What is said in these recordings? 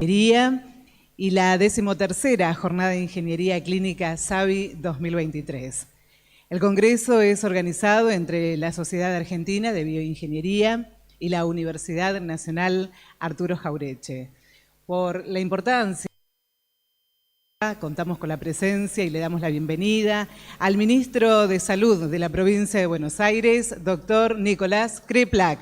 Ingeniería y la 13ª Jornada de Ingeniería Clínica SABI 2023. El Congreso es organizado entre la Sociedad Argentina de Bioingeniería y la Universidad Nacional Arturo JAURETCHE. Por la importancia, contamos con la presencia y le damos la bienvenida al Ministro de Salud de la Provincia de Buenos Aires, doctor Nicolás Kreplak.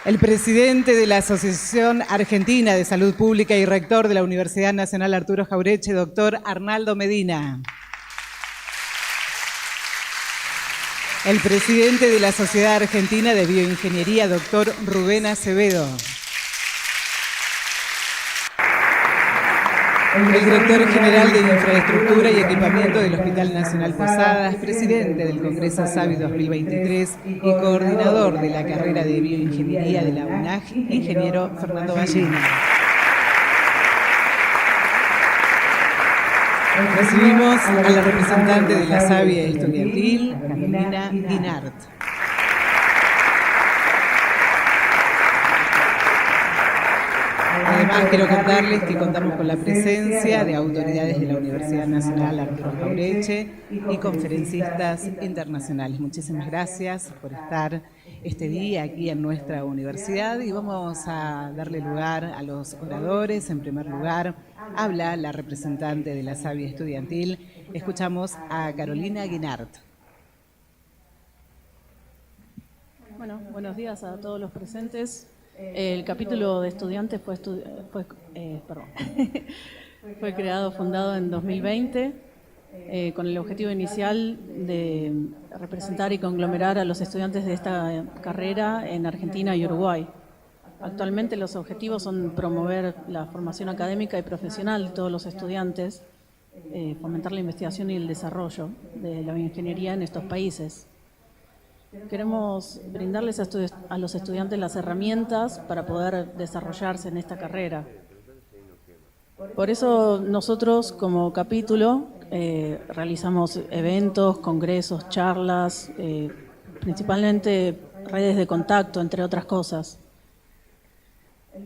El presidente de la Asociación Argentina de Salud Pública y rector de la Universidad Nacional Arturo JAURETCHE, doctor ARNALDO MEDINA. El presidente de la Sociedad Argentina de Bioingeniería, doctor Ruben Acevedo. El director general de Infraestructura y Equipamiento del Hospital Nacional Posadas, presidente del Congreso SABI 2023 y coordinador de la carrera de Bioingeniería de la UNAJ, ingeniero Fernando Ballina. Recibimos a la representante de la SABI estudiantil, Carolina Guinart. Además, quiero contarles que contamos con la presencia de autoridades de la Universidad Nacional Arturo JAURETCHE y conferencistas internacionales. Muchísimas gracias por estar este día aquí en nuestra universidad y vamos a darle lugar a los oradores. En primer lugar, habla la representante de la SABI estudiantil. Escuchamos a Carolina Guinart. Bueno, buenos días a todos los presentes. El capítulo de estudiantes fue creado, fundado en 2020 con el objetivo inicial de representar y conglomerar a los estudiantes de esta carrera en Argentina y Uruguay. Actualmente los objetivos son promover la formación académica y profesional de todos los estudiantes, fomentar la investigación y el desarrollo de la bioingeniería en estos países. Queremos brindarles a los estudiantes las herramientas para poder desarrollarse en esta carrera. Por eso nosotros como capítulo realizamos eventos, congresos, charlas, principalmente redes de contacto, entre otras cosas.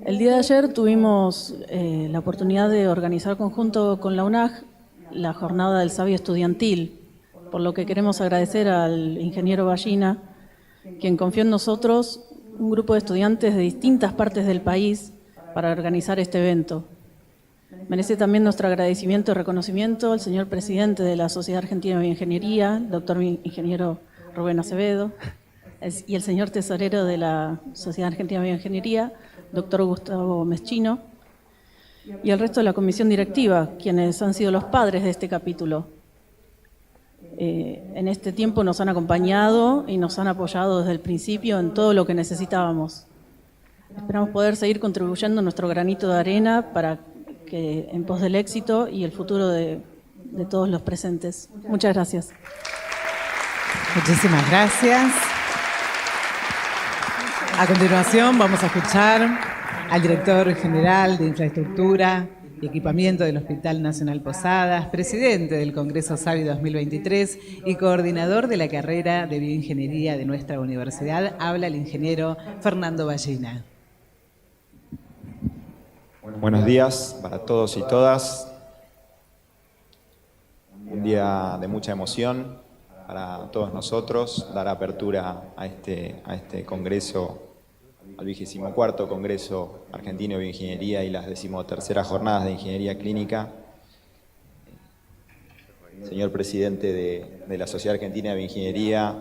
El día de ayer tuvimos la oportunidad de organizar conjunto con la UNAJ la jornada del SABI estudiantil, por lo que queremos agradecer al ingeniero Ballina, quien confió en nosotros, un grupo de estudiantes de distintas partes del país, para organizar este evento. Merece también nuestro agradecimiento y reconocimiento al señor presidente de la Sociedad Argentina de Bioingeniería, el doctor ingeniero Ruben Acevedo, y el señor tesorero de la Sociedad Argentina de Bioingeniería, doctor Gustavo Meschino, y el resto de la comisión directiva, quienes han sido los padres de este capítulo. En este tiempo nos han acompañado y nos han apoyado desde el principio en todo lo que necesitábamos. Esperamos poder seguir contribuyendo nuestro granito de arena para que en pos del éxito y el futuro de todos los presentes. Muchas gracias. Muchísimas gracias. A continuación vamos a escuchar al director general de Infraestructura y Equipamiento del Hospital Nacional Posadas, presidente del Congreso SABI 2023 y coordinador de la carrera de Bioingeniería de nuestra universidad. Habla el ingeniero Fernando Ballina. Buenos días para todos y todas. Un día de mucha emoción para todos nosotros, dar apertura a este congreso, al 24º Congreso Argentino de Bioingeniería y las 13ª Jornadas de Ingeniería Clínica. Señor presidente de la Sociedad Argentina de Bioingeniería,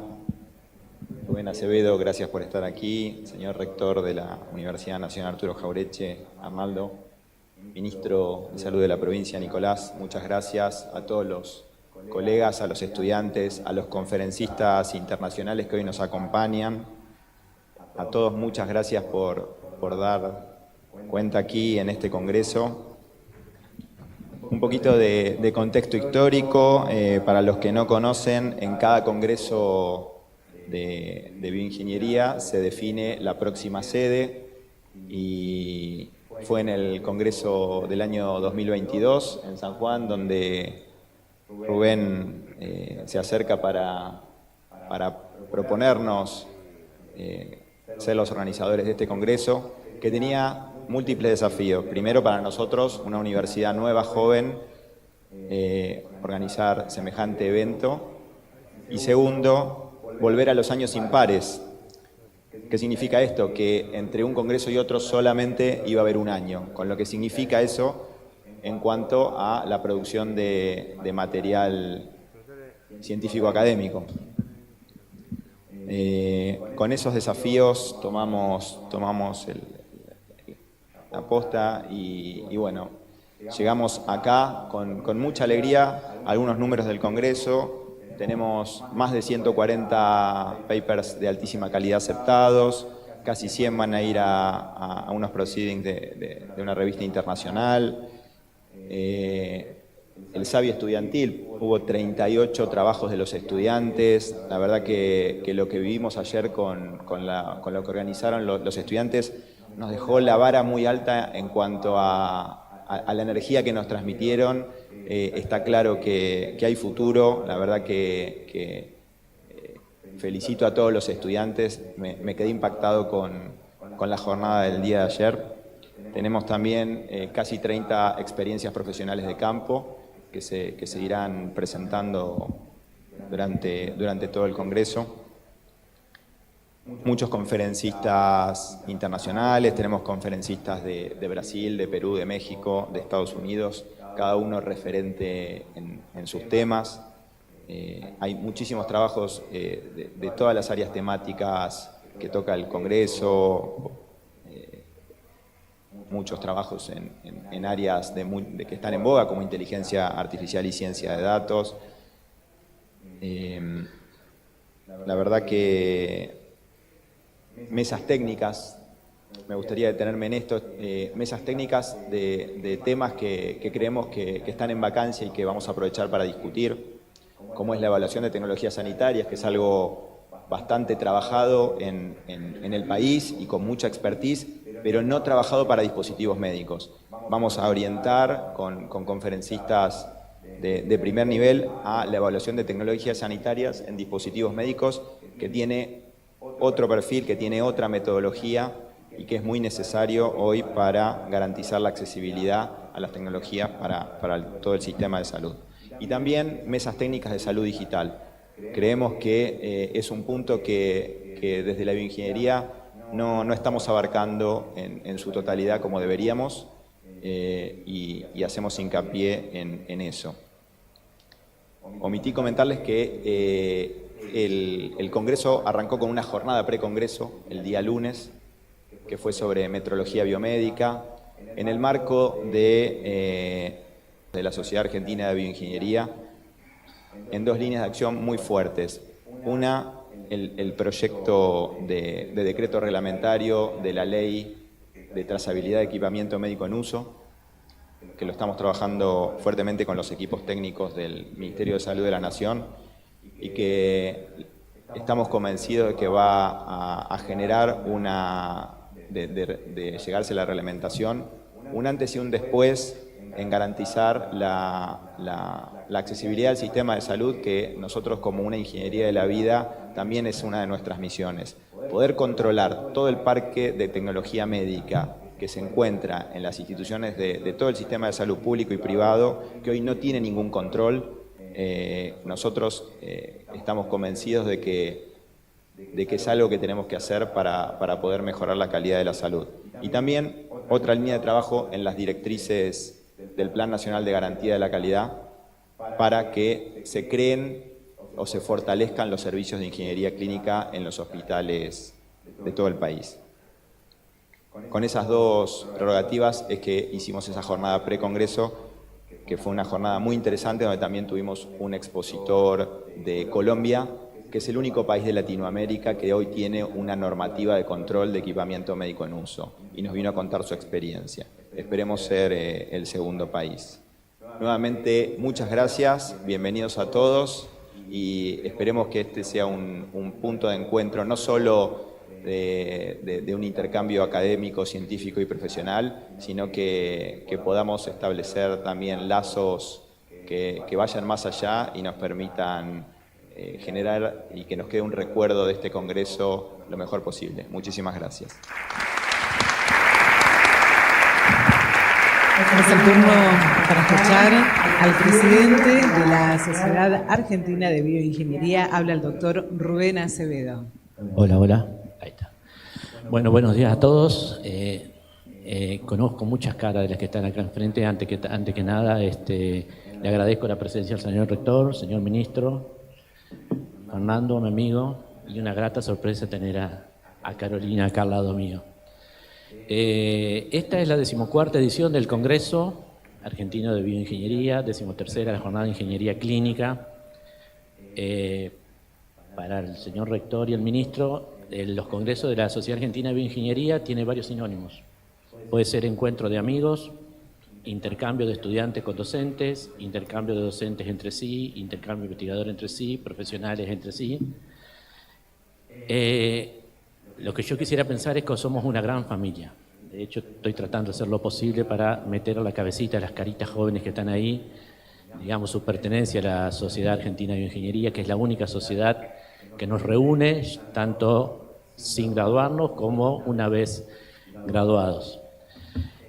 Ruben Acevedo, gracias por estar aquí. Señor rector de la Universidad Nacional Arturo JAURETCHE, ARNALDO. Ministro de Salud de la provincia, Nicolás, muchas gracias. A todos los colegas, a los estudiantes, a los conferencistas internacionales que hoy nos acompañan. A todos muchas gracias por dar cuenta aquí en este congreso. Un poquito de contexto histórico, para los que no conocen, en cada congreso de bioingeniería se define la próxima sede y fue en el congreso del año 2022 en San Juan donde Ruben se acerca para proponernos ser los organizadores de este Congreso, que tenía múltiples desafíos. Primero, para nosotros, una universidad nueva, joven, organizar semejante evento. Y segundo, volver a los años impares. ¿Qué significa esto? Que entre un Congreso y otro solamente iba a haber un año, con lo que significa eso en cuanto a la producción de material científico-académico. Con esos desafíos tomamos la posta y bueno, llegamos acá con mucha alegría. Algunos números del Congreso: tenemos más de 140 papers de altísima calidad aceptados, casi 100 van a ir a unos proceedings de una revista internacional. El SABI estudiantil, hubo 38 trabajos de los estudiantes. La verdad que lo que vivimos ayer con lo que organizaron los estudiantes nos dejó la vara muy alta en cuanto a la energía que nos transmitieron. Está claro que hay futuro. La verdad que felicito a todos los estudiantes. Me quedé impactado con la jornada del día de ayer. Tenemos también casi 30 experiencias profesionales de campo que se irán presentando durante todo el Congreso. Muchos conferencistas internacionales, tenemos conferencistas de Brasil, de Perú, de México, de Estados Unidos, cada uno referente en sus temas. Hay muchísimos trabajos de todas las áreas temáticas que toca el Congreso, muchos trabajos en áreas que están en boga, como inteligencia artificial y ciencia de datos. La verdad que mesas técnicas, me gustaría detenerme en esto, mesas técnicas de temas que creemos que están en vacancia y que vamos a aprovechar para discutir, como es la evaluación de tecnologías sanitarias, que es algo bastante trabajado en el país y con mucha expertise, pero no trabajado para dispositivos médicos. Vamos a orientar con conferencistas de primer nivel a la evaluación de tecnologías sanitarias en dispositivos médicos, que tiene otro perfil, que tiene otra metodología y que es muy necesario hoy para garantizar la accesibilidad a las tecnologías para todo el sistema de salud. Y también mesas técnicas de salud digital. Creemos que es un punto que desde la bioingeniería no estamos abarcando en su totalidad como deberíamos, y hacemos hincapié en eso. Omití comentarles que el Congreso arrancó con una jornada pre-Congreso el día lunes, que fue sobre metrología biomédica, en el marco de la Sociedad Argentina de Bioingeniería, en dos líneas de acción muy fuertes. Una, el proyecto de decreto reglamentario de la ley de trazabilidad de equipamiento médico en uso, que lo estamos trabajando fuertemente con los equipos técnicos del Ministerio de Salud de la Nación y que estamos convencidos de que va a generar de llegarse a la reglamentación, un antes y un después en garantizar la accesibilidad al sistema de salud, que nosotros como una ingeniería de la vida también es una de nuestras misiones. Poder controlar todo el parque de tecnología médica que se encuentra en las instituciones de todo el sistema de salud público y privado, que hoy no tiene ningún control. Nosotros estamos convencidos de que es algo que tenemos que hacer para poder mejorar la calidad de la salud. Y también otra línea de trabajo en las directrices del Plan Nacional de Garantía de la Calidad, para que se creen o se fortalezcan los servicios de ingeniería clínica en los hospitales de todo el país. Con esas dos prerrogativas es que hicimos esa jornada pre-Congreso, que fue una jornada muy interesante, donde también tuvimos un expositor de Colombia, que es el único país de Latinoamérica que hoy tiene una normativa de control de equipamiento médico en uso, y nos vino a contar su experiencia. Esperemos ser el segundo país. Nuevamente, muchas gracias, bienvenidos a todos, y esperemos que este sea un punto de encuentro no solo de un intercambio académico, científico y profesional, sino que podamos establecer también lazos que vayan más allá y nos permitan generar y que nos quede un recuerdo de este Congreso lo mejor posible. Muchísimas gracias. Es el turno para escuchar al presidente de la Sociedad Argentina de Bioingeniería. Habla el doctor Ruben Acevedo. Hola, hola. Ahí está. Bueno, buenos días a todos. Conozco muchas caras de las que están acá enfrente. Antes que nada, le agradezco la presencia del señor rector, señor ministro, Fernando, mi amigo, y una grata sorpresa tener a Carolina acá al lado mío. Esta es la 14ª edición del Congreso Argentino de Bioingeniería, 13ª la Jornada de Ingeniería Clínica. Para el señor rector y el ministro, los congresos de la Sociedad Argentina de Bioingeniería tiene varios sinónimos. Puede ser encuentro de amigos, intercambio de estudiantes con docentes, intercambio de docentes entre sí, intercambio de investigadores entre sí, profesionales entre sí. Lo que yo quisiera pensar es que somos una gran familia. De hecho, estoy tratando de hacer lo posible para meter a la cabecita a las caritas jóvenes que están ahí, digamos, su pertenencia a la Sociedad Argentina de Bioingeniería, que es la única sociedad que nos reúne, tanto sin graduarnos como una vez graduados.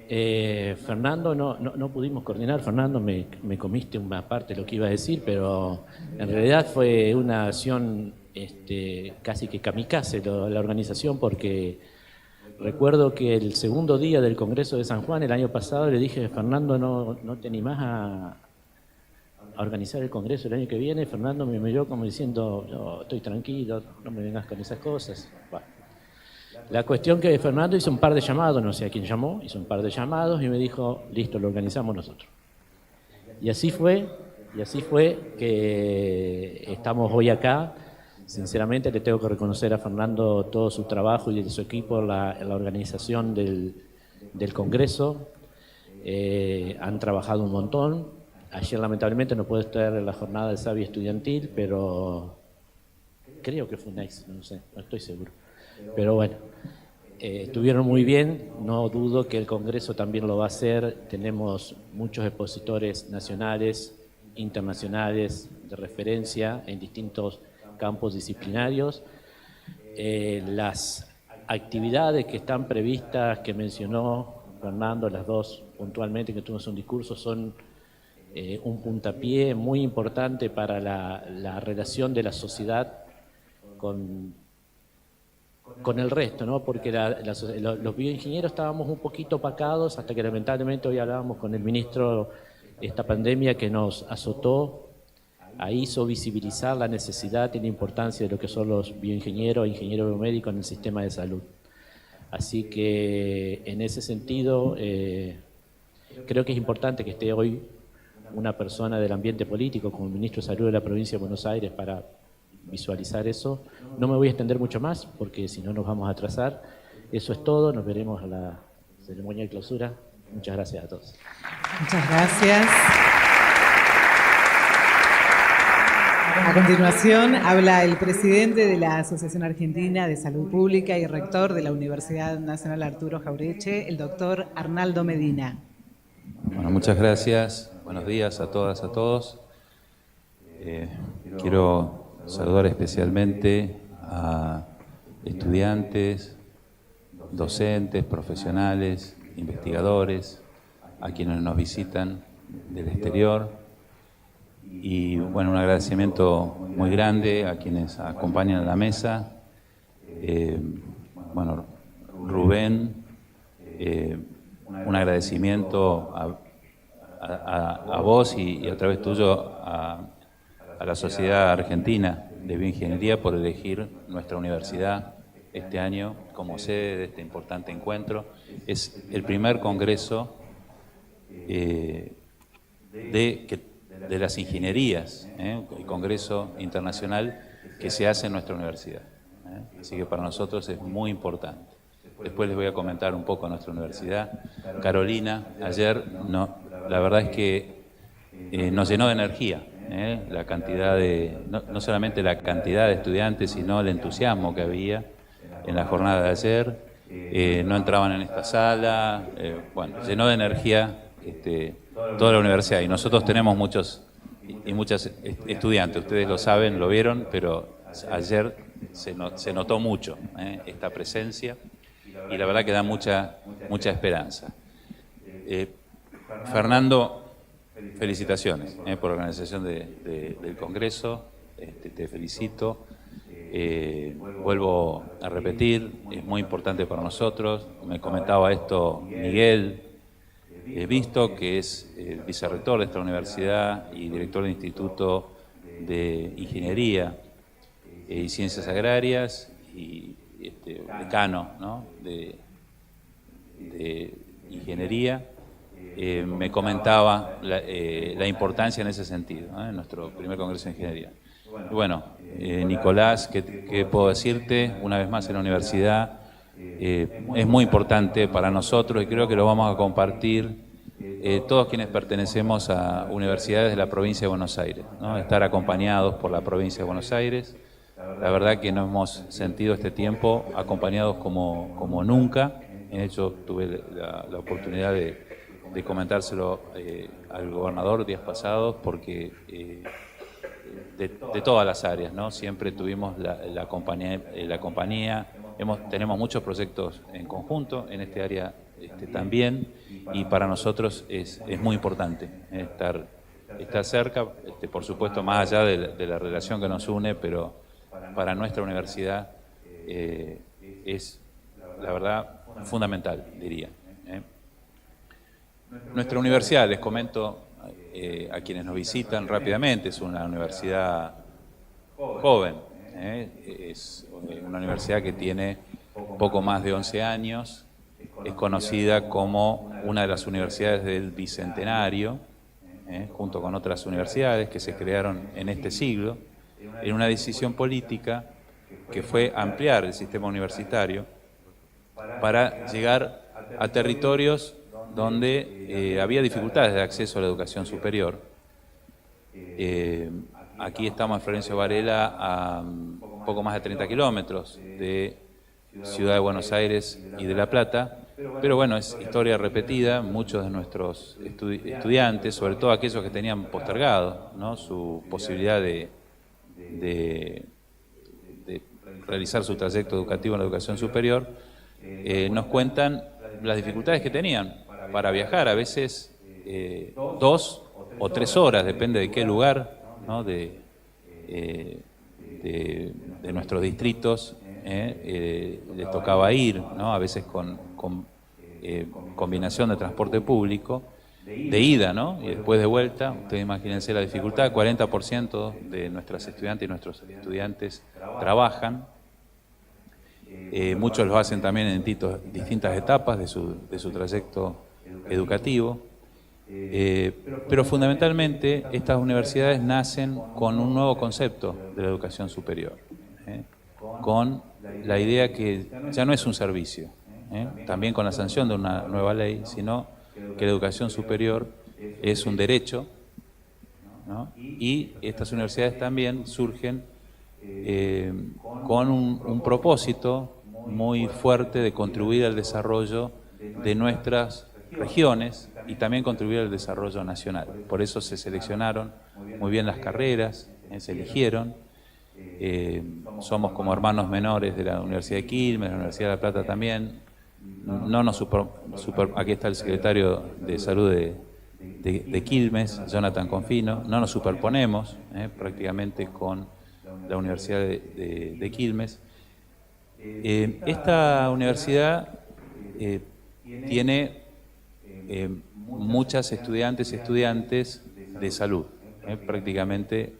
Fernando, no pudimos coordinar. Fernando, me comiste una parte de lo que iba a decir, pero en realidad fue una acción casi que kamikaze la organización, porque recuerdo que el segundo día del Congreso de San Juan, el año pasado, le dije, Fernando, ¿no te animás a organizar el Congreso el año que viene? Fernando me miró como diciendo, no, estoy tranquilo, no me vengas con esas cosas. Bueno, la cuestión que Fernando hizo un par de llamados, no sé a quién llamó, hizo un par de llamados y me dijo, listo, lo organizamos nosotros. Y así fue que estamos hoy acá. Sinceramente le tengo que reconocer a Fernando todo su trabajo y de su equipo en la organización del Congreso. Han trabajado un montón. Ayer lamentablemente no pude estar en la jornada de SABI estudiantil, pero creo que fue un éxito, no sé, no estoy seguro. Pero bueno, estuvieron muy bien, no dudo que el Congreso también lo va a hacer. Tenemos muchos expositores nacionales, internacionales, de referencia en distintos campos disciplinarios. Las actividades que están previstas, que mencionó Fernando, las dos puntualmente que tuvimos un discurso, son un puntapié muy importante para la relación de la sociedad con el resto, ¿no? Porque los bioingenieros estábamos un poquito opacados hasta que lamentablemente hoy hablábamos con el ministro, esta pandemia que nos azotó, hizo visibilizar la necesidad y la importancia de lo que son los bioingenieros e ingenieros biomédicos en el sistema de salud. Así que en ese sentido creo que es importante que esté hoy una persona del ambiente político como el ministro de Salud de la provincia de Buenos Aires para visualizar eso. No me voy a extender mucho más porque si no nos vamos a atrasar. Eso es todo, nos veremos a la ceremonia de clausura. Muchas gracias a todos. Muchas gracias. A continuación habla el presidente de la Asociación Argentina de Salud Pública y rector de la Universidad Nacional ARTURO JAURETCHE, el doctor ARNALDO MEDINA. Bueno, muchas gracias. Buenos días a todas, a todos. Quiero saludar especialmente a estudiantes, docentes, profesionales, investigadores, a quienes nos visitan del exterior. Y bueno, un agradecimiento muy grande a quienes acompañan a la mesa. Bueno, Rubén, un agradecimiento a vos y a través tuyo a la Sociedad Argentina de Bioingeniería por elegir nuestra universidad este año como sede de este importante encuentro. Es el primer congreso de las ingenierías, el congreso internacional que se hace en nuestra universidad. Así que para nosotros es muy importante. Después les voy a comentar un poco a nuestra universidad. Carolina, ayer, la verdad es que nos llenó de energía, la cantidad no solamente la cantidad de estudiantes, sino el entusiasmo que había en la jornada de ayer. No entraban en esta sala, bueno, llenó de energía toda la universidad. Y nosotros tenemos muchos y muchas estudiantes. Ustedes lo saben, lo vieron, pero ayer se notó mucho esta presencia y la verdad que da mucha esperanza. Fernando, felicitaciones por la organización del Congreso, te felicito. Vuelvo a repetir, es muy importante para nosotros. Me comentaba esto Miguel Visto, que es el vicerrector de esta universidad y director del Instituto de Ingeniería y Ciencias Agrarias y decano, ¿no?, de Ingeniería. Me comentaba la importancia en ese sentido, en nuestro primer Congreso de Ingeniería. Y bueno, Nicolás, ¿qué puedo decirte? Una vez más en la universidad es muy importante para nosotros y creo que lo vamos a compartir todos quienes pertenecemos a universidades de la provincia de Buenos Aires, ¿no? Estar acompañados por la provincia de Buenos Aires. La verdad que nos hemos sentido este tiempo acompañados como nunca. De hecho, tuve la oportunidad de comentárselo al gobernador días pasados, porque de todas las áreas, ¿no? Siempre tuvimos la compañía. Tenemos muchos proyectos en conjunto, en este área también, y para nosotros es muy importante estar cerca, por supuesto, más allá de la relación que nos une, pero para nuestra universidad es, la verdad, fundamental, diría. Nuestra universidad, les comento a quienes nos visitan rápidamente, es una universidad joven, es una universidad que tiene poco más de 11 años, es conocida como una de las universidades del Bicentenario, junto con otras universidades que se crearon en este siglo, en una decisión política que fue ampliar el sistema universitario para llegar a territorios donde había dificultades de acceso a la educación superior. Aquí estamos en Florencio Varela, a poco más de 30 kilómetros de Ciudad de Buenos Aires y de La Plata, pero bueno, es historia repetida. Muchos de nuestros estudiantes, sobre todo aquellos que tenían postergado, ¿no?, su posibilidad de realizar su trayecto educativo en la educación superior, nos cuentan las dificultades que tenían para viajar, a veces 2 o 3 horas, depende de qué lugar, ¿no?, de nuestros distritos les tocaba ir, ¿no?, a veces con combinación de transporte público, de ida, ¿no?, y después de vuelta. Ustedes imagínense la dificultad. 40% de nuestras estudiantes y nuestros estudiantes trabajan. Muchos lo hacen también en distintas etapas de su trayecto educativo. Pero fundamentalmente estas universidades nacen con un nuevo concepto de la educación superior, con la idea que ya no es un servicio, también con la sanción de una nueva ley, sino que la educación superior es un derecho, ¿no? Y estas universidades también surgen con un propósito muy fuerte de contribuir al desarrollo de nuestras regiones y también contribuir al desarrollo nacional. Por eso se seleccionaron muy bien las carreras, se eligieron. Somos como hermanos menores de la Universidad de Quilmes, de la Universidad de La Plata también. Aquí está el secretario de Salud de Quilmes, Jonathan Confino. No nos superponemos prácticamente con la Universidad de Quilmes. Esta universidad tiene muchas estudiantes y estudiantes de salud, prácticamente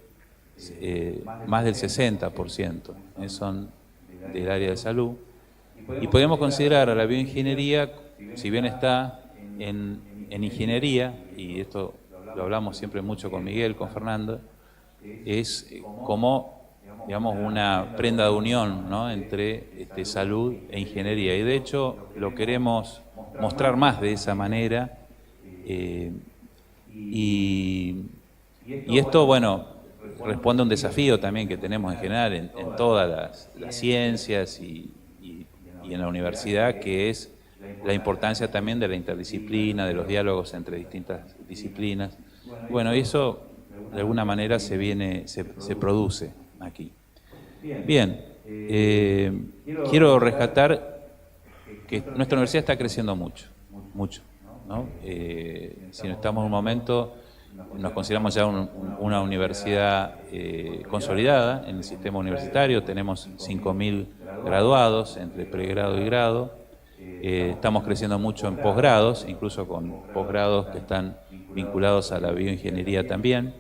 más del 60% son del área de salud. Y podemos considerar a la bioingeniería, si bien está en ingeniería, y esto lo hablamos siempre mucho con Miguel, con Fernando, es como, digamos, una prenda de unión, ¿no?, entre salud e ingeniería. Y de hecho lo queremos mostrar más de esa manera. Y esto, bueno, responde a un desafío también que tenemos en general en todas las ciencias y en la universidad, que es la importancia también de la interdisciplina, de los diálogos entre distintas disciplinas. Bueno, eso de alguna manera se produce aquí. Bien, quiero rescatar que nuestra universidad está creciendo mucho, ¿no? Si no estamos en un momento, nos consideramos ya una universidad consolidada en el sistema universitario, tenemos 5.000 graduados entre pregrado y grado, estamos creciendo mucho en posgrados, incluso con posgrados que están vinculados a la bioingeniería también,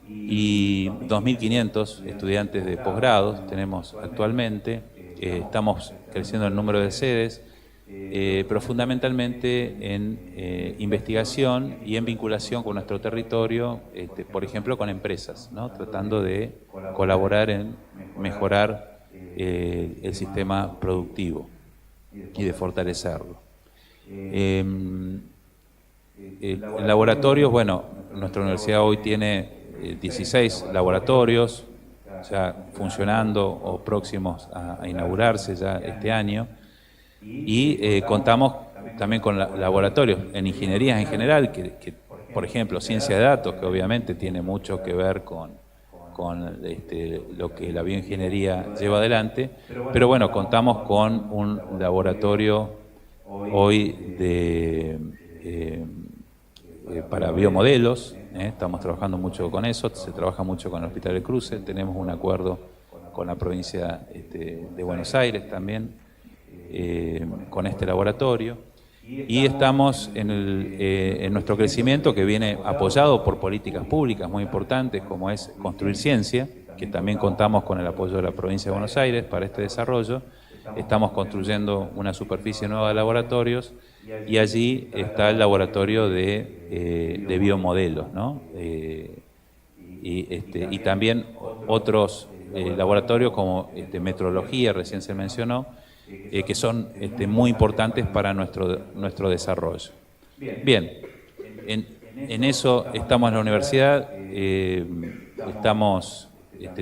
y 2.500 estudiantes de posgrados tenemos actualmente, estamos creciendo el número de sedes, pero fundamentalmente en investigación y en vinculación con nuestro territorio, por ejemplo con empresas, ¿no? Tratando de colaborar en mejorar el sistema productivo y de fortalecerlo. En laboratorios, bueno, nuestra universidad hoy tiene 16 laboratorios ya funcionando o próximos a inaugurarse ya este año, y contamos también con laboratorios en ingenierías en general, que por ejemplo ciencia de datos, que obviamente tiene mucho que ver con lo que la bioingeniería lleva adelante, pero bueno, contamos con un laboratorio hoy para biomodelos, estamos trabajando mucho con eso, se trabaja mucho con el Hospital del Cruce, tenemos un acuerdo con la provincia de Buenos Aires también, con este laboratorio, y estamos en nuestro crecimiento, que viene apoyado por políticas públicas muy importantes, como es Construir Ciencia, que también contamos con el apoyo de la provincia de Buenos Aires para este desarrollo. Estamos construyendo una superficie nueva de laboratorios, y allí está el laboratorio de biomodelos, ¿no? Y también otros laboratorios como metrología, recién se mencionó, que son muy importantes para nuestro desarrollo. Bien, en eso estamos en la universidad, estamos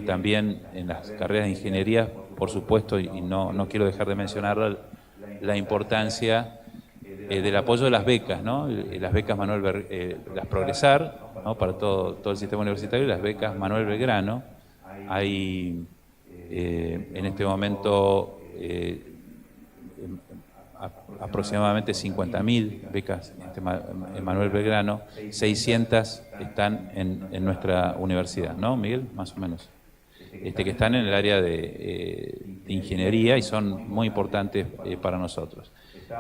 también en las carreras de ingeniería, por supuesto, y no quiero dejar de mencionar la importancia del apoyo de las becas, ¿no? Las becas las Progresar, ¿no? Para todo el sistema universitario, y las becas Manuel Belgrano. Hay en este momento aproximadamente 50.000 becas en Manuel Belgrano, 600 están en nuestra universidad, ¿no, Miguel? Más o menos. Que están en el área de ingeniería y son muy importantes para nosotros.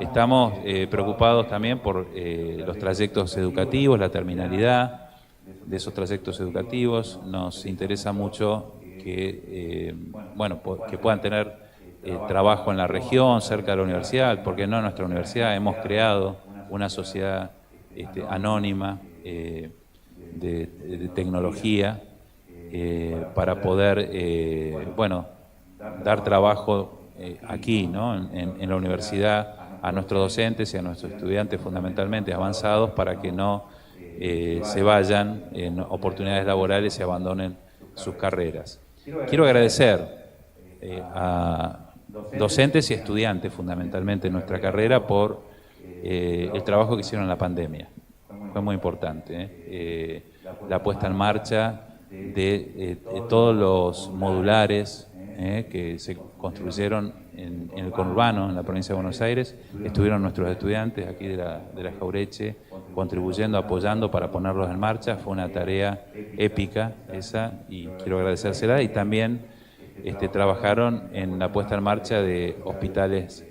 Estamos preocupados también por los trayectos educativos, la terminalidad de esos trayectos educativos. Nos interesa mucho que puedan tener trabajo en la región, cerca de la universidad, porque no en nuestra universidad. Hemos creado una sociedad anónima de tecnología para poder dar trabajo aquí, ¿no? en la universidad, a nuestros docentes y a nuestros estudiantes fundamentalmente avanzados, para que no se vayan en oportunidades laborales y abandonen sus carreras. Quiero agradecer a docentes y estudiantes fundamentalmente en nuestra carrera por el trabajo que hicieron en la pandemia. Fue muy importante, la puesta en marcha de todos los modulares que se construyeron en el conurbano, en la provincia de Buenos Aires. Estuvieron nuestros estudiantes aquí de la JAURETCHE contribuyendo, apoyando para ponerlos en marcha. Fue una tarea épica esa, y quiero agradecérsela. Y también trabajaron en la puesta en marcha de hospitales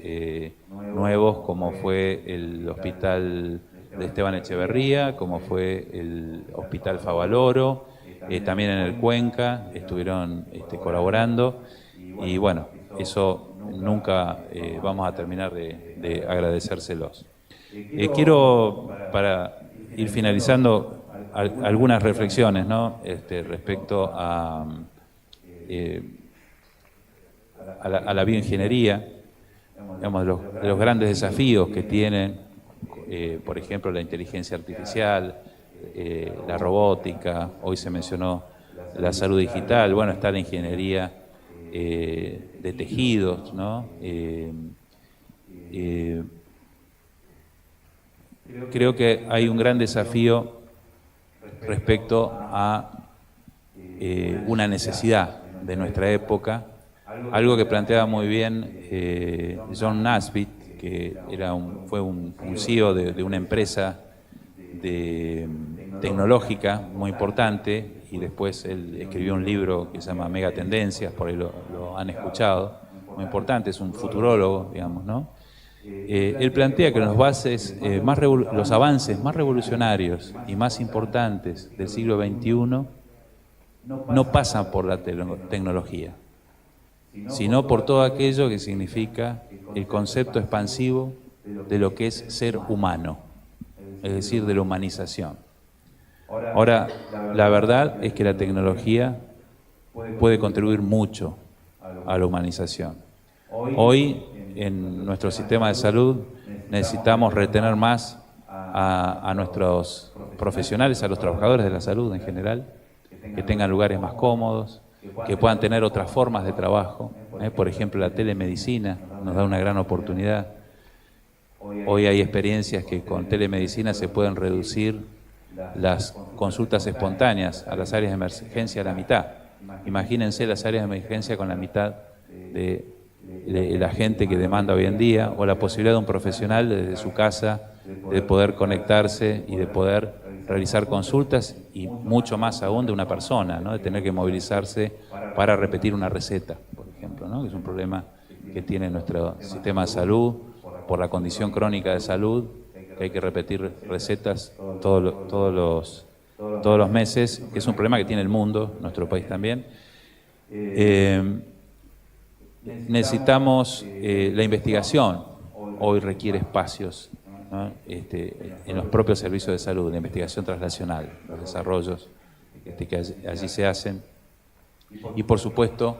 nuevos, como fue el hospital de Esteban Echeverría, como fue el hospital Favaloro, también en el Cuenca estuvieron colaborando, y bueno, eso nunca vamos a terminar de agradecérselos. Quiero, para ir finalizando, algunas reflexiones, ¿no? Respecto a la bioingeniería, digamos, los grandes desafíos que tienen, por ejemplo, la inteligencia artificial, la robótica. Hoy se mencionó la salud digital. Bueno, está la ingeniería de tejidos, ¿no? Creo que hay un gran desafío respecto a una necesidad de nuestra época, algo que planteaba muy bien John Nasbit, que fue un CEO de una empresa tecnológica muy importante, y después él escribió un libro que se llama Mega Tendencias, por ahí lo han escuchado, muy importante, es un futurólogo, digamos, ¿no? Él plantea que los avances más revolucionarios y más importantes del siglo XXI no pasan por la tecnología, sino por todo aquello que significa el concepto expansivo de lo que es ser humano, es decir, de la humanización. Ahora, la verdad es que la tecnología puede contribuir mucho a la humanización. Hoy, en nuestro sistema de salud, necesitamos retener más a nuestros profesionales, a los trabajadores de la salud en general, que tengan lugares más cómodos, que puedan tener otras formas de trabajo. Por ejemplo, la telemedicina nos da una gran oportunidad. Hoy hay experiencias que con telemedicina se pueden reducir las consultas espontáneas a las áreas de emergencia a la mitad. Imagínense las áreas de emergencia con la mitad de la gente que demanda hoy en día, o la posibilidad de un profesional desde su casa de poder conectarse y de poder realizar consultas, y mucho más aún de una persona, ¿no? De tener que movilizarse para repetir una receta, por ejemplo, ¿no? Que es un problema que tiene nuestro sistema de salud por la condición crónica de salud, que hay que repetir recetas todos los meses, que es un problema que tiene el mundo, nuestro país también. Necesitamos la investigación, hoy requiere espacios, ¿no? En los propios servicios de salud, la investigación translacional, los desarrollos que allí se hacen, y por supuesto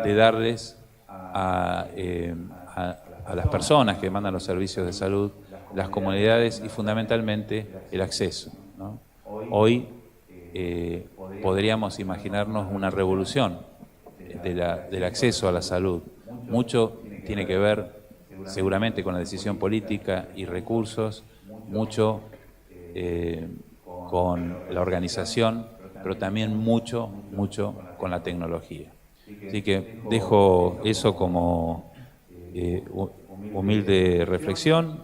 de darles a las personas que demandan los servicios de salud, las comunidades y fundamentalmente el acceso, ¿no? Hoy podríamos imaginarnos una revolución del acceso a la salud. Mucho tiene que ver seguramente con la decisión política y recursos, mucho con la organización, pero también mucho con la tecnología. Así que dejo eso como humilde reflexión,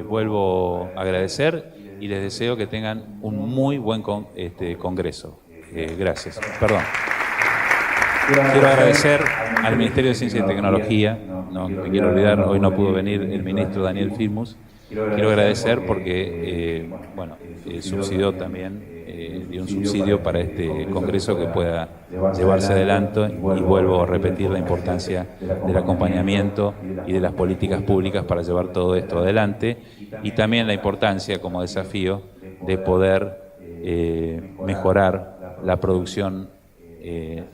vuelvo a agradecer y les deseo que tengan un muy buen congreso. Gracias. Perdón. Quiero agradecer al Ministerio de Ciencia y Tecnología, no me quiero olvidar, hoy no pudo venir el ministro Daniel Filmus. Quiero agradecer porque subsidió también, dio un subsidio para este congreso que pueda llevarse adelante, y vuelvo a repetir la importancia del acompañamiento y de las políticas públicas para llevar todo esto adelante, y también la importancia como desafío de poder mejorar la producción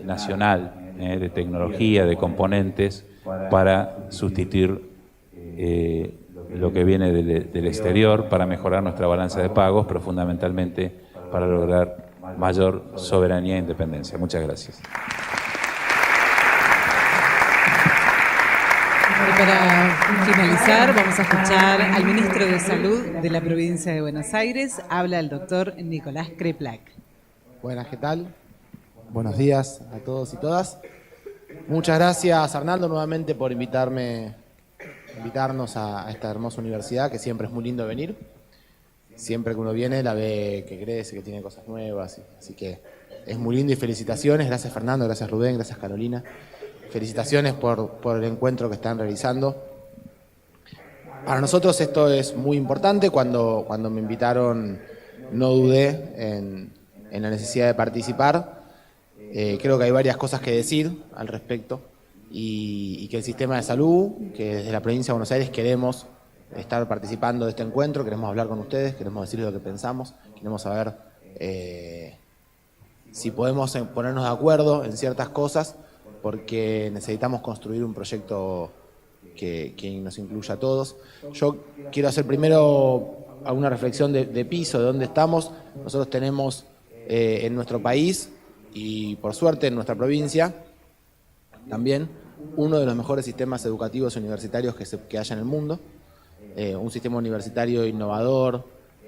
nacional de tecnología, de componentes, para sustituir lo que viene del exterior, para mejorar nuestra balanza de pagos, pero fundamentalmente para lograr mayor soberanía e independencia. Muchas gracias. Y para finalizar, vamos a escuchar al ministro de Salud de la provincia de Buenos Aires. Habla el doctor Nicolás Kreplak. Buenas, ¿qué tal? Buenos días a todos y todas. Muchas gracias, Arnaldo, nuevamente por invitarnos a esta hermosa universidad, que siempre es muy lindo venir. Siempre que uno viene la ve que crece, que tiene cosas nuevas, así que es muy lindo, y felicitaciones. Gracias, Fernando, gracias, Ruben, gracias, Carolina. Felicitaciones por el encuentro que están realizando. Para nosotros esto es muy importante. Cuando me invitaron no dudé en la necesidad de participar. Creo que hay varias cosas que decir al respecto, y que el sistema de salud, que desde la provincia de Buenos Aires queremos estar participando de este encuentro, queremos hablar con ustedes, queremos decirles lo que pensamos, queremos saber si podemos ponernos de acuerdo en ciertas cosas, porque necesitamos construir un proyecto que nos incluya a todos. Yo quiero hacer primero alguna reflexión de piso, de dónde estamos. Nosotros tenemos en nuestro país, y por suerte en nuestra provincia también, uno de los mejores sistemas educativos universitarios que haya en el mundo. Un sistema universitario innovador,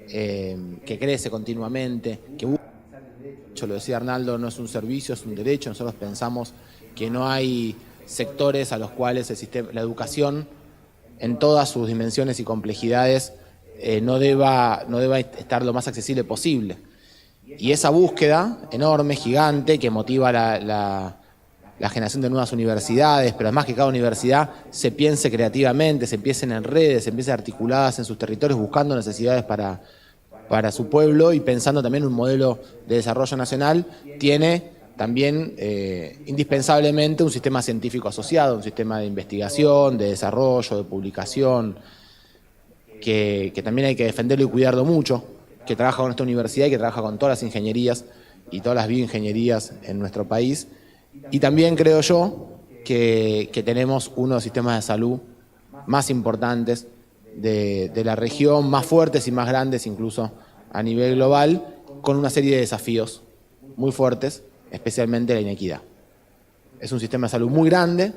que crece continuamente, que busca garantizar el derecho lo decía Arnaldo, no es un servicio, es un derecho. Nosotros pensamos que no hay sectores a los cuales la educación, en todas sus dimensiones y complejidades, no deba estar lo más accesible posible. Y esa búsqueda enorme, gigante, que motiva la generación de nuevas universidades, pero además que cada universidad se piense creativamente, se empiecen en redes, se empiecen articuladas en sus territorios, buscando necesidades para su pueblo y pensando también en un modelo de desarrollo nacional, tiene también indispensablemente un sistema científico asociado, un sistema de investigación, de desarrollo, de publicación, que también hay que defenderlo y cuidarlo mucho, que trabaja con esta universidad y que trabaja con todas las ingenierías y todas las bioingenierías en nuestro país. Y también creo yo que tenemos uno de los sistemas de salud más importantes de la región, más fuertes y más grandes incluso a nivel global, con una serie de desafíos muy fuertes, especialmente la inequidad. Es un sistema de salud muy grande,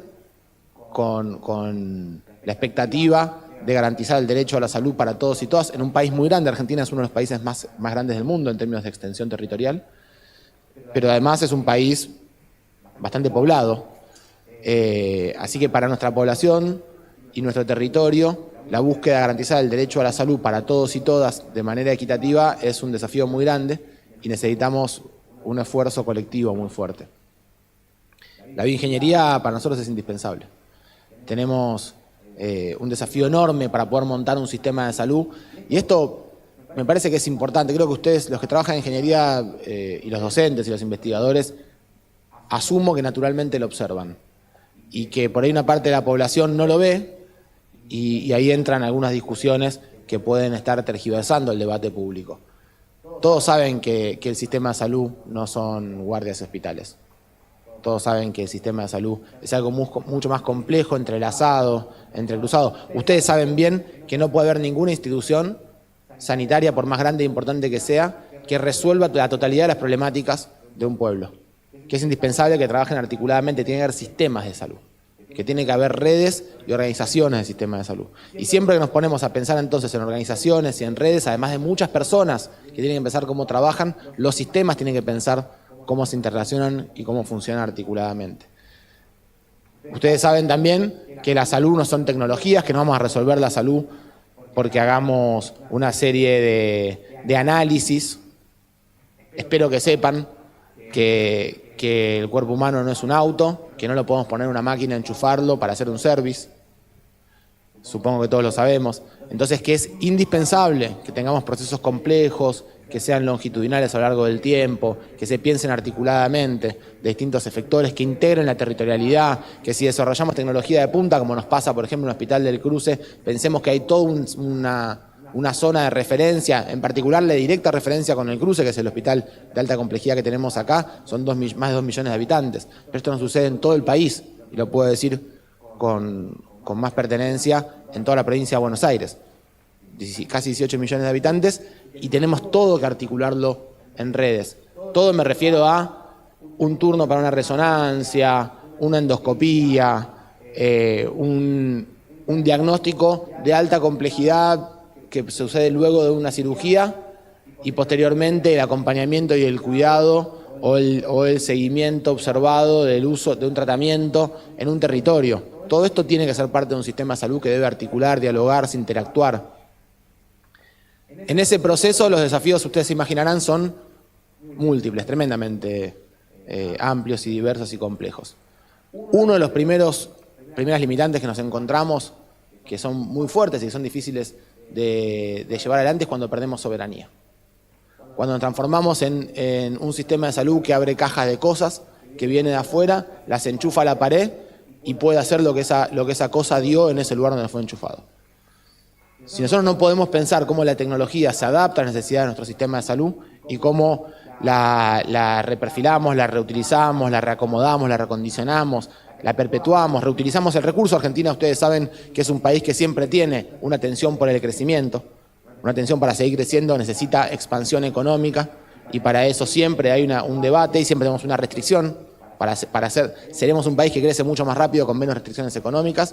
con la expectativa de garantizar el derecho a la salud para todos y todas, en un país muy grande. Argentina es uno de los países más grandes del mundo en términos de extensión territorial, pero además es un país bastante poblado. Así que para nuestra población y nuestro territorio, la búsqueda de garantizar el derecho a la salud para todos y todas de manera equitativa es un desafío muy grande y necesitamos un esfuerzo colectivo muy fuerte. La bioingeniería para nosotros es indispensable. Tenemos un desafío enorme para poder montar un sistema de salud, y esto me parece que es importante. Creo que ustedes, los que trabajan en ingeniería y los docentes y los investigadores, asumo que naturalmente lo observan y que por ahí una parte de la población no lo ve, y ahí entran algunas discusiones que pueden estar tergiversando el debate público. Todos saben que el sistema de salud no son guardias y hospitales. Todos saben que el sistema de salud es algo mucho más complejo, entrelazado, entrecruzado. Ustedes saben bien que no puede haber ninguna institución sanitaria, por más grande e importante que sea, que resuelva la totalidad de las problemáticas de un pueblo. Que es indispensable que trabajen articuladamente, tiene que haber sistemas de salud, que tiene que haber redes y organizaciones del sistema de salud. Y siempre que nos ponemos a pensar entonces en organizaciones y en redes, además de muchas personas que tienen que pensar cómo trabajan, los sistemas tienen que pensar cómo se interrelacionan y cómo funcionan articuladamente. Ustedes saben también que la salud no son tecnologías, que no vamos a resolver la salud porque hagamos una serie de análisis. Espero que sepan que el cuerpo humano no es un auto, que no lo podemos poner en una máquina, enchufarlo para hacer un service. Supongo que todos lo sabemos. Entonces, que es indispensable que tengamos procesos complejos, que sean longitudinales a lo largo del tiempo, que se piensen articuladamente de distintos efectores, que integren la territorialidad, que si desarrollamos tecnología de punta, como nos pasa, por ejemplo, en el Hospital del Cruce, pensemos que hay toda una zona de referencia, en particular la directa referencia con el Cruce, que es el hospital de alta complejidad que tenemos acá, son más de 2 millones de habitantes. Pero esto no sucede en todo el país, y lo puedo decir con más pertenencia, en toda la provincia de Buenos Aires. Casi 18 millones de habitantes, y tenemos todo que articularlo en redes. Todo me refiero a un turno para una resonancia, una endoscopía, un diagnóstico de alta complejidad que sucede luego de una cirugía, y posteriormente el acompañamiento y el cuidado o el seguimiento observado del uso de un tratamiento en un territorio. Todo esto tiene que ser parte de un sistema de salud que debe articular, dialogarse, interactuar. En ese proceso los desafíos, ustedes se imaginarán, son múltiples, tremendamente amplios y diversos y complejos. Uno de los primeras limitantes que nos encontramos, que son muy fuertes y que son difíciles de llevar adelante, es cuando perdemos soberanía. Cuando nos transformamos en un sistema de salud que abre cajas de cosas, que viene de afuera, las enchufa a la pared y puede hacer lo que esa cosa dio en ese lugar donde fue enchufado. Si nosotros no podemos pensar cómo la tecnología se adapta a las necesidades de nuestro sistema de salud y cómo la reperfilamos, la reutilizamos, la reacomodamos, la recondicionamos, la perpetuamos, reutilizamos el recurso. Argentina, ustedes saben que es un país que siempre tiene una tensión por el crecimiento, una tensión para seguir creciendo, necesita expansión económica, y para eso siempre hay un debate y siempre tenemos una restricción. Seremos un país que crece mucho más rápido con menos restricciones económicas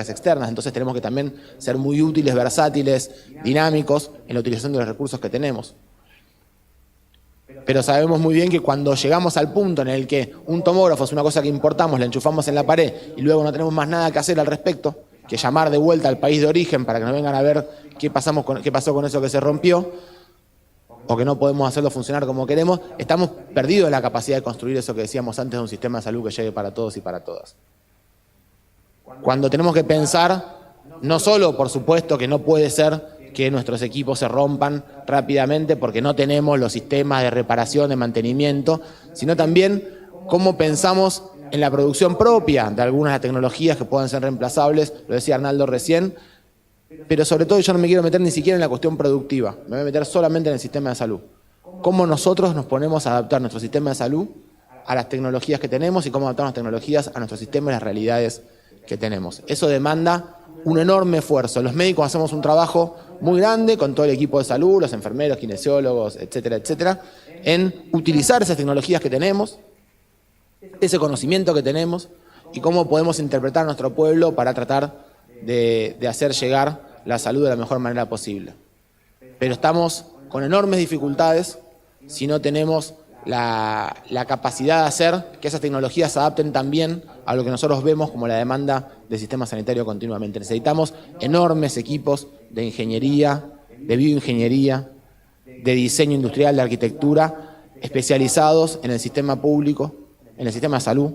externas. Entonces tenemos que también ser muy útiles, versátiles, dinámicos en la utilización de los recursos que tenemos. pero sabemos muy bien que cuando llegamos al punto en el que un tomógrafo es una cosa que importamos, la enchufamos en la pared y luego no tenemos más nada que hacer al respecto, que llamar de vuelta al país de origen para que nos vengan a ver qué pasó con eso que se rompió, o que no podemos hacerlo funcionar como queremos, estamos perdidos en la capacidad de construir eso que decíamos antes de un sistema de salud que llegue para todos y para todas. Cuando tenemos que pensar, no solo, por supuesto, que no puede ser que nuestros equipos se rompan rápidamente porque no tenemos los sistemas de reparación, de mantenimiento, sino también cómo pensamos en la producción propia de algunas de las tecnologías que puedan ser reemplazables, lo decía Arnaldo recién, pero sobre todo yo no me quiero meter ni siquiera en la cuestión productiva, me voy a meter solamente en el sistema de salud. Cómo nosotros nos ponemos a adaptar nuestro sistema de salud a las tecnologías que tenemos y cómo adaptar las tecnologías a nuestro sistema y las realidades que tenemos. Eso demanda un enorme esfuerzo. Los médicos hacemos un trabajo muy grande con todo el equipo de salud, los enfermeros, kinesiólogos, etcétera, etcétera, en utilizar esas tecnologías que tenemos, ese conocimiento que tenemos y cómo podemos interpretar a nuestro pueblo para tratar de hacer llegar la salud de la mejor manera posible. Pero estamos con enormes dificultades si no tenemos la capacidad de hacer que esas tecnologías se adapten también a lo que nosotros vemos como la demanda del sistema sanitario continuamente. Necesitamos enormes equipos de ingeniería, de bioingeniería, de diseño industrial, de arquitectura, especializados en el sistema público, en el sistema de salud,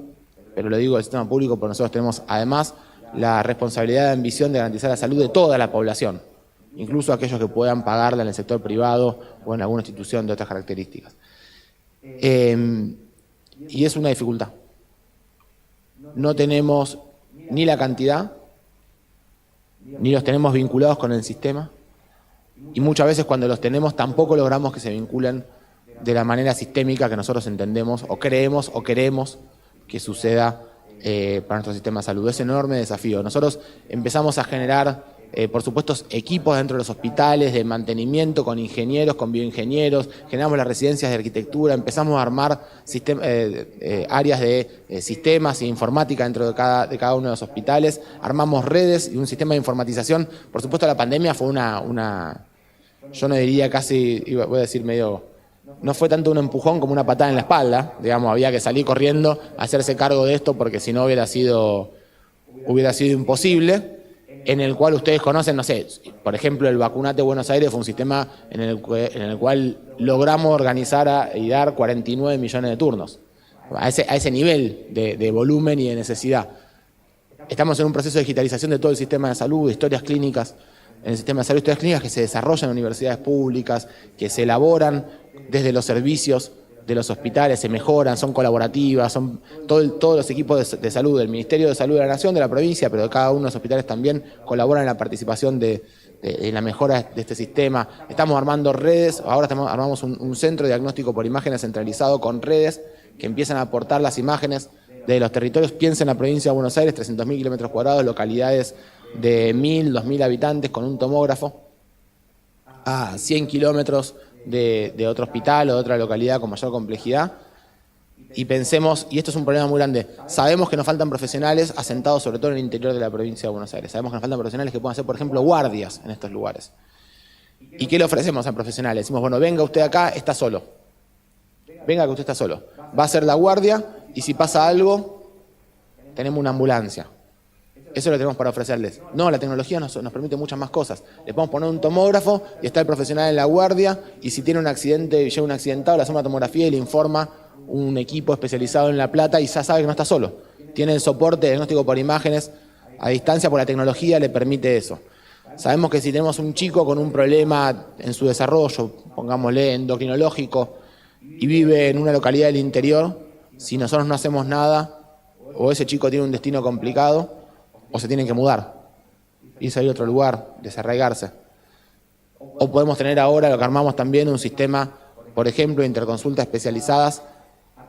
pero lo digo del sistema público porque nosotros tenemos además la responsabilidad de ambición de garantizar la salud de toda la población, incluso aquellos que puedan pagarla en el sector privado o en alguna institución de otras características. Y es una dificultad. No tenemos ni la cantidad, ni los tenemos vinculados con el sistema, y muchas veces cuando los tenemos tampoco logramos que se vinculen de la manera sistémica que nosotros entendemos o creemos o queremos que suceda para nuestro sistema de salud. Es un enorme desafío. Nosotros empezamos a generar por supuesto, equipos dentro de los hospitales de mantenimiento con ingenieros, con bioingenieros, generamos las residencias de arquitectura, empezamos a armar áreas de sistemas e informática dentro de cada uno de los hospitales, armamos redes y un sistema de informatización. Por supuesto, la pandemia fue yo no diría casi, voy a decir medio, no fue tanto un empujón como una patada en la espalda, digamos, había que salir corriendo a hacerse cargo de esto porque si no hubiera sido imposible. En el cual ustedes conocen, no sé, por ejemplo, el Vacunate Buenos Aires fue un sistema en el cual logramos organizar y dar 49 millones de turnos, a ese nivel de volumen y de necesidad. Estamos en un proceso de digitalización de todo el sistema de salud, de historias clínicas, en el sistema de salud, historias clínicas que se desarrollan en universidades públicas, que se elaboran desde los servicios de los hospitales, se mejoran, son colaborativas, son todos los equipos de salud del Ministerio de Salud de la Nación, de la provincia, pero de cada uno de los hospitales también colaboran en la participación de la mejora de este sistema. Estamos armando redes, ahora armamos un centro de diagnóstico por imágenes centralizado con redes que empiezan a aportar las imágenes de los territorios. Piensa en la provincia de Buenos Aires, 300.000 kilómetros cuadrados, localidades de 1.000, 2.000 habitantes con un tomógrafo, a 100 kilómetros de otro hospital o de otra localidad con mayor complejidad, y pensemos, y esto es un problema muy grande, sabemos que nos faltan profesionales asentados sobre todo en el interior de la provincia de Buenos Aires, sabemos que nos faltan profesionales que puedan hacer, por ejemplo, guardias en estos lugares. ¿Y qué le ofrecemos a profesionales? Decimos, bueno, venga usted acá, está solo, venga que usted está solo, va a hacer la guardia y si pasa algo, tenemos una ambulancia. Eso lo tenemos para ofrecerles. No, la tecnología nos permite muchas más cosas. Le podemos poner un tomógrafo y está el profesional en la guardia y si tiene un accidente, llega un accidentado, le hacemos una tomografía y le informa un equipo especializado en La Plata y ya sabe que no está solo. Tiene el soporte de diagnóstico por imágenes a distancia porque la tecnología le permite eso. Sabemos que si tenemos un chico con un problema en su desarrollo, pongámosle endocrinológico, y vive en una localidad del interior, si nosotros no hacemos nada, o ese chico tiene un destino complicado, o se tienen que mudar, irse a ir a otro lugar, desarraigarse. O podemos tener ahora, lo que armamos también, un sistema, por ejemplo, de interconsultas especializadas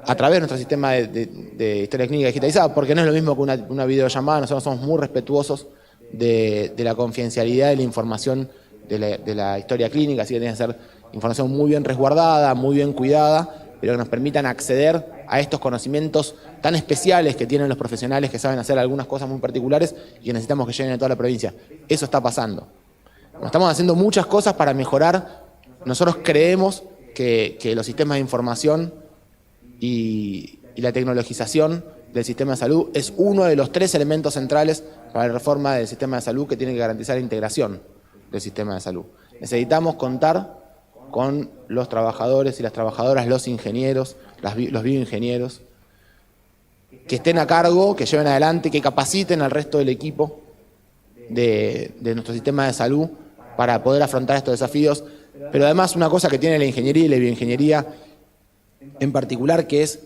a través de nuestro sistema de historia clínica digitalizada, porque no es lo mismo que una videollamada. Nosotros somos muy respetuosos de la confidencialidad de la información de la historia clínica, así que tiene que ser información muy bien resguardada, muy bien cuidada, pero que nos permitan acceder a estos conocimientos tan especiales que tienen los profesionales que saben hacer algunas cosas muy particulares y que necesitamos que lleguen a toda la provincia. Eso está pasando. Estamos haciendo muchas cosas para mejorar. Nosotros creemos que los sistemas de información y la tecnologización del sistema de salud es uno de los 3 elementos centrales para la reforma del sistema de salud que tiene que garantizar la integración del sistema de salud. Necesitamos contar con los trabajadores y las trabajadoras, los ingenieros, los bioingenieros, que estén a cargo, que lleven adelante, que capaciten al resto del equipo de nuestro sistema de salud para poder afrontar estos desafíos. Pero además una cosa que tiene la ingeniería y la bioingeniería en particular, que es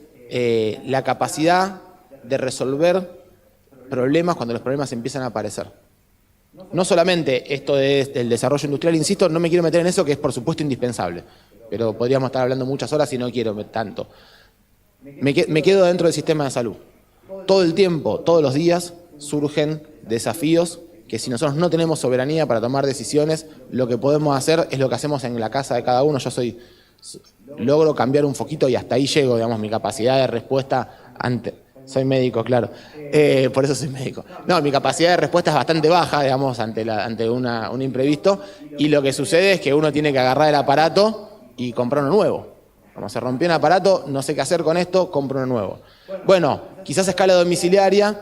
la capacidad de resolver problemas cuando los problemas empiezan a aparecer. No solamente esto del desarrollo industrial, insisto, no me quiero meter en eso, que es por supuesto indispensable, pero podríamos estar hablando muchas horas y no quiero tanto. Me quedo dentro del sistema de salud. Todo el tiempo, todos los días, surgen desafíos que si nosotros no tenemos soberanía para tomar decisiones, lo que podemos hacer es lo que hacemos en la casa de cada uno. Logro cambiar un foquito y hasta ahí llego, digamos, mi capacidad de respuesta soy médico, claro, por eso soy médico. No, mi capacidad de respuesta es bastante baja, digamos, ante un imprevisto, y lo que sucede es que uno tiene que agarrar el aparato y comprar uno nuevo. Como se rompió un aparato, no sé qué hacer con esto, compro uno nuevo. Bueno, quizás a escala domiciliaria,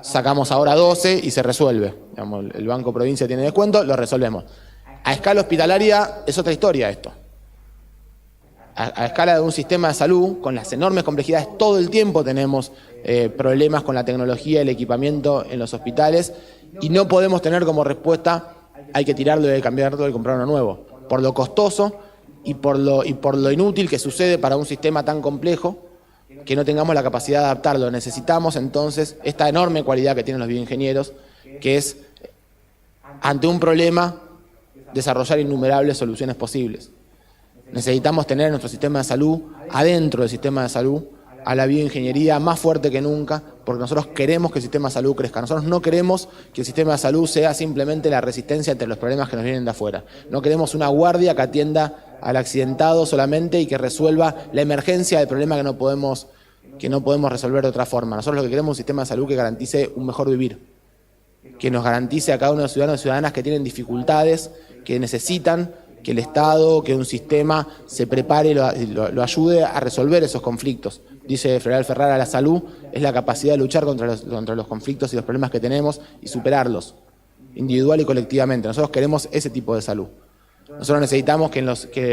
sacamos ahora 12 y se resuelve. Digamos, el Banco Provincia tiene descuento, lo resolvemos. A escala hospitalaria es otra historia esto. A escala de un sistema de salud, con las enormes complejidades, todo el tiempo tenemos problemas con la tecnología, el equipamiento en los hospitales, y no podemos tener como respuesta, hay que tirarlo, hay que cambiarlo y comprar uno nuevo. Por lo costoso y por lo inútil que sucede para un sistema tan complejo, que no tengamos la capacidad de adaptarlo. Necesitamos entonces esta enorme cualidad que tienen los bioingenieros, que es, ante un problema, desarrollar innumerables soluciones posibles. Necesitamos tener en nuestro sistema de salud, adentro del sistema de salud, a la bioingeniería más fuerte que nunca, porque nosotros queremos que el sistema de salud crezca. Nosotros no queremos que el sistema de salud sea simplemente la resistencia ante los problemas que nos vienen de afuera. No queremos una guardia que atienda al accidentado solamente y que resuelva la emergencia del problema que no podemos resolver de otra forma. Nosotros lo que queremos es un sistema de salud que garantice un mejor vivir, que nos garantice a cada uno de los ciudadanos y ciudadanas que tienen dificultades, que necesitan que el Estado, que un sistema se prepare y lo ayude a resolver esos conflictos. Dice Federal Ferrara, la salud es la capacidad de luchar contra los conflictos y los problemas que tenemos y superarlos, individual y colectivamente. Nosotros queremos ese tipo de salud. Nosotros necesitamos que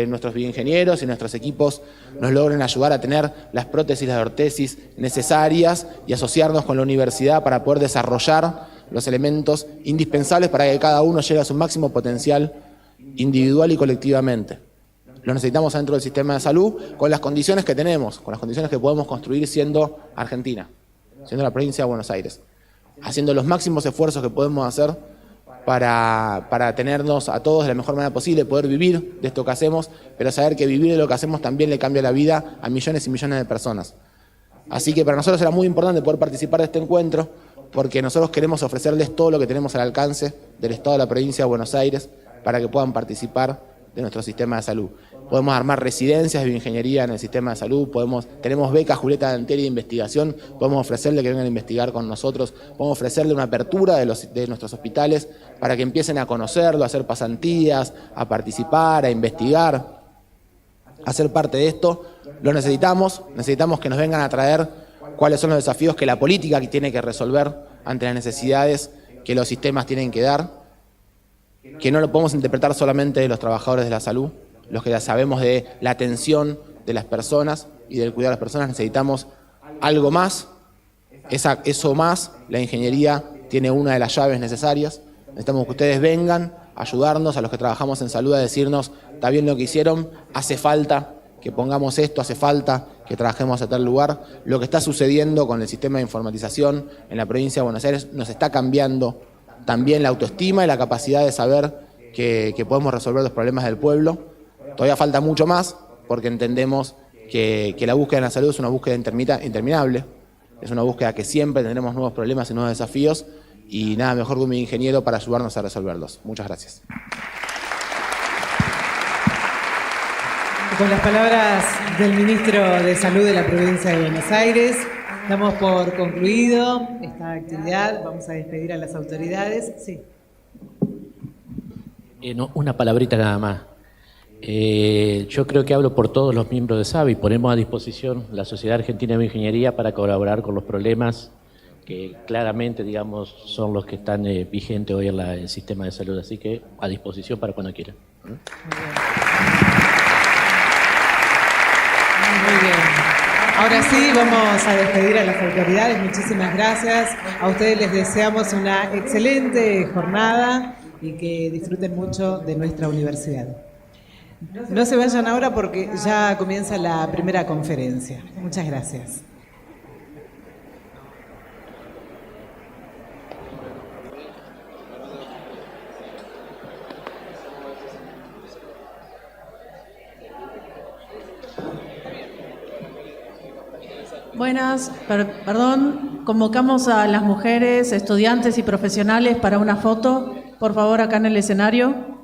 nuestros bioingenieros y nuestros equipos nos logren ayudar a tener las prótesis, las ortesis necesarias y asociarnos con la universidad para poder desarrollar los elementos indispensables para que cada uno llegue a su máximo potencial individual y colectivamente. Lo necesitamos dentro del sistema de salud con las condiciones que tenemos, con las condiciones que podemos construir siendo Argentina, siendo la provincia de Buenos Aires, haciendo los máximos esfuerzos que podemos hacer para tenernos a todos de la mejor manera posible, poder vivir de esto que hacemos, pero saber que vivir de lo que hacemos también le cambia la vida a millones y millones de personas. Así que para nosotros era muy importante poder participar de este encuentro, porque nosotros queremos ofrecerles todo lo que tenemos al alcance del Estado de la provincia de Buenos Aires para que puedan participar de nuestro sistema de salud. Podemos armar residencias de bioingeniería en el sistema de salud, tenemos becas Julieta Danteri de investigación, podemos ofrecerle que vengan a investigar con nosotros, podemos ofrecerle una apertura de nuestros hospitales para que empiecen a conocerlo, a hacer pasantías, a participar, a investigar, a ser parte de esto. Lo necesitamos que nos vengan a traer cuáles son los desafíos que la política tiene que resolver ante las necesidades que los sistemas tienen que dar, que no lo podemos interpretar solamente de los trabajadores de la salud, los que ya sabemos de la atención de las personas y del cuidado de las personas. Necesitamos algo más, eso más, la ingeniería tiene una de las llaves necesarias. Necesitamos que ustedes vengan a ayudarnos, a los que trabajamos en salud, a decirnos, está bien lo que hicieron, hace falta que pongamos esto, hace falta que trabajemos a tal lugar. Lo que está sucediendo con el sistema de informatización en la provincia de Buenos Aires nos está cambiando también la autoestima y la capacidad de saber que podemos resolver los problemas del pueblo. Todavía falta mucho más, porque entendemos que la búsqueda en la salud es una búsqueda interminable, es una búsqueda que siempre tendremos nuevos problemas y nuevos desafíos, y nada mejor que un ingeniero para ayudarnos a resolverlos. Muchas gracias. Con las palabras del Ministro de Salud de la provincia de Buenos Aires, damos por concluido esta actividad. Vamos a despedir a las autoridades. Sí. Una palabrita nada más. Yo creo que hablo por todos los miembros de SABI. Ponemos a disposición la Sociedad Argentina de Bioingeniería para colaborar con los problemas que claramente, digamos, son los que están vigentes hoy en el sistema de salud. Así que a disposición para cuando quieran. Muy bien. Ahora sí, vamos a despedir a las autoridades. Muchísimas gracias. A ustedes les deseamos una excelente jornada y que disfruten mucho de nuestra universidad. No se vayan ahora porque ya comienza la primera conferencia. Muchas gracias. Buenas, perdón, convocamos a las mujeres, estudiantes y profesionales para una foto, por favor, acá en el escenario.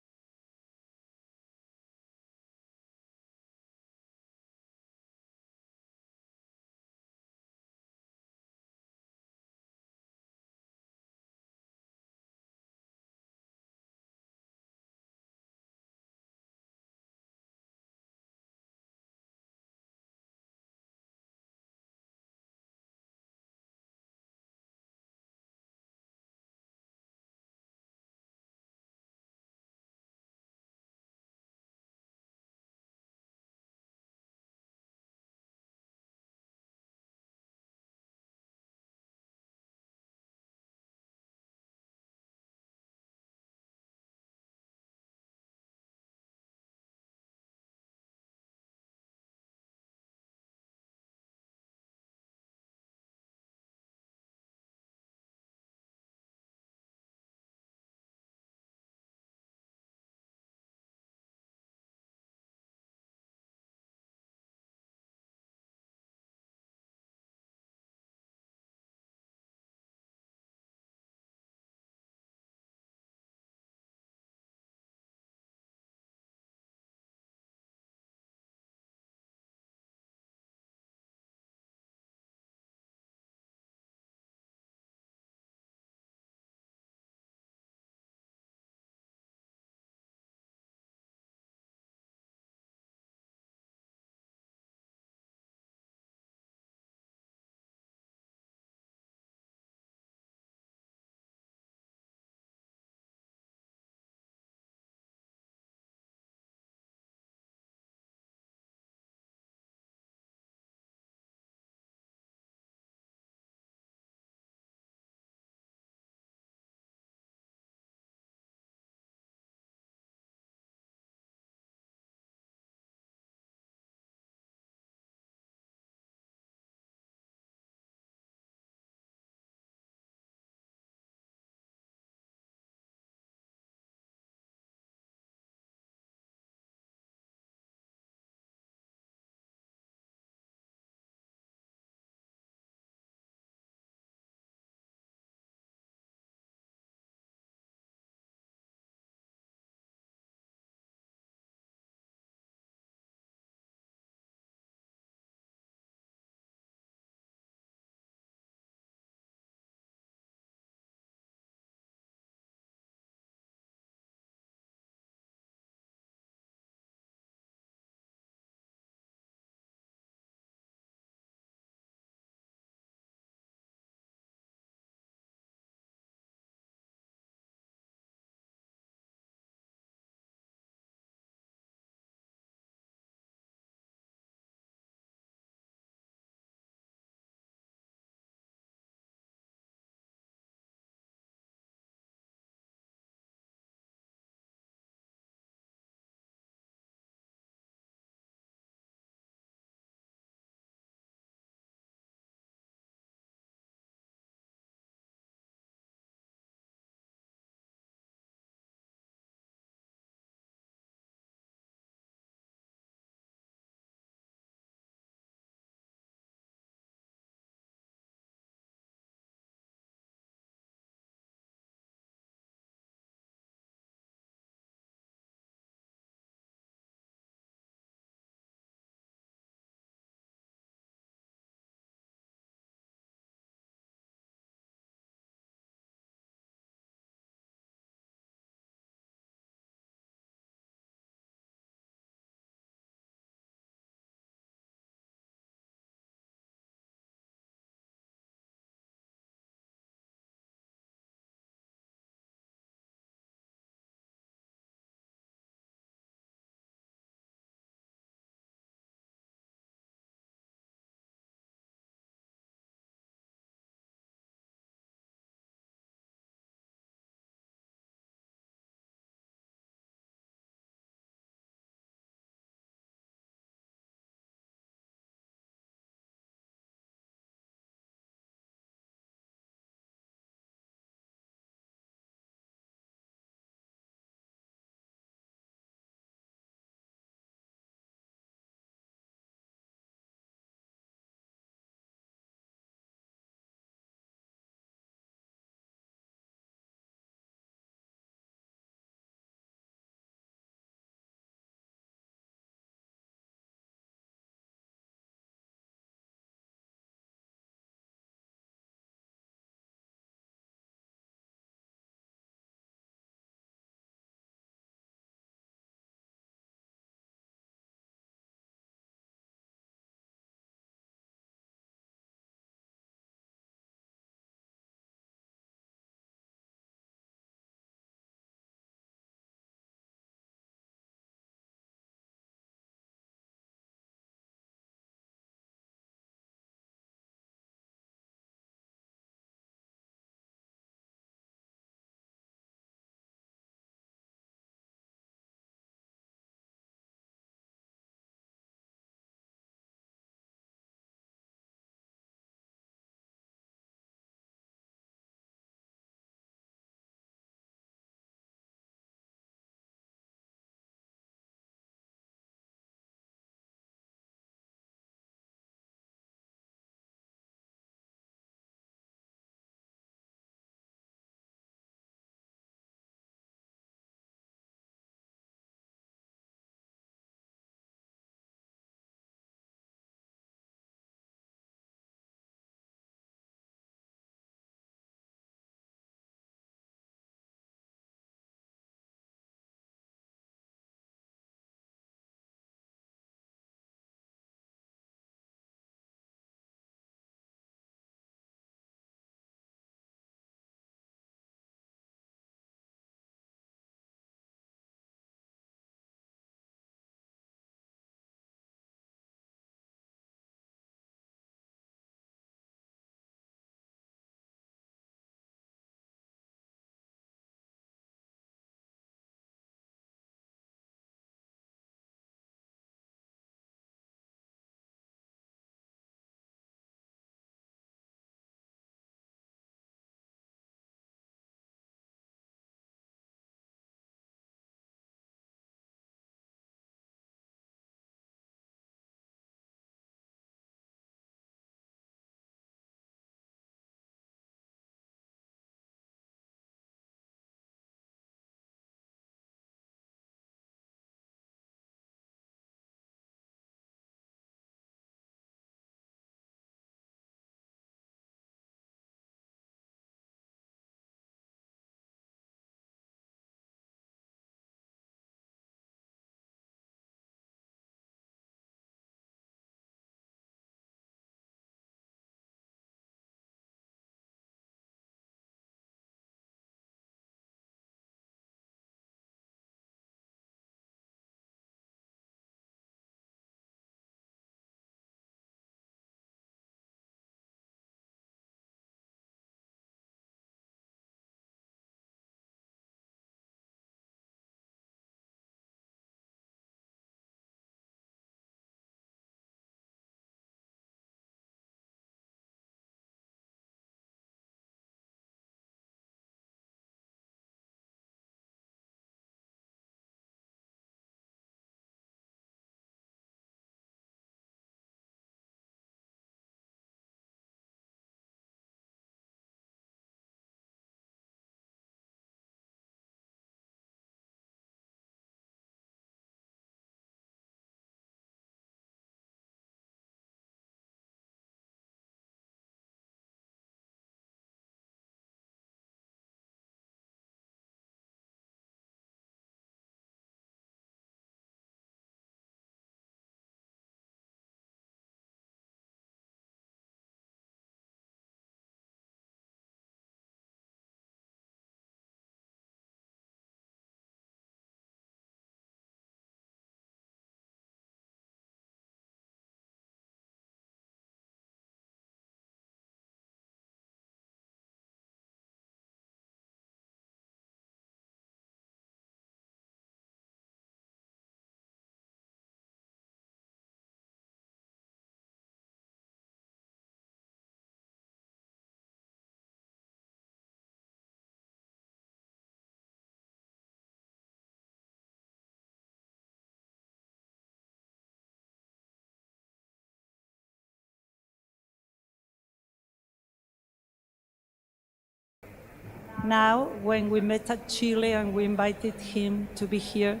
Now, when we met at Chile and we invited him to be here,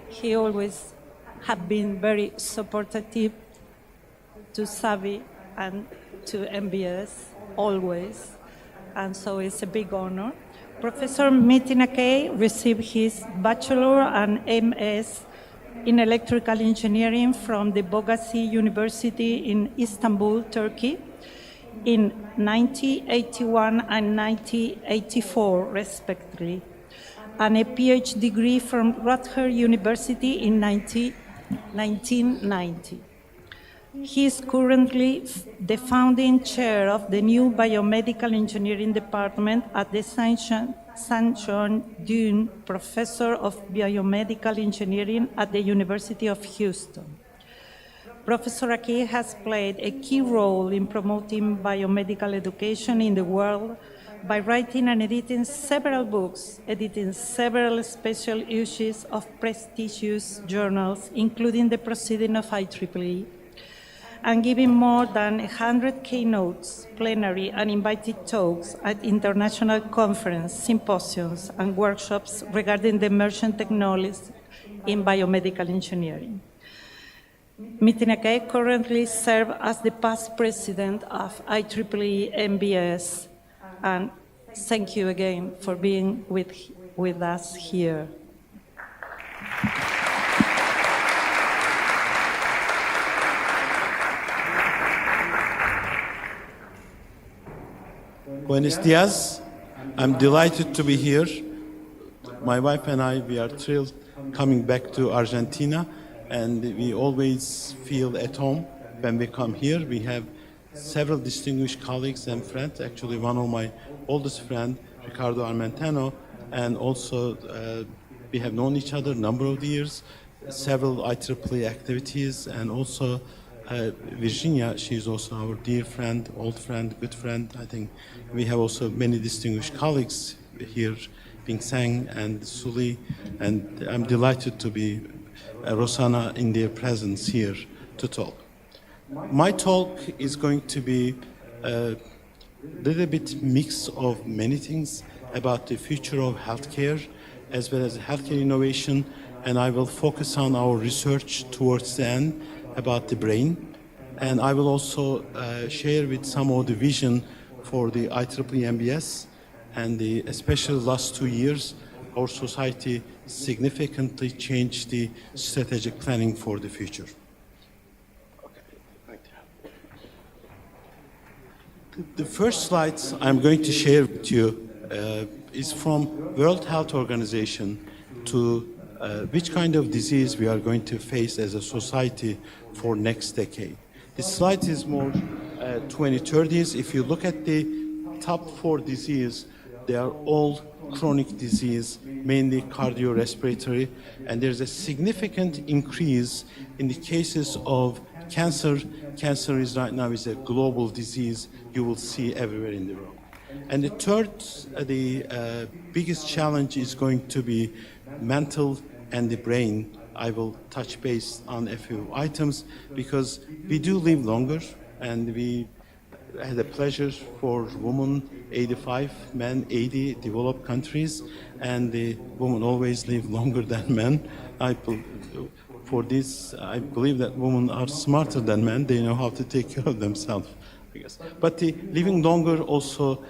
he always have been very supportive to SABI and to MBS, always, and so it's a big honor. Professor MEDINA received his bachelor and MS in electrical engineering from the Bogazi University in Istanbul, Turkey, in 1981 and 1984, respectively, and a PhD degree from Rutgers University in 1990. He is currently the founding chair of the new Biomedical Engineering Department at the St. John Dune Professor of Biomedical Engineering at the University of Houston. Professor Aki has played a key role in promoting biomedical education in the world by writing and editing several books, editing several special issues of prestigious journals, including the Proceedings of IEEE, and giving more than 100 keynotes, plenary, and invited talks at international conferences, symposiums, and workshops regarding the emerging technologies in biomedical engineering. MEDINA currently serves as the past president of IEEE MBS, and thank you again for being with us here. Buenos dias. I'm delighted to be here. My wife and I, we are thrilled coming back to Argentina, and we always feel at home when we come here. We have several distinguished colleagues and friends. Actually, one of my oldest friends, Ricardo Armentano, and also we have known each other a number of years, several IEEE activities, and also Virginia, she's also our dear friend, old friend, good friend. I think we have also many distinguished colleagues here, Ping Sang and Suli, and I'm delighted to be Rosanna in their presence here to talk. My talk is going to be a little bit mix of many things about the future of healthcare as well as healthcare innovation, and I will focus on our research towards the end about the brain, and I will also share with some of the vision for the IEEE MBS, and especially the last 2 years, our society significantly changed the strategic planning for the future. The first slides I'm going to share with you is from World Health Organization to which kind of disease we are going to face as a society for next decade. This slide is more 2030s. If you look at the top 4 diseases, they are all chronic disease, mainly cardiorespiratory, and there's a significant increase in the cases of cancer. Cancer is right now is a global disease you will see everywhere in the world. And the third, the biggest challenge is going to be mental and the brain. I will touch base on a few items because we do live longer, and we had the pleasure for women 85, men 80, developed countries, and the women always live longer than men. For this, I believe that women are smarter than men. They know how to take care of themselves. But the living longer also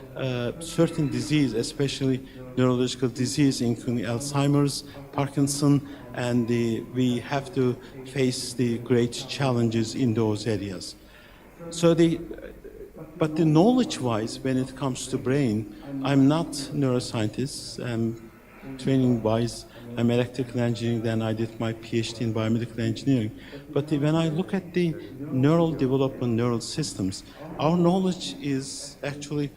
certain disease, especially neurological disease, including Alzheimer's, Parkinson, and we have to face the great challenges in those areas. But the knowledge-wise, when it comes to brain, I'm not neuroscientist. Training-wise, I'm electrical engineering, then I did my PhD in biomedical engineering. But when I look at the neural development, neural systems, our knowledge is actually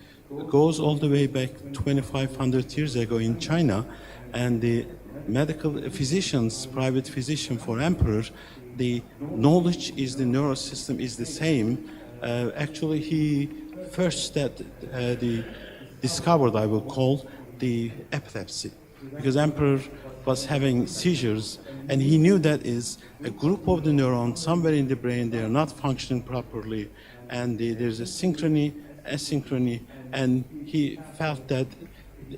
goes all the way back 2,500 years ago in China, and the medical physicians, private physician for emperor, the knowledge is the neural system is the same. Actually, he first discovered, I will call, the epilepsy, because emperor was having seizures, and he knew that is a group of the neurons somewhere in the brain, they are not functioning properly, and there's a synchrony, asynchrony, and he felt that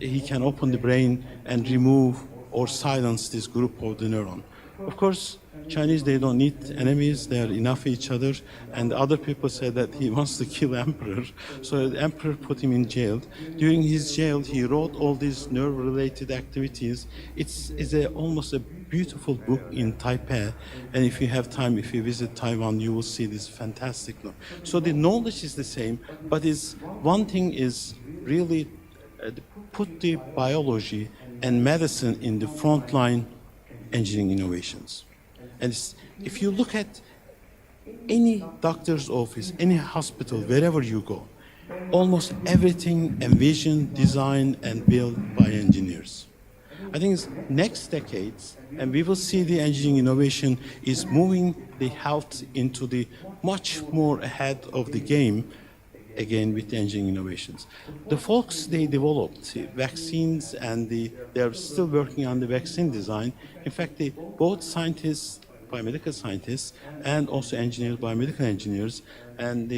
he can open the brain and remove or silence this group of the neuron. Of course, Chinese, they don't need enemies, they are enough each other, and other people said that he wants to kill emperor, so the emperor put him in jail. During his jail, he wrote all these nerve-related activities. It's almost a beautiful book in Taipei, and if you have time, if you visit Taiwan, you will see this fantastic book. So the knowledge is the same, but one thing is really put the biology and medicine in the frontline engineering innovations. And if you look at any doctor's office, any hospital, wherever you go, almost everything envisioned, designed, and built by engineers. I think it's next decades, and we will see the engineering innovation is moving the health into the much more ahead of the game, again with the engineering innovations. The folks, they developed vaccines, and they are still working on the vaccine design. In fact, both scientists, biomedical scientists, and also engineers, biomedical engineers, and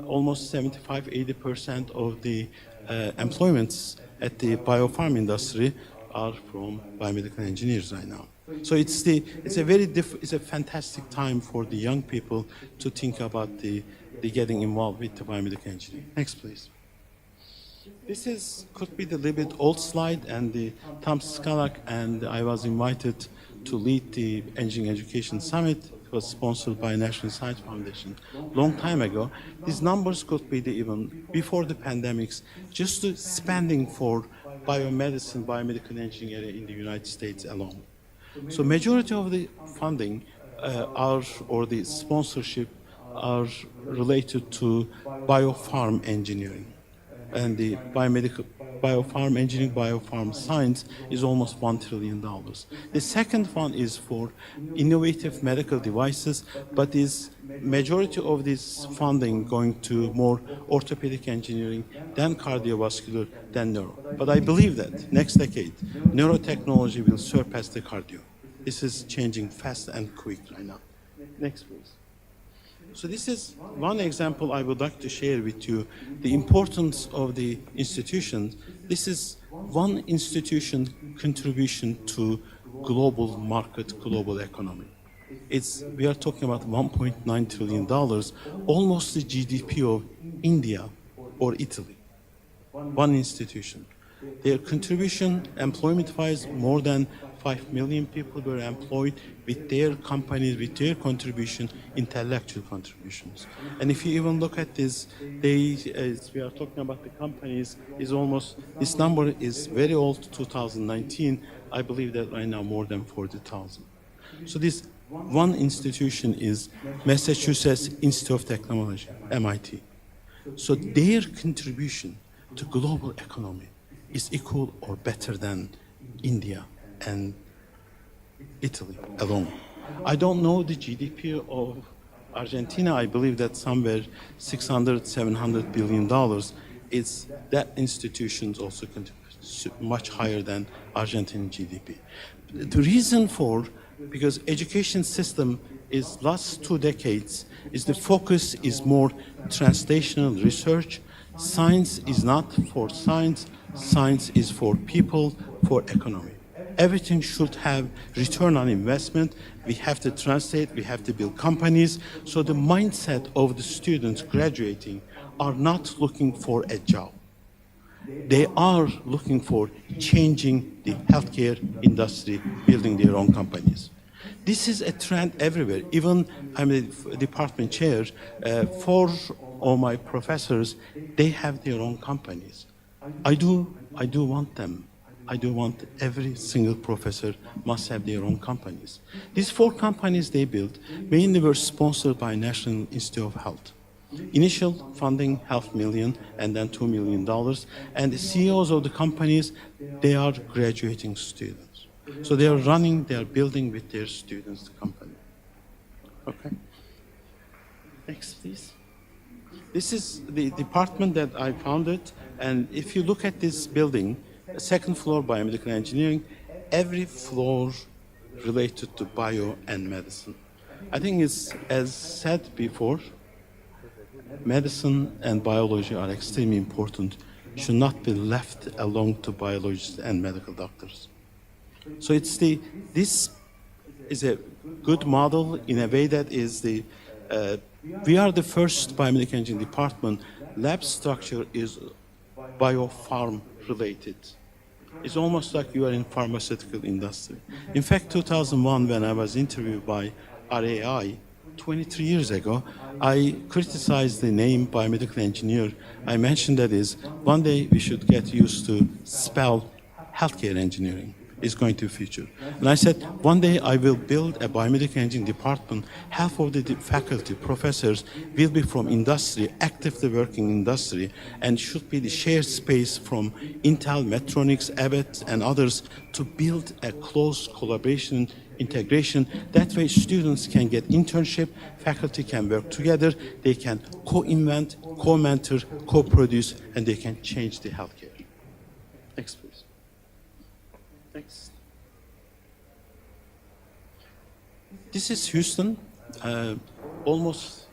almost 75–80% of the employments at the biopharm industry are from biomedical engineers right now. So it's a fantastic time for the young people to think about the getting involved with the biomedical engineering. Next, please. This could be the little bit old slide, and Tom Skalak and I was invited to lead the Engineering Education Summit. It was sponsored by National Science Foundation long time ago. These numbers could be even before the pandemics, just the spending for biomedicine, biomedical engineering area in the United States alone. So majority of the funding or the sponsorship are related to biopharm engineering. And the biopharm engineering, biopharm science is almost $1 trillion. The second one is for innovative medical devices, but is majority of this funding going to more orthopedic engineering, then cardiovascular, then neuro. But I believe that next decade, neurotechnology will surpass the cardio. This is changing fast and quick right now. Next, please. So this is one example I would like to share with you, the importance of the institutions. This is one institution contribution to global market, global economy. We are talking about $1.9 trillion, almost the GDP of India or Italy. One institution. Their contribution, employment-wise, more than 5 million people were employed with their companies, with their contribution, intellectual contributions. And if you even look at this, as we are talking about the companies, this number is very old, 2019. I believe that right now more than 40,000. So this one institution is Massachusetts Institute of Technology, MIT. So their contribution to global economy is equal or better than India and Italy alone. I don't know the GDP of Argentina. I believe that somewhere $600–700 billion. It's that institutions also contribute much higher than Argentine GDP. The reason because education system is last 2 decades, is the focus is more translational research. Science is not for science. Science is for people, for economy. Everything should have return on investment. We have to translate, we have to build companies. So the mindset of the students graduating are not looking for a job. They are looking for changing the healthcare industry, building their own companies. This is a trend everywhere. Even I'm a department chair. 4 of my professors, they have their own companies. I do want them. I do want every single professor must have their own companies. These 4 companies they built mainly were sponsored by National Institute of Health. Initial funding $500,000 and then $2 million. And the CEOs of the companies, they are graduating students. So they are building with their students the company. Okay. Next, please. This is the department that I founded. And if you look at this building, second floor biomedical engineering, every floor related to bio and medicine. I think it's, as said before, medicine and biology are extremely important should not be left alone to biologists and medical doctors. So this is a good model in a way that is we are the first biomedical engineering department. Lab structure is biopharm related. It's almost like you are in pharmaceutical industry. In fact, 2001, when I was interviewed by RAI, 23 years ago, I criticized the name biomedical engineer. I mentioned that one day we should get used to spell healthcare engineering. Is going to feature. And I said, one day I will build a biomedical engineering department. Half of the faculty, professors, will be from industry, actively working industry, and should be the shared space from Intel, Medtronic, Abbott, and others to build a close collaboration, integration. That way students can get internship, faculty can work together, they can co-invent, co-mentor, co-produce, and they can change the healthcare. Next, please. Thanks. This is Houston, almost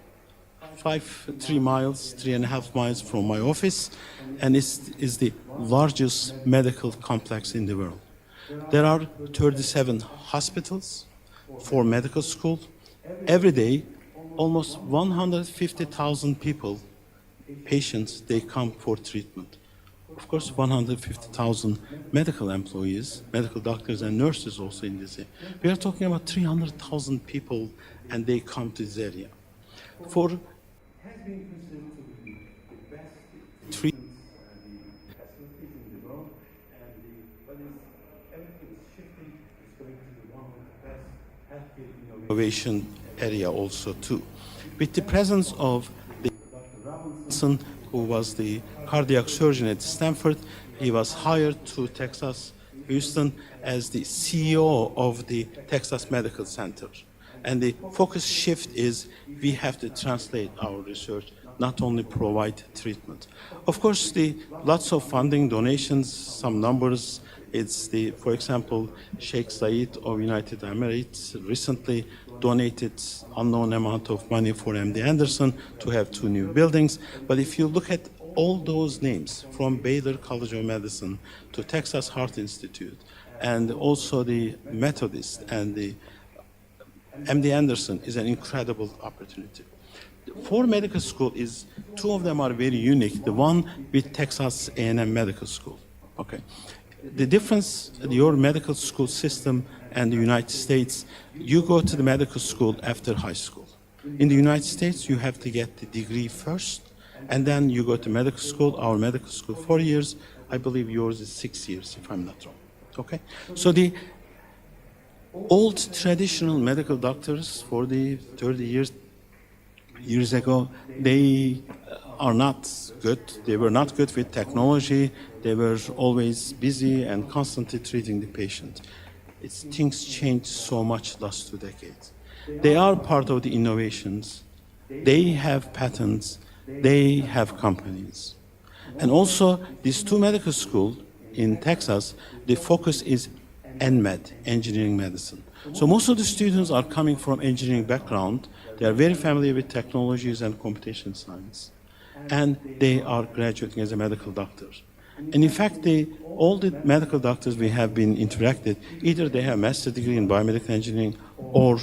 3 miles, 3.5 miles from my office, and is the largest medical complex in the world. There are 37 hospitals, 4 medical schools. Every day, almost 150,000 people, patients, they come for treatment. Of course, 150,000 medical employees, medical doctors and nurses also in this area. We are talking about 300,000 people, and they come to this area. For innovation area also too. With the presence of the Robinson, who was the cardiac surgeon at Stanford, he was hired to Texas, Houston, as the CEO of the Texas Medical Center. And the focus shift is we have to translate our research, not only provide treatment. Of course, lots of funding, donations, some numbers. It's for example, Sheikh Zayed of United Emirates recently donated unknown amount of money for MD Anderson to have 2 new buildings. But if you look at all those names, from Baylor College of Medicine to Texas Heart Institute, and also the Methodist and the MD Anderson, is an incredible opportunity. 4 medical schools, 2 of them are very unique. The one with Texas A&M Medical School. Okay. The difference, your medical school system and the United States, you go to the medical school after high school. In the United States, you have to get the degree first, and then you go to medical school. Our medical school, 4 years. I believe yours is 6 years, if I'm not wrong. Okay? So the old traditional medical doctors for the 30 years ago, they are not good. They were not good with technology. They were always busy and constantly treating the patient. Things changed so much last 2 decades. They are part of the innovations. They have patents. They have companies. And also, these 2 medical schools in Texas, the focus is ENMED, engineering medicine. So most of the students are coming from engineering background. They are very familiar with technologies and computation science. And they are graduating as a medical doctor. And in fact, all the medical doctors we have been interacted, either they have master's degree in biomedical engineering or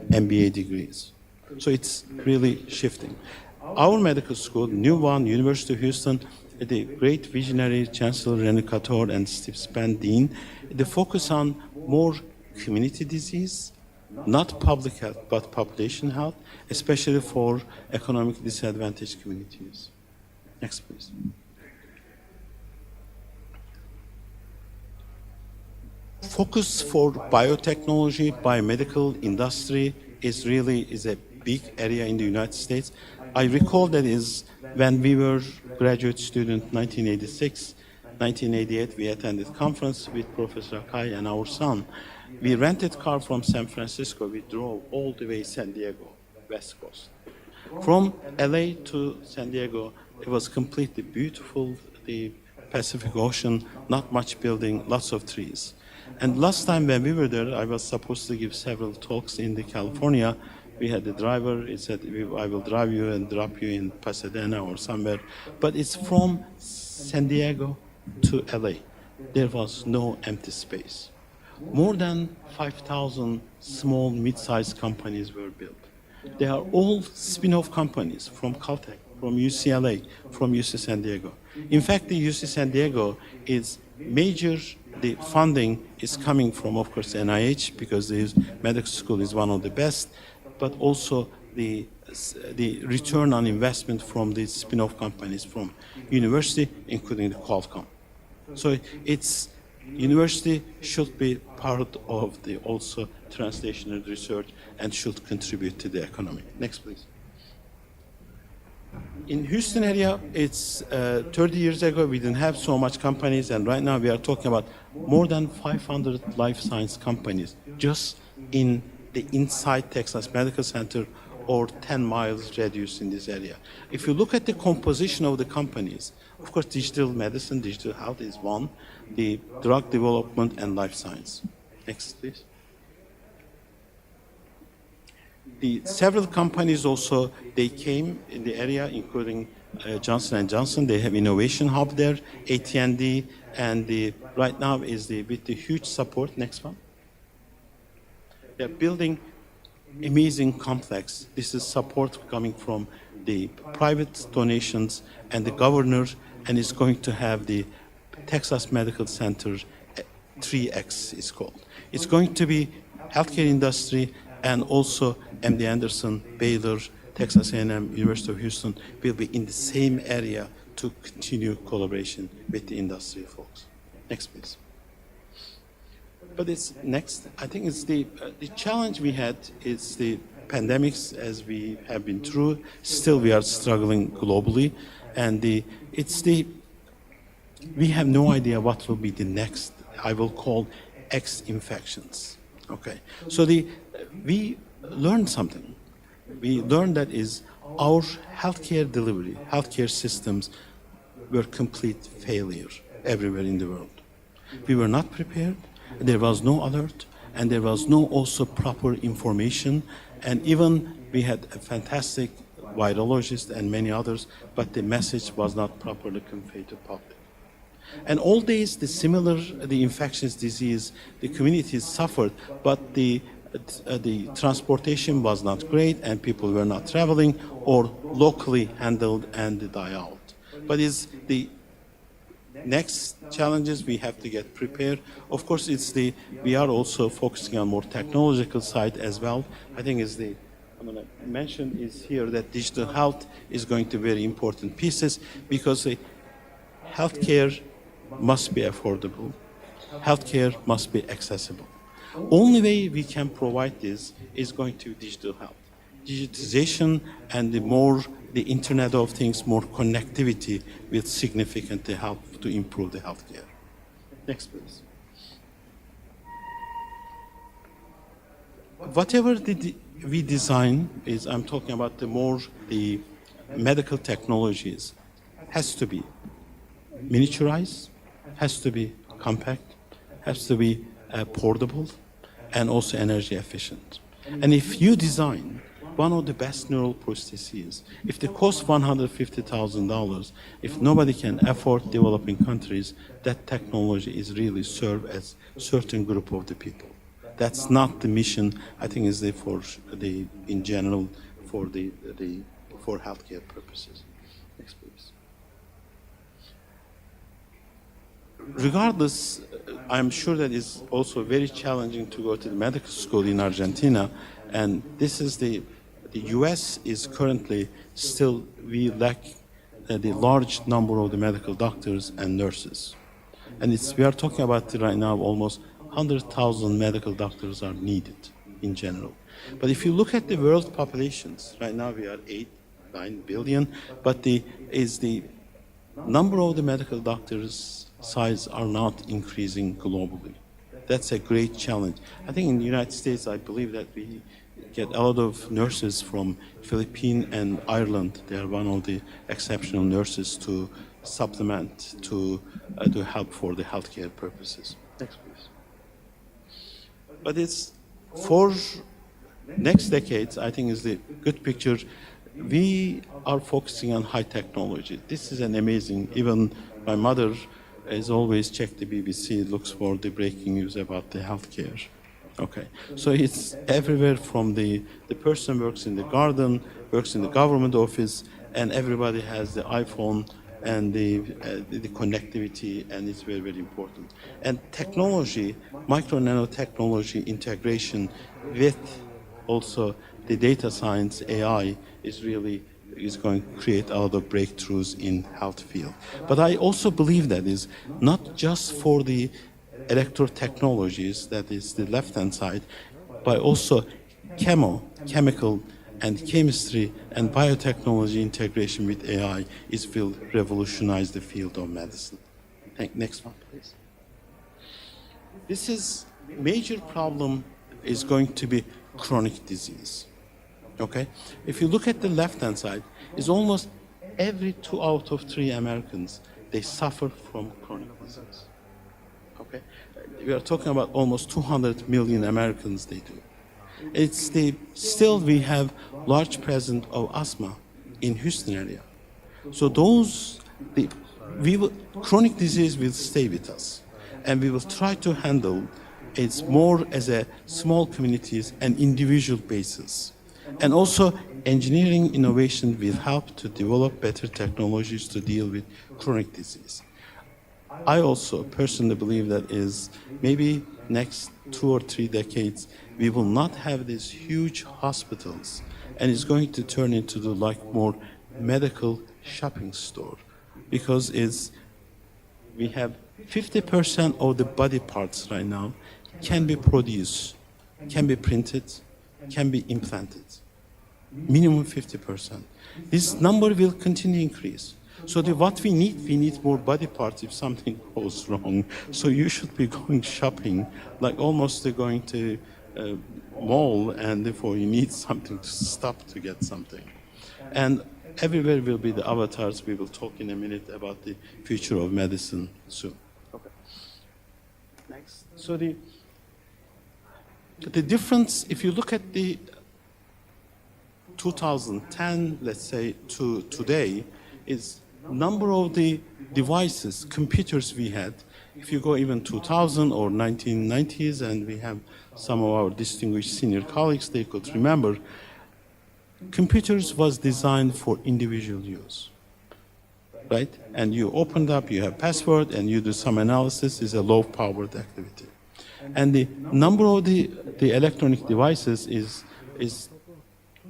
MBA degrees. So it's really shifting. Our medical school, new one, University of Houston, the great visionary Chancellor René Cator and Steve Span Dean, they focus on more community disease, not public health, but population health, especially for economically disadvantaged communities. Next, please. Focus for biotechnology, biomedical industry is a big area in the United States. I recall that is when we were graduate student 1986, 1988, we attended conference with Professor Akai and our son. We rented car from San Francisco. We drove all the way San Diego, West Coast. From LA to San Diego, it was completely beautiful, the Pacific Ocean, not much building, lots of trees. And last time when we were there, I was supposed to give several talks in California. We had the driver, it said, I will drive you and drop you in Pasadena or somewhere. But it's from San Diego to LA. There was no empty space. More than 5,000 small, mid-sized companies were built. They are all spin-off companies from Caltech, from UCLA, from UC San Diego. In fact, the UC San Diego is major, the funding is coming from, of course, NIH, because the medical school is one of the best, but also the return on investment from these spin-off companies from university, including the Qualcomm. So it's university should be part of the also translational research and should contribute to the economy. Next, please. In Houston area, it's 30 years ago, we didn't have so much companies, and right now we are talking about more than 500 life science companies just in the inside Texas Medical Center or 10 miles radius in this area. If you look at the composition of the companies, of course, digital medicine, digital health is one, the drug development and life science. Next, please. The several companies also, they came in the area, including Johnson & Johnson. They have innovation hub there, AT&D, and right now is with the huge support. Next one. They're building amazing complex. This is support coming from the private donations and the governor, and it's going to have the Texas Medical Center 3X is called. It's going to be healthcare industry, and also MD Anderson, Baylor, Texas A&M, University of Houston will be in the same area to continue collaboration with the industry folks. Next, please. But it's next. I think it's the challenge we had is the pandemics as we have been through. Still, we are struggling globally, and we have no idea what will be the next. I will call X infections. Okay, so we learned something. We learned that is our healthcare delivery, healthcare systems were complete failure everywhere in the world. We were not prepared. There was no alert, and there was no also proper information. And even we had a fantastic virologist and many others, but the message was not properly conveyed to public. And all these, the infectious disease, the communities suffered, but the transportation was not great, and people were not traveling or locally handled and die out. But it's the next challenges we have to get prepared. Of course, we are also focusing on more technological side as well. I think I'm going to mention is here that digital health is going to be very important pieces, because healthcare must be affordable. Healthcare must be accessible. Only way we can provide this is going to digital health. Digitization and the Internet of Things, more connectivity will significantly help to improve the healthcare. Next, please. Whatever we design is, I'm talking about the medical technologies, has to be miniaturized, has to be compact, has to be portable, and also energy efficient. And if you design one of the best neural prostheses, if they cost $150,000, if nobody can afford developing countries, that technology is really serve as certain group of the people. That's not the mission. I think is in general for healthcare purposes. Next, please. Regardless, I'm sure that it's also very challenging to go to the medical school in Argentina, and this is the U.S. is currently still, we lack the large number of the medical doctors and nurses. And we are talking about right now almost 100,000 medical doctors are needed in general. But if you look at the world populations, right now we are 8-9 billion, but the number of the medical doctors size are not increasing globally. That's a great challenge. I think in the United States, I believe that we get a lot of nurses from Philippines and Ireland. They are one of the exceptional nurses to supplement, to help for the healthcare purposes. Next, please. But it's for next decades, I think is the good picture. We are focusing on high technology. This is an amazing, even my mother has always checked the BBC, looks for the breaking news about the healthcare. Okay, so it's everywhere from the person works in the garden, works in the government office, and everybody has the iPhone and the connectivity, and it's very, very important. And technology, micro nanotechnology integration with also the data science, AI, is going to create a lot of breakthroughs in health field. But I also believe that is not just for the electrotechnologies, that is the left-hand side, but also chemical and chemistry and biotechnology integration with AI will revolutionize the field of medicine. Next one, please. This is major problem is going to be chronic disease. Okay? If you look at the left-hand side, it's almost every 2 out of 3 Americans, they suffer from chronic disease. Okay? We are talking about almost 200 million Americans they do. Still we have large presence of asthma in Houston area. So chronic disease will stay with us, and we will try to handle it more as a small communities and individual basis. And also engineering innovation will help to develop better technologies to deal with chronic disease. I also personally believe that is maybe next 2 or 3 decades, we will not have these huge hospitals, and it's going to turn into the more medical shopping store, because we have 50% of the body parts right now can be produced, can be printed, can be implanted. Minimum 50%. This number will continue to increase. So what we need more body parts if something goes wrong. So you should be going shopping, like almost going to a mall, and therefore you need something to stop to get something. And everywhere will be the avatars. We will talk in a minute about the future of medicine soon. Okay. Next. So the difference, if you look at the 2010, let's say, to today, is number of the devices, computers we had. If you go even 2000 or 1990s, and we have some of our distinguished senior colleagues, they could remember, computers was designed for individual use, right? And you opened up, you have password, and you do some analysis, is a low-powered activity. And the number of the electronic devices is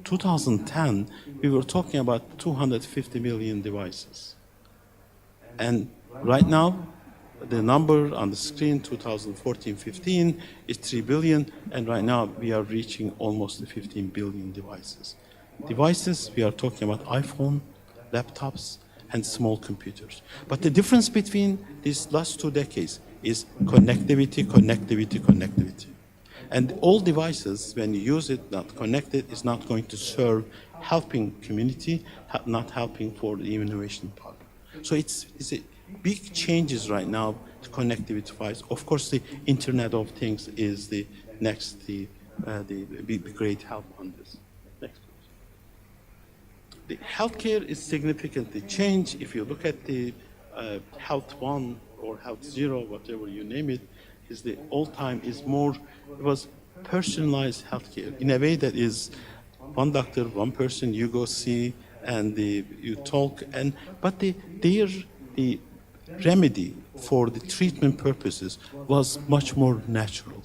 2010, we were talking about 250 million devices. And right now, the number on the screen, 2014-15, is 3 billion, and right now we are reaching almost 15 billion devices. Devices, we are talking about iPhone, laptops, and small computers. But the difference between these last 2 decades is connectivity, connectivity, connectivity. And all devices, when you use it, not connected, is not going to serve helping community, not helping for the innovation part. So it's a big changes right now to connectivity-wise. Of course, the Internet of Things is the next, the great help on this. Next, please. The healthcare is significantly changed. If you look at the Health 1 or Health 0, whatever you name it, is the old time is more, it was personalized healthcare in a way that is one doctor, one person you go see, and you talk, but the remedy for the treatment purposes was much more natural.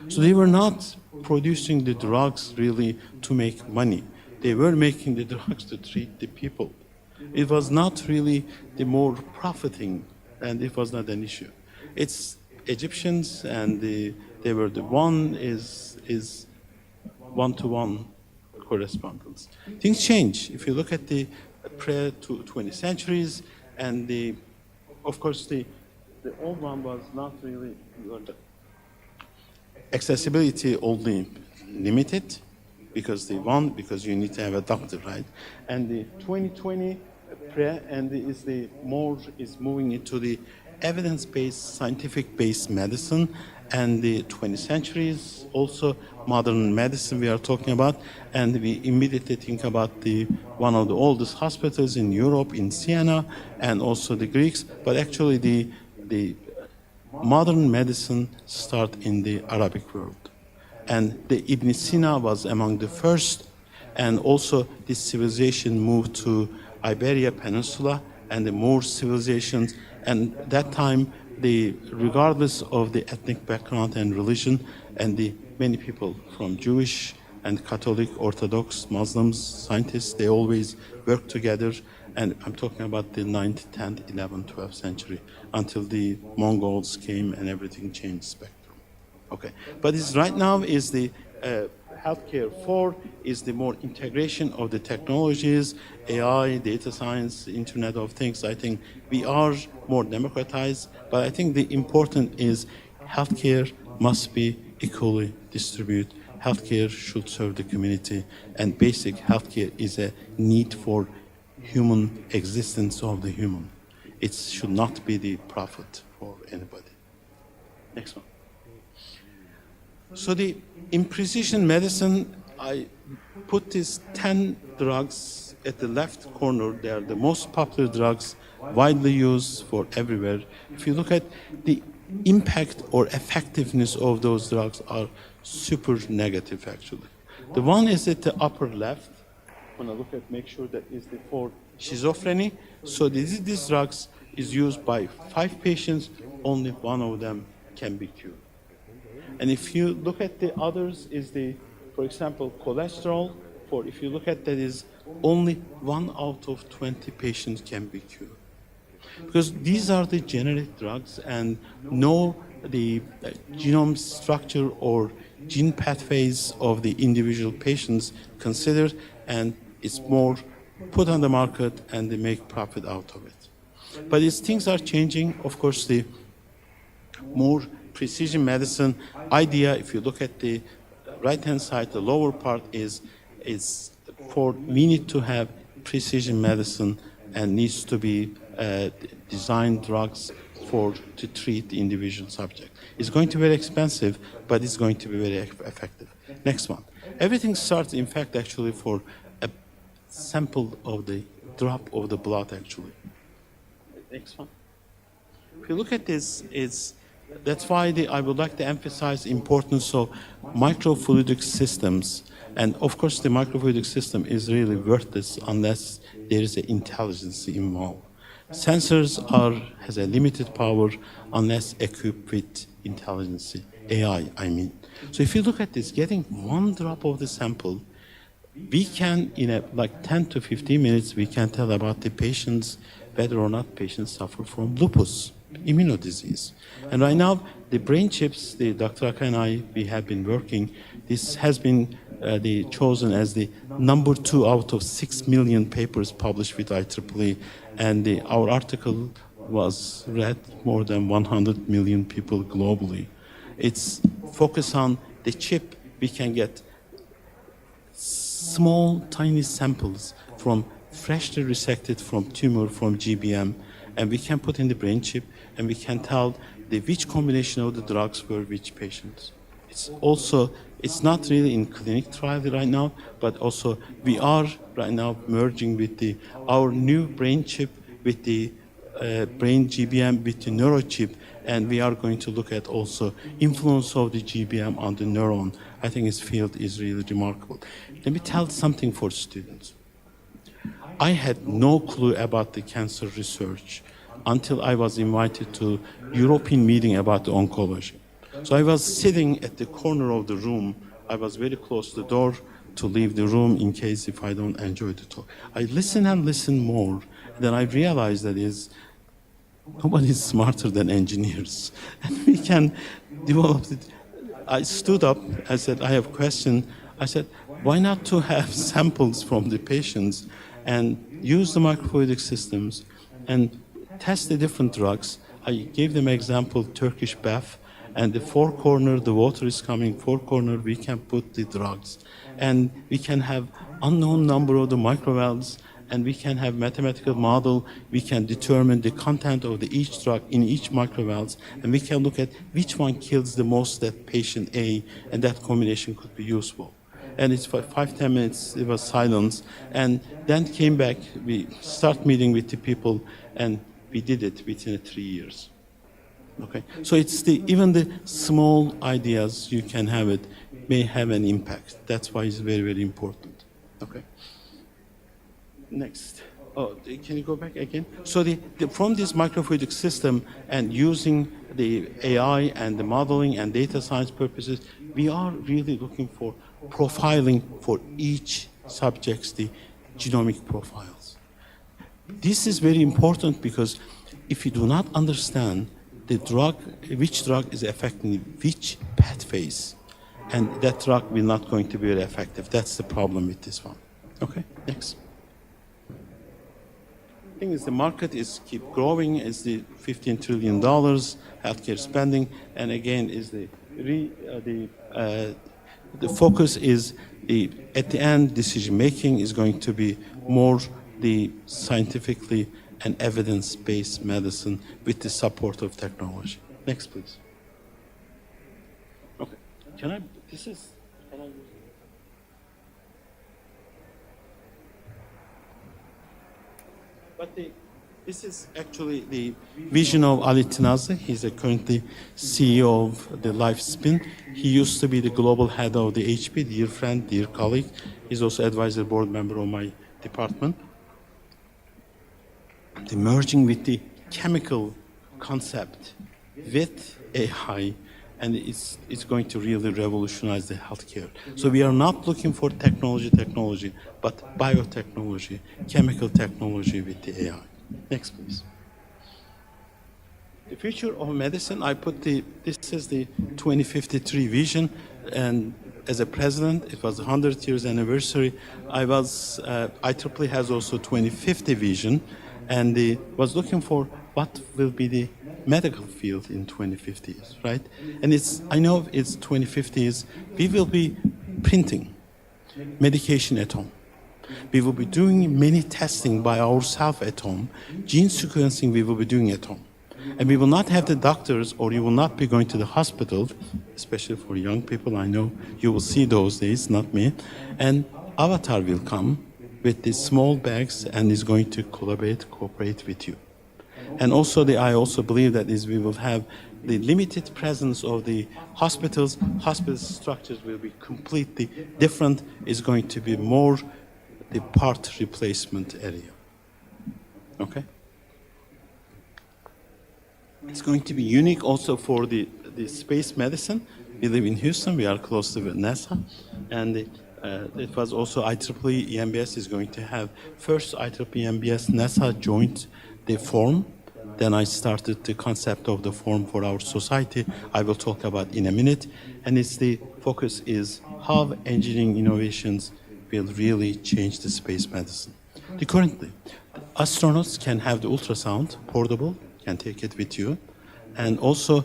So they were not producing the drugs really to make money. They were making the drugs to treat the people. It was not really the more profiting, and it was not an issue. It's Egyptians, and they were the one is one-to-one correspondence. Things change. If you look at the pre-20th centuries, and of course the old one was not really accessibility only limited, because you need to have a doctor, right? And the 2020 is moving into the evidence-based, scientific-based medicine, and the 20th century is also modern medicine we are talking about, and we immediately think about one of the oldest hospitals in Europe, in Siena, and also the Greeks, but actually the modern medicine start in the Arabic world. And the Ibn Sina was among the first, and also this civilization moved to Iberia Peninsula and the Moor civilizations, and that time, regardless of the ethnic background and religion, and the many people from Jewish and Catholic, Orthodox, Muslims, scientists, they always work together. And I'm talking about the 9th, 10th, 11th, 12th century, until the Mongols came and everything changed spectrum. Okay, but right now is the healthcare 4 is the more integration of the technologies, AI, data science, Internet of Things. I think we are more democratized, but I think the important is healthcare must be equally distributed. Healthcare should serve the community, and basic healthcare is a need for human existence of the human. It should not be the profit for anybody. Next one. So in precision medicine, I put these 10 drugs at the left corner. They are the most popular drugs, widely used for everywhere. If you look at the impact or effectiveness of those drugs are super negative, actually. The one is at the upper left. I want to look at, make sure that is for schizophrenia. So these drugs is used by 5 patients, only 1 of them can be cured. And if you look at the others, is for example, cholesterol. If you look at that, is only 1 out of 20 patients can be cured. Because these are the generic drugs and no the genome structure or gene pathways of the individual patients considered, and it's more put on the market and they make profit out of it. But as things are changing, of course, the more precision medicine idea, if you look at the right-hand side, the lower part is we need to have precision medicine and needs to be designed drugs to treat the individual subject. It's going to be very expensive, but it's going to be very effective. Next one. Everything starts, in fact, actually for a sample of the drop of the blood, actually. Next one. If you look at this, that's why I would like to emphasize the importance of microfluidic systems. And of course, the microfluidic system is really worthless unless there is an intelligence involved. Sensors has a limited power unless equipped with intelligence, AI, I mean. So if you look at this, getting 1 drop of the sample, we can, in like 10 to 15 minutes, we can tell about the patients, whether or not patients suffer from lupus, immunodisease. And right now, the brain chips, Dr. Aka and I, we have been working. This has been chosen as the number 2 out of 6 million papers published with IEEE, and our article was read more than 100 million people globally. It's focused on the chip. We can get small, tiny samples from freshly resected from tumor, from GBM, and we can put in the brain chip, and we can tell which combination of the drugs were which patients. It's not really in clinic trial right now, but also we are right now merging with our new brain chip with the brain GBM with the neurochip, and we are going to look at also influence of the GBM on the neuron. I think this field is really remarkable. Let me tell something for students. I had no clue about the cancer research until I was invited to European meeting about the oncology. So I was sitting at the corner of the room. I was very close to the door to leave the room in case if I don't enjoy the talk. I listen and listen more. Then I realized that nobody is smarter than engineers. And we can develop it. I stood up, I said, I have a question. I said, why not to have samples from the patients and use the microfluidic systems and test the different drugs. I gave them example, Turkish bath, and the 4 corner, the water is coming, 4 corner, we can put the drugs. And we can have unknown number of the microvalves, and we can have mathematical model, we can determine the content of each drug in each microvalves, and we can look at which one kills the most that patient A, and that combination could be useful. And it's for 5-10 minutes, it was silence, and then came back, we start meeting with the people, and we did it within 3 years. Okay, so it's even the small ideas you can have it may have an impact. That's why it's very, very important. Okay. Next. Oh, can you go back again? So from this microfluidic system and using the AI and the modeling and data science purposes, we are really looking for profiling for each subject's the genomic profiles. This is very important because if you do not understand the drug, which drug is affecting which pathways, and that drug will not going to be very effective. That's the problem with this one. Okay, next. The thing is the market is keep growing. It's the $15 trillion healthcare spending, and again is the focus is at the end decision making is going to be more the scientifically and evidence-based medicine with the support of technology. Next, please. Okay. Can I? This is actually the vision of Ali Tinazi. He's currently CEO of the Lifespin. He used to be the global head of the HP, dear friend, dear colleague. He's also advisory board member of my department. The merging with the chemical concept with AI, and it's going to really revolutionize the healthcare. So we are not looking for technology, but biotechnology, chemical technology with the AI. Next, please. The future of medicine, I put this is the 2053 vision, and as a president, it was the 100 years anniversary. IEEE has also 2050 vision, and was looking for what will be the medical field in 2050, right? And I know it's 2050s, we will be printing medication at home. We will be doing many testing by ourselves at home. Gene sequencing we will be doing at home. And we will not have the doctors, or you will not be going to the hospital, especially for young people. I know you will see those days, not me. And Avatar will come with these small bags and is going to cooperate with you. And also, I also believe that we will have the limited presence of the hospitals. Hospital structures will be completely different. It's going to be more the part replacement area. Okay? It's going to be unique also for the space medicine. We live in Houston. We are close to NASA. And it was also IEEE EMBS is going to have first IEEE EMBS NASA joint the forum. Then I started the concept of the forum for our society. I will talk about in a minute. And the focus is how engineering innovations will really change the space medicine. Currently, astronauts can have the ultrasound portable, can take it with you, and also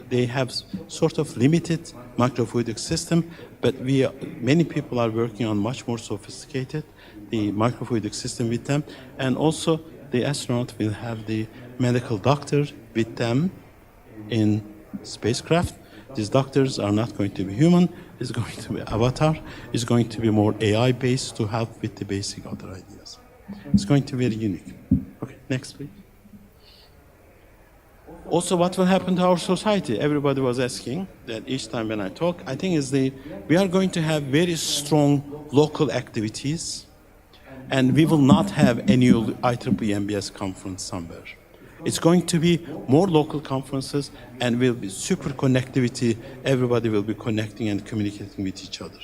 they have sort of limited microfluidic system, but many people are working on much more sophisticated the microfluidic system with them, and also the astronaut will have the medical doctor with them in spacecraft. These doctors are not going to be human. It's going to be avatar. It's going to be more AI-based to help with the basic other ideas. It's going to be very unique. Okay, next, please. Also, what will happen to our society? Everybody was asking that each time when I talk. I think we are going to have very strong local activities, and we will not have annual IEEE MBS conference somewhere. It's going to be more local conferences, and will be super connectivity. Everybody will be connecting and communicating with each other.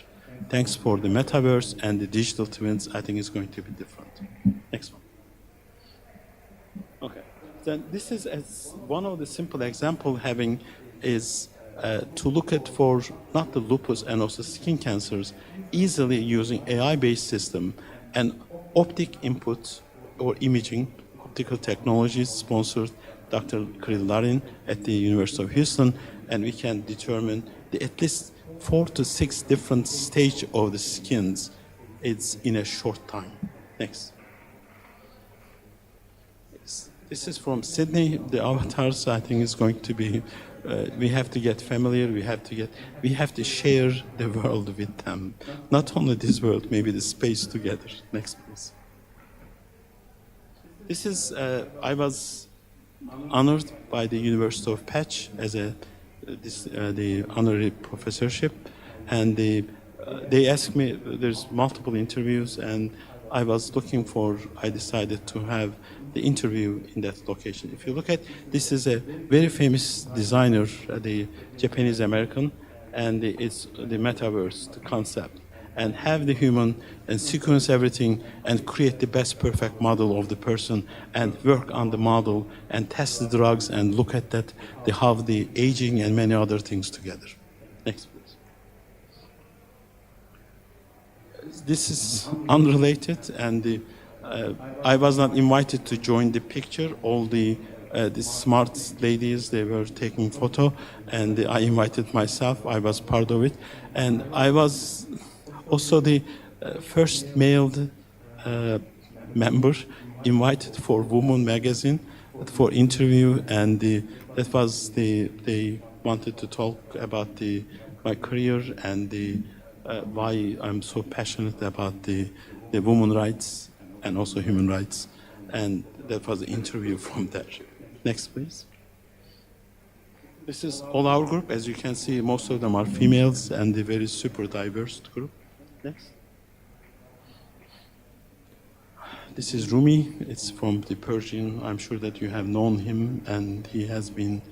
Thanks for the metaverse and the digital twins. I think it's going to be different. Next one. Okay. Then this is one of the simple example having is to look at for not the lupus and also skin cancers easily using AI-based system and optic input or imaging. Optical technologies sponsored Dr. Kirill Larin at the University of Houston, and we can determine at least 4 to 6 different stages of the skins. It's in a short time. Next. This is from Sydney. The avatars, I think, is going to be. We have to get familiar. We have to share the world with them. Not only this world, maybe the space together. Next, please. This is. I was honored by the University of Patch as the honorary professorship, and they asked me. There's multiple interviews, and I decided to have the interview in that location. If you look at, this is a very famous designer, the Japanese American, and it's the metaverse, the concept, and have the human and sequence everything and create the best perfect model of the person and work on the model and test the drugs and look at that, how the aging and many other things together. Next, please. This is unrelated, and I was not invited to join the picture. All the smart ladies, they were taking photo, and I invited myself. I was part of it, and I was also the first male member invited for Woman magazine for interview, and that was they wanted to talk about my career and why I'm so passionate about the women rights and also human rights, and that was the interview from there. Next, please. This is all our group. As you can see, most of them are females and a very super diverse group. Next. This is Rumi. It's from the Persian. I'm sure that you have known him, and he has been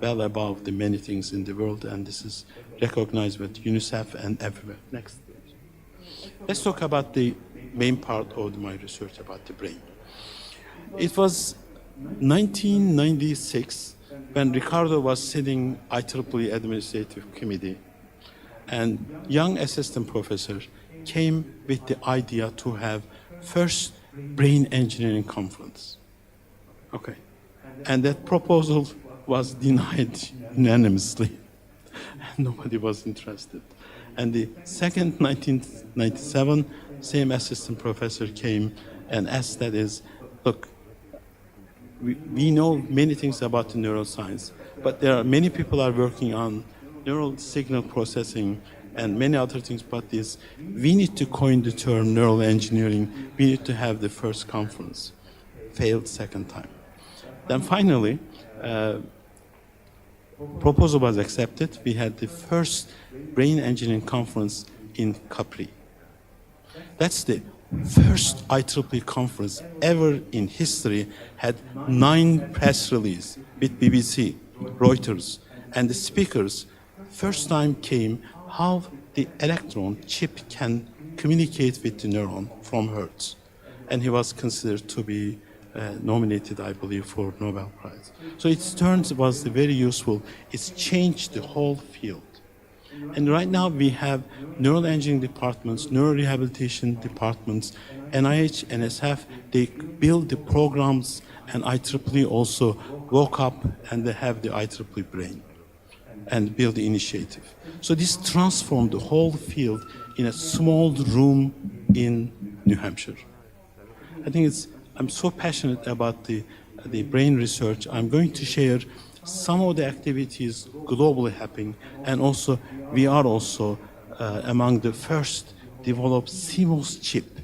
well above the many things in the world, and this is recognized with UNICEF and everywhere. Next. Let's talk about the main part of my research about the brain. It was 1996 when Ricardo was sitting IEEE Administrative Committee, and young assistant professor came with the idea to have first brain engineering conference. Okay, and that proposal was denied unanimously. Nobody was interested. And the second, 1997, same assistant professor came and asked that is, look, we know many things about the neuroscience, but there are many people are working on neural signal processing and many other things, but we need to coin the term neural engineering. We need to have the first conference. Failed second time. Then finally, proposal was accepted. We had the first brain engineering conference in Capri. That's the first IEEE conference ever in history, had 9 press releases with BBC, Reuters, and the speakers first time came how the electron chip can communicate with the neuron from Hertz. And he was considered to be nominated, I believe, for Nobel Prize. So its turns was very useful. It's changed the whole field. And right now we have neural engineering departments, neurorehabilitation departments, NIH, NSF, they build the programs, and IEEE also woke up and they have the IEEE brain and build the initiative. So this transformed the whole field in a small room in New Hampshire. I think I'm so passionate about the brain research. I'm going to share some of the activities globally happening, and also we are also among the first developed CMOS chip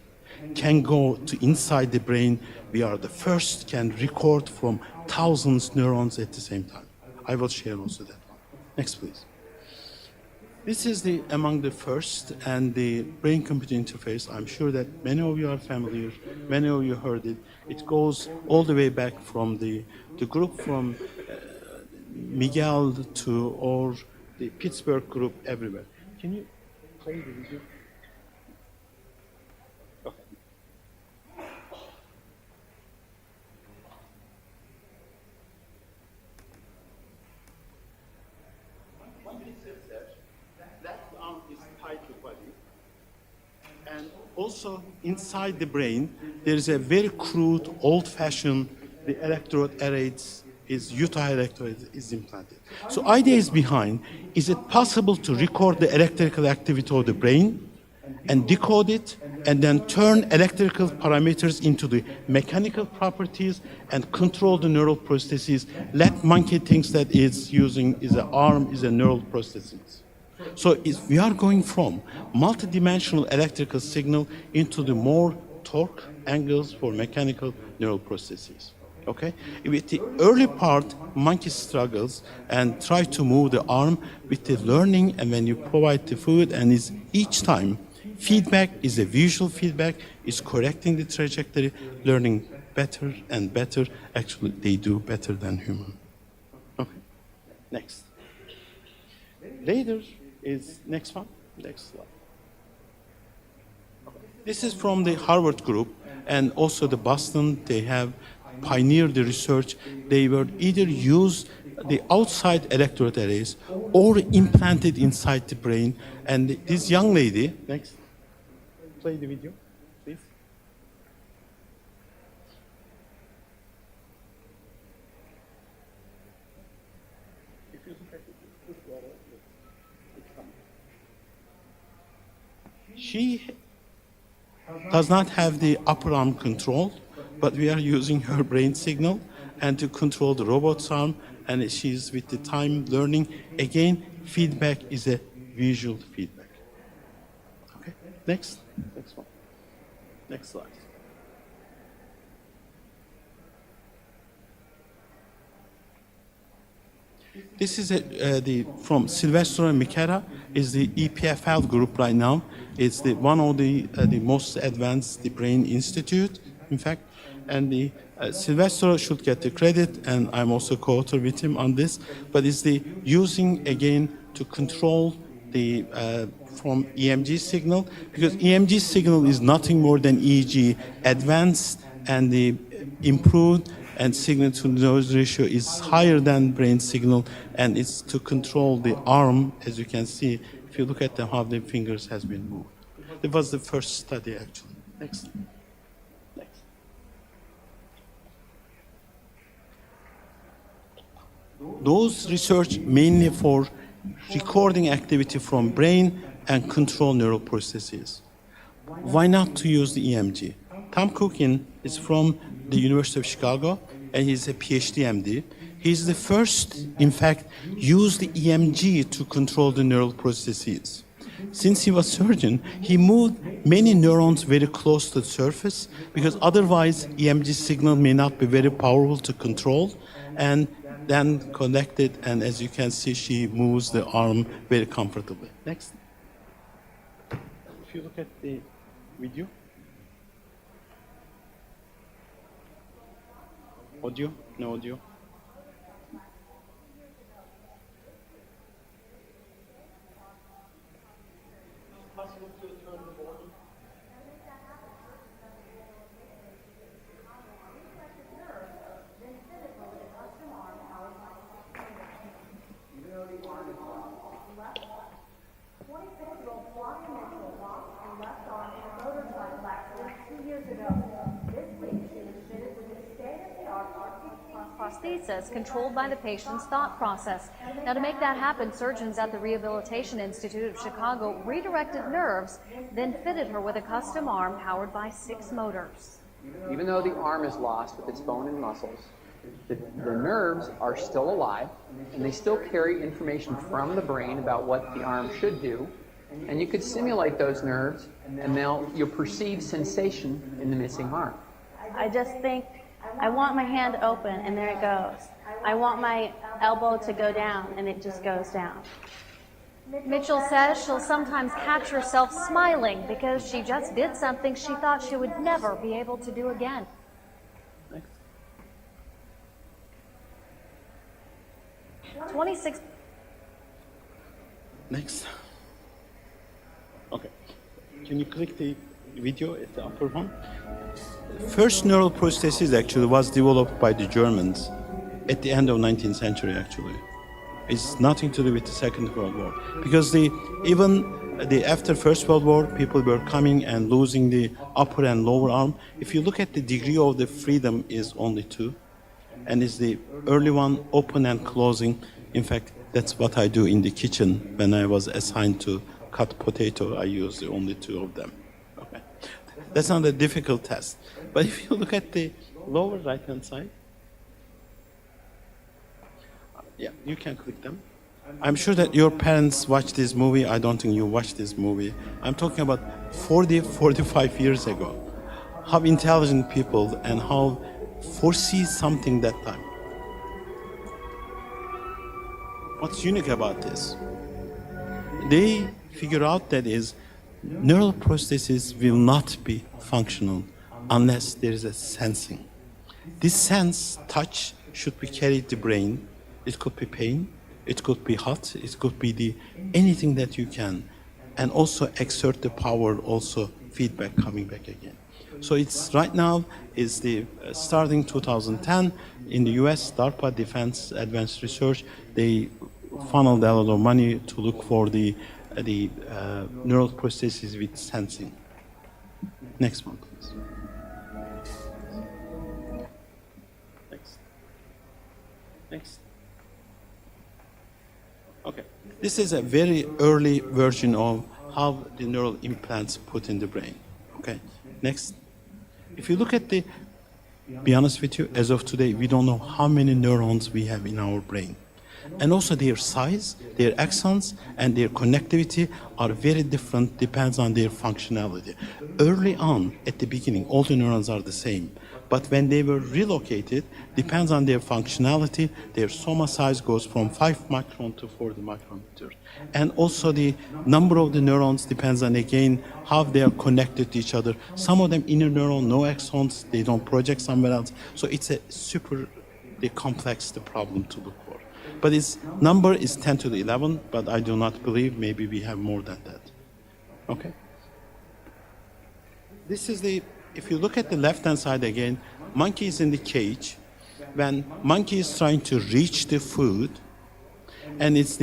can go to inside the brain. We are the first can record from thousands neurons at the same time. I will share also that one. Next, please. This is among the first, and the brain-computer interface. I'm sure that many of you are familiar, many of you heard it. It goes all the way back from the group from Miguel or the Pittsburgh group everywhere. Can you play the video? Okay. One thing is that arm is tied to body, and also inside the brain there is a very crude, old-fashioned the electrode arrays. Utah electrode is implanted. So idea is behind, is it possible to record the electrical activity of the brain and decode it and then turn electrical parameters into the mechanical properties and control the neural processes. Let monkey thinks that it's using is an arm, is a neural processes. So we are going from multidimensional electrical signal into the more torque angles for mechanical neural processes. Okay? With the early part, monkey struggles and try to move the arm with the learning, and when you provide the food, and is each time feedback is a visual feedback, is correcting the trajectory, learning better and better. Actually, they do better than human. Okay, next. Later is next one. Next slide. This is from the Harvard group and also the Boston. They have pioneered the research. They were either use the outside electrode arrays or implanted inside the brain. And this young lady, next, play the video, please. She does not have the upper arm control, but we are using her brain signal and to control the robot's arm, and she's with the time learning. Again, feedback is a visual feedback. Okay, next one. Next slide. This is from Silvestro and Michela, is the EPFL group right now. It's one of the most advanced brain institute, in fact. And Silvestro should get the credit, and I'm also co-author with him on this. But it's the using, again, to control the from EMG signal, because EMG signal is nothing more than EEG advanced, and the improved and signal to noise ratio is higher than brain signal, and it's to control the arm. As you can see, if you look at how the fingers has been moved. It was the first study, actually. Next. Next. Those research mainly for recording activity from brain and control neural processes. Why not to use the EMG? Tom Cookin is from the University of Chicago, and he's a PhD MD. He's the first, in fact, used the EMG to control the neural processes. Since he was surgeon, he moved many neurons very close to the surface, because otherwise EMG signal may not be very powerful to control, and then connected, and as you can see, she moves the arm very comfortably. Next. If you look at the video. Audio? No audio? Prosthesis controlled by the patient's thought process. Now, to make that happen, surgeons at the Rehabilitation Institute of Chicago redirected nerves, then fitted her with a custom arm powered by 6 motors. Even though the arm is lost with its bone and muscles, the nerves are still alive, and they still carry information from the brain about what the arm should do, and you could simulate those nerves, and you'll perceive sensation in the missing arm. I just think, I want my hand open, and there it goes. I want my elbow to go down, and it just goes down. Mitchell says she'll sometimes catch herself smiling because she just did something she thought she would never be able to do again. Next. 26. Next. Okay. Can you click the video at the upper one? First neural prosthesis actually was developed by the Germans at the end of 19th century actually. It's nothing to do with the Second World War. Because after First World War, people were coming and losing the upper and lower arm. If you look at the degree of the freedom is only 2. And it's the early one, open and closing. In fact, that's what I do in the kitchen. When I was assigned to cut potato, I used only 2 of them. Okay. That's not a difficult test. But if you look at the lower right-hand side, yeah, you can click them. I'm sure that your parents watched this movie. I don't think you watched this movie. I'm talking about 40, 45 years ago. How intelligent people and how foresee something that time. What's unique about this? They figure out that is neural processes will not be functional unless there is a sensing. This sense, touch, should be carried to the brain. It could be pain, it could be hot, it could be anything that you can, and also exert the power, also feedback coming back again. So it's right now is the starting 2010 in the US DARPA Defense Advanced Research. They funneled a lot of money to look for the neural processes with sensing. Next one, please. Next. Okay. This is a very early version of how the neural implants put in the brain. Okay. Next. If you look at be honest with you, as of today, we don't know how many neurons we have in our brain. And also their size, their axons, and their connectivity are very different, depends on their functionality. Early on, at the beginning, all the neurons are the same. But when they were relocated, depends on their functionality, their soma size goes from 5 micron to 40 micrometers. And also the number of the neurons depends on, again, how they are connected to each other. Some of them inner neuron, no axons, they don't project somewhere else. So it's a super complex the problem to look for. But its number is 10 to the 11, but I do not believe maybe we have more than that. Okay? This is if you look at the left-hand side again, monkey is in the cage. When monkey is trying to reach the food, and it's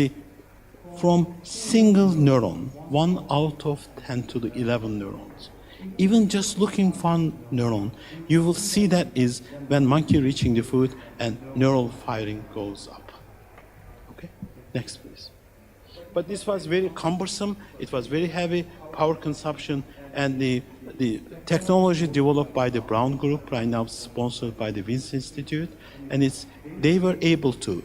from single neuron, 1 out of 10 to the 11 neurons. Even just looking for neuron, you will see that is when monkey reaching the food and neural firing goes up. Okay, next please. But this was very cumbersome, it was very heavy, power consumption, and the technology developed by the Brown Group, right now sponsored by the Wyss Institute, and they were able to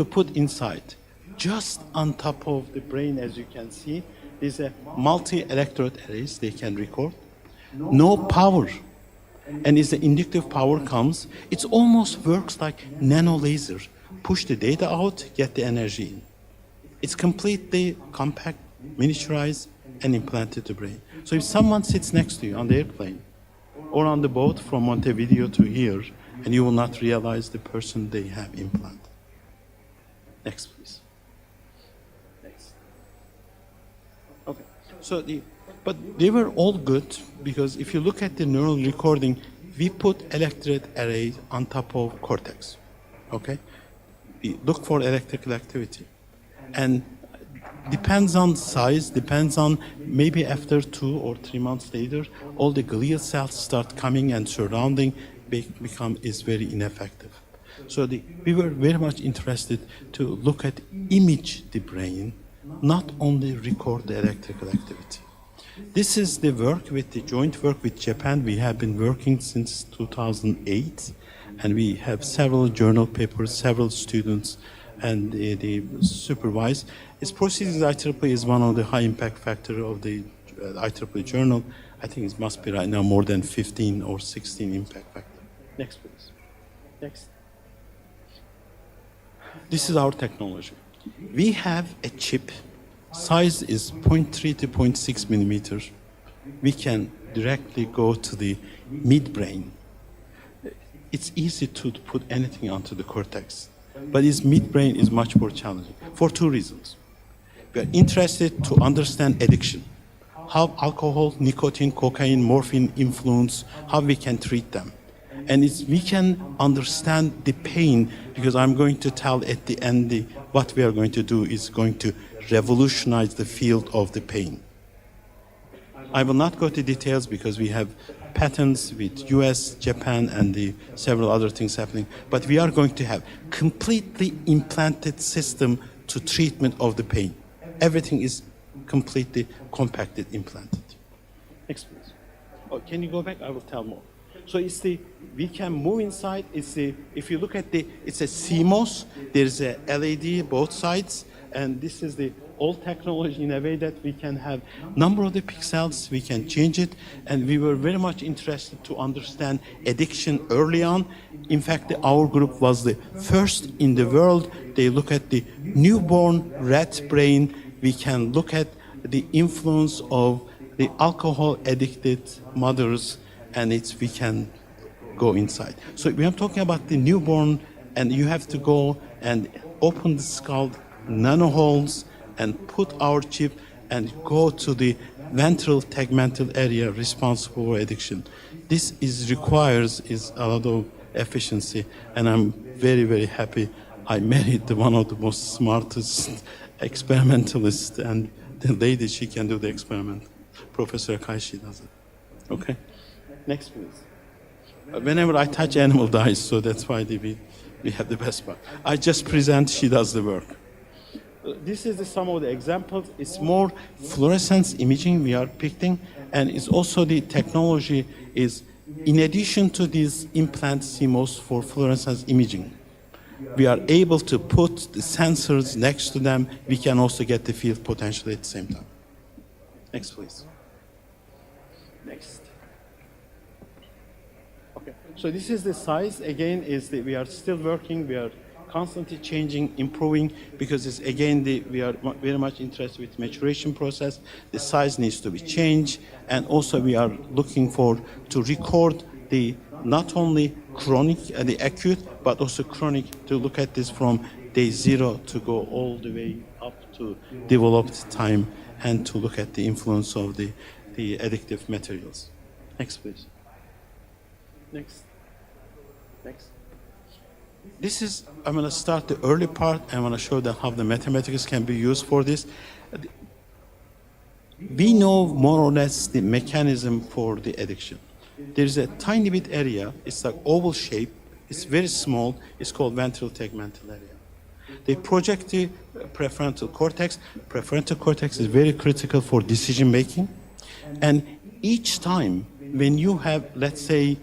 put inside, just on top of the brain, as you can see, is a multi-electrode arrays they can record. No power, and as the inductive power comes, it almost works like nano laser. Push the data out, get the energy in. It's completely compact, miniaturized, and implanted to the brain. So if someone sits next to you on the airplane or on the boat from Montevideo to here, and you will not realize the person they have implanted. Next, please. Next. Okay. So but they were all good because if you look at the neural recording, we put electrode array on top of cortex. Okay. We look for electrical activity, and depends on size, depends on maybe after 2 or 3 months later, all the glial cells start coming and surrounding is very ineffective. So we were very much interested to look at image the brain, not only record the electrical activity. This is the work with the joint work with Japan. We have been working since 2008, and we have several journal papers, several students, and the supervise. Its proceedings IEEE is one of the high impact factor of the IEEE journal. I think it must be right now more than 15 or 16 impact factor. Next, please. Next. This is our technology. We have a chip. Size is 0.3 to 0.6 millimeters. We can directly go to the midbrain. It's easy to put anything onto the cortex, but its midbrain is much more challenging for 2 reasons. We are interested to understand addiction, how alcohol, nicotine, cocaine, morphine influence, how we can treat them. And we can understand the pain, because I'm going to tell at the end what we are going to do is going to revolutionize the field of the pain. I will not go to details because we have patents with US, Japan, and several other things happening, but we are going to have completely implanted system to treatment of the pain. Everything is completely compacted, implanted. Next, please. Oh, can you go back? I will tell more. So we can move inside. If you look at it's a CMOS. There's a LED both sides, and this is the old technology in a way that we can have number of the pixels, we can change it, and we were very much interested to understand addiction early on. In fact, our group was the first in the world. They look at the newborn rat brain. We can look at the influence of the alcohol-addicted mothers, and we can go inside. So we are talking about the newborn, and you have to go and open the skull nanoholes and put our chip and go to the ventral tegmental area responsible for addiction. This requires a lot of efficiency, and I'm very, very happy I married one of the most smartest experimentalists, and the lady, she can do the experiment. Professor Kaishi does it. Okay, next please. Whenever I touch animal dies, so that's why we have the best part. I just present, she does the work. This is some of the examples. It's more fluorescence imaging we are picking, and it's also the technology is, in addition to these implant CMOS for fluorescence imaging, we are able to put the sensors next to them. We can also get the field potential at the same time. Next, please. Next. Okay, so this is the size. Again, we are still working. We are constantly changing, improving, because it's, again, we are very much interested with maturation process. The size needs to be changed, and also we are looking to record the not only chronic, the acute, but also chronic, to look at this from day 0 to go all the way up to developed time, and to look at the influence of the addictive materials. Next, please. Next. Next. I'm going to start the early part. I want to show them how the mathematics can be used for this. We know more or less the mechanism for the addiction. There's a tiny bit area, it's like oval shape, it's very small, it's called ventral tegmental area. They project the prefrontal cortex. Prefrontal cortex is very critical for decision making. And each time when you have, let's say,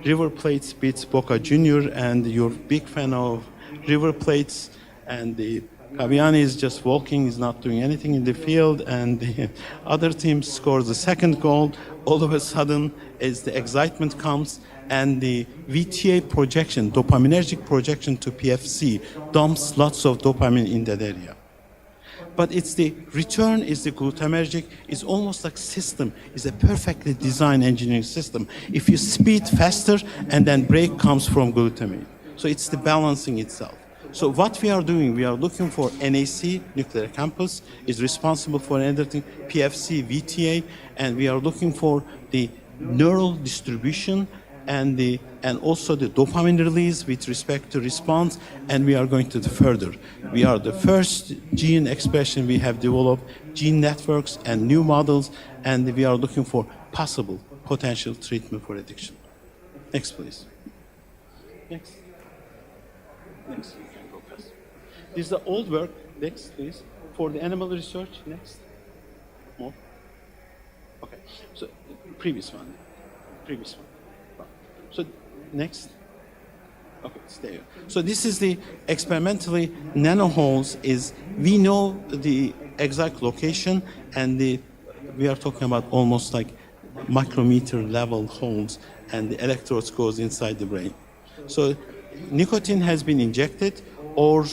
River Plates beats Boca Junior, and you're a big fan of River Plates, and the Caviani is just walking, is not doing anything in the field, and the other team scores the second goal, all of a sudden, as the excitement comes, and the VTA projection, dopaminergic projection to PFC, dumps lots of dopamine in that area. But it's the return is the glutamatergic, is almost like system, is a perfectly designed engineering system. If you speed faster, and then brake comes from glutamate. So it's the balancing itself. So what we are doing, we are looking for NAC, nuclear campus, is responsible for everything, PFC, VTA, and we are looking for the neural distribution and also the dopamine release with respect to response, and we are going to further. We are the first gene expression we have developed, gene networks and new models, and we are looking for possible potential treatment for addiction. Next, please. Next. Next. This is the old work. Next, please. For the animal research. Next. More. Okay. So, previous one. Previous one. So, next. Okay, stay here. So this is the experimentally nanoholes is, we know the exact location, and we are talking about almost like micrometer level holes, and the electrodes goes inside the brain. So nicotine has been injected, or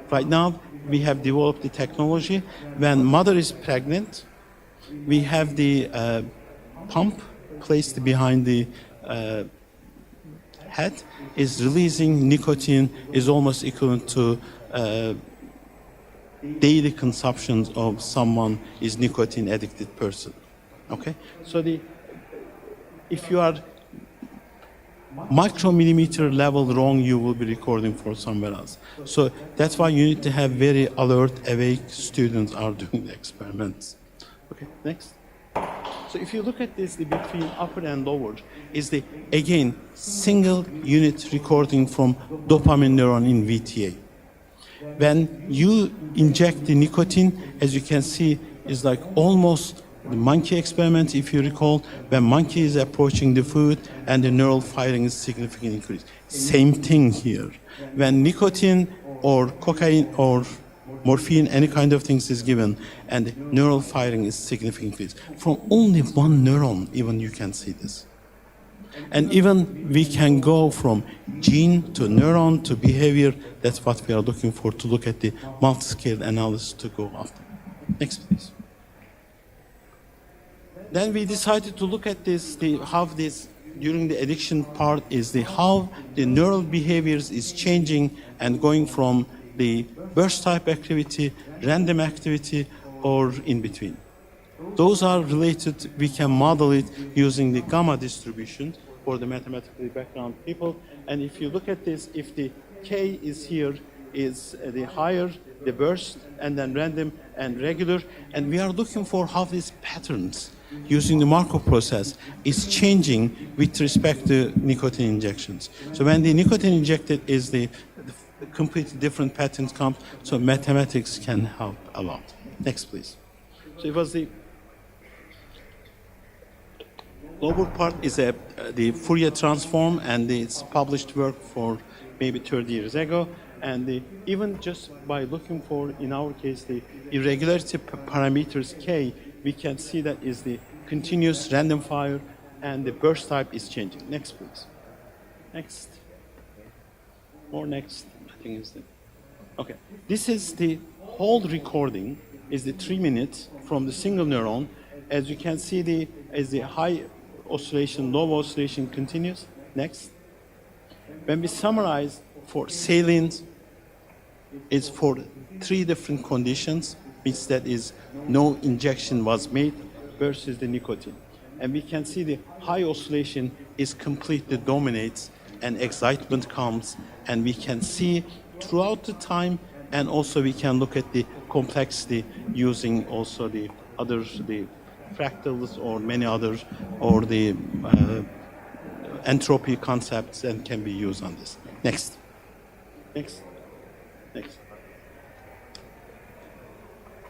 right now we have developed the technology. When mother is pregnant, we have the pump placed behind the head, is releasing nicotine, is almost equivalent to daily consumptions of someone is nicotine addicted person. Okay, so if you are micromillimeter level wrong, you will be recording for somewhere else. So that's why you need to have very alert, awake students are doing the experiments. Okay, next. So if you look at this, the between upper and lower is again, single unit recording from dopamine neuron in VTA. When you inject the nicotine, as you can see, is like almost the monkey experiment, if you recall, when monkey is approaching the food and the neural firing is significantly increased. Same thing here. When nicotine or cocaine or morphine, any kind of things is given, and the neural firing is significantly increased. From only one neuron, even you can see this. And even we can go from gene to neuron to behavior. That's what we are looking for, to look at the multi-scale analysis to go after. Next, please. Then we decided to look at this, how this, during the addiction part, is how the neural behaviors is changing and going from the burst type activity, random activity, or in between. Those are related, we can model it using the gamma distribution for the mathematically background people. And if you look at this, if the K is here, is the higher, the burst, and then random and regular. And we are looking for how these patterns using the Markov process is changing with respect to nicotine injections. So when the nicotine injected is the completely different patterns come, so mathematics can help a lot. Next, please. So it was the lower part is the Fourier transform, and it's published work for maybe 30 years ago. And even just by looking for, in our case, the irregularity parameters K, we can see that is the continuous random fire, and the burst type is changing. Next, please. Next. More next. I think is the. Okay. This is the whole recording. Is the 3 minutes from the single neuron. As you can see, the high oscillation, low oscillation continues. Next. When we summarize for salient, it's for 3 different conditions, which that is no injection was made versus the nicotine. And we can see the high oscillation is completely dominates, and excitement comes, and we can see throughout the time, and also we can look at the complexity using also the others, the fractals or many others, or the entropy concepts, and can be used on this. Next. Next. Next.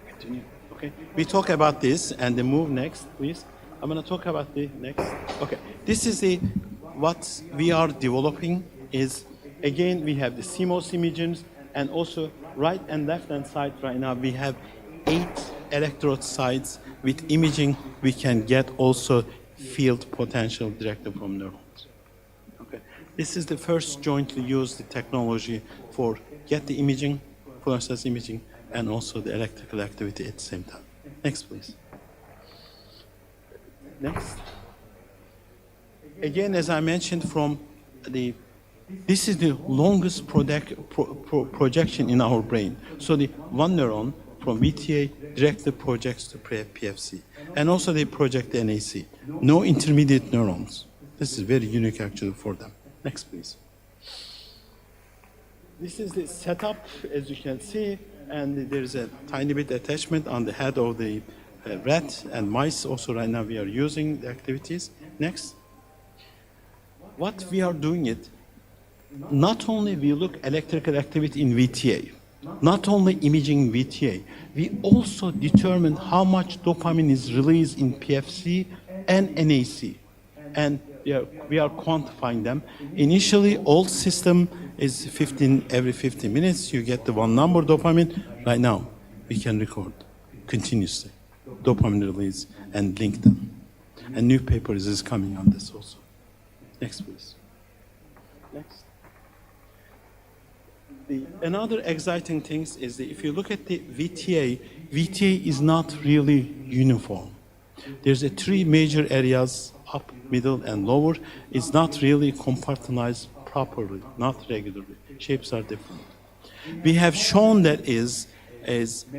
Continue. Okay. We talk about this and the move next, please. I'm going to talk about the next. Okay. This is the what we are developing is, again, we have the CMOS imaging, and also right and left hand side right now we have 8 electrode sites with imaging. We can get also field potential directly from neurons. Okay. This is the first jointly used technology for get the imaging, fluorescence imaging, and also the electrical activity at the same time. Next, please. Next. Again, as I mentioned, from this is the longest projection in our brain. So the one neuron from VTA directly projects to PFC, and also they project the NAC. No intermediate neurons. This is very unique actually for them. Next, please. This is the setup, as you can see, and there's a tiny bit attachment on the head of the rat and mice. Also right now we are using the activities. Next. What we are doing it, not only we look electrical activity in VTA, not only imaging VTA, we also determine how much dopamine is released in PFC and NAC. And we are quantifying them. Initially, old system is every 15 minutes, you get the one number dopamine. Right now, we can record continuously dopamine release and link them. And new papers is coming on this also. Next, please. Next. Another exciting thing is if you look at the VTA, VTA is not really uniform. There's 3 major areas, up, middle, and lower. It's not really compartmentalized properly, not regularly. Shapes are different. We have shown that is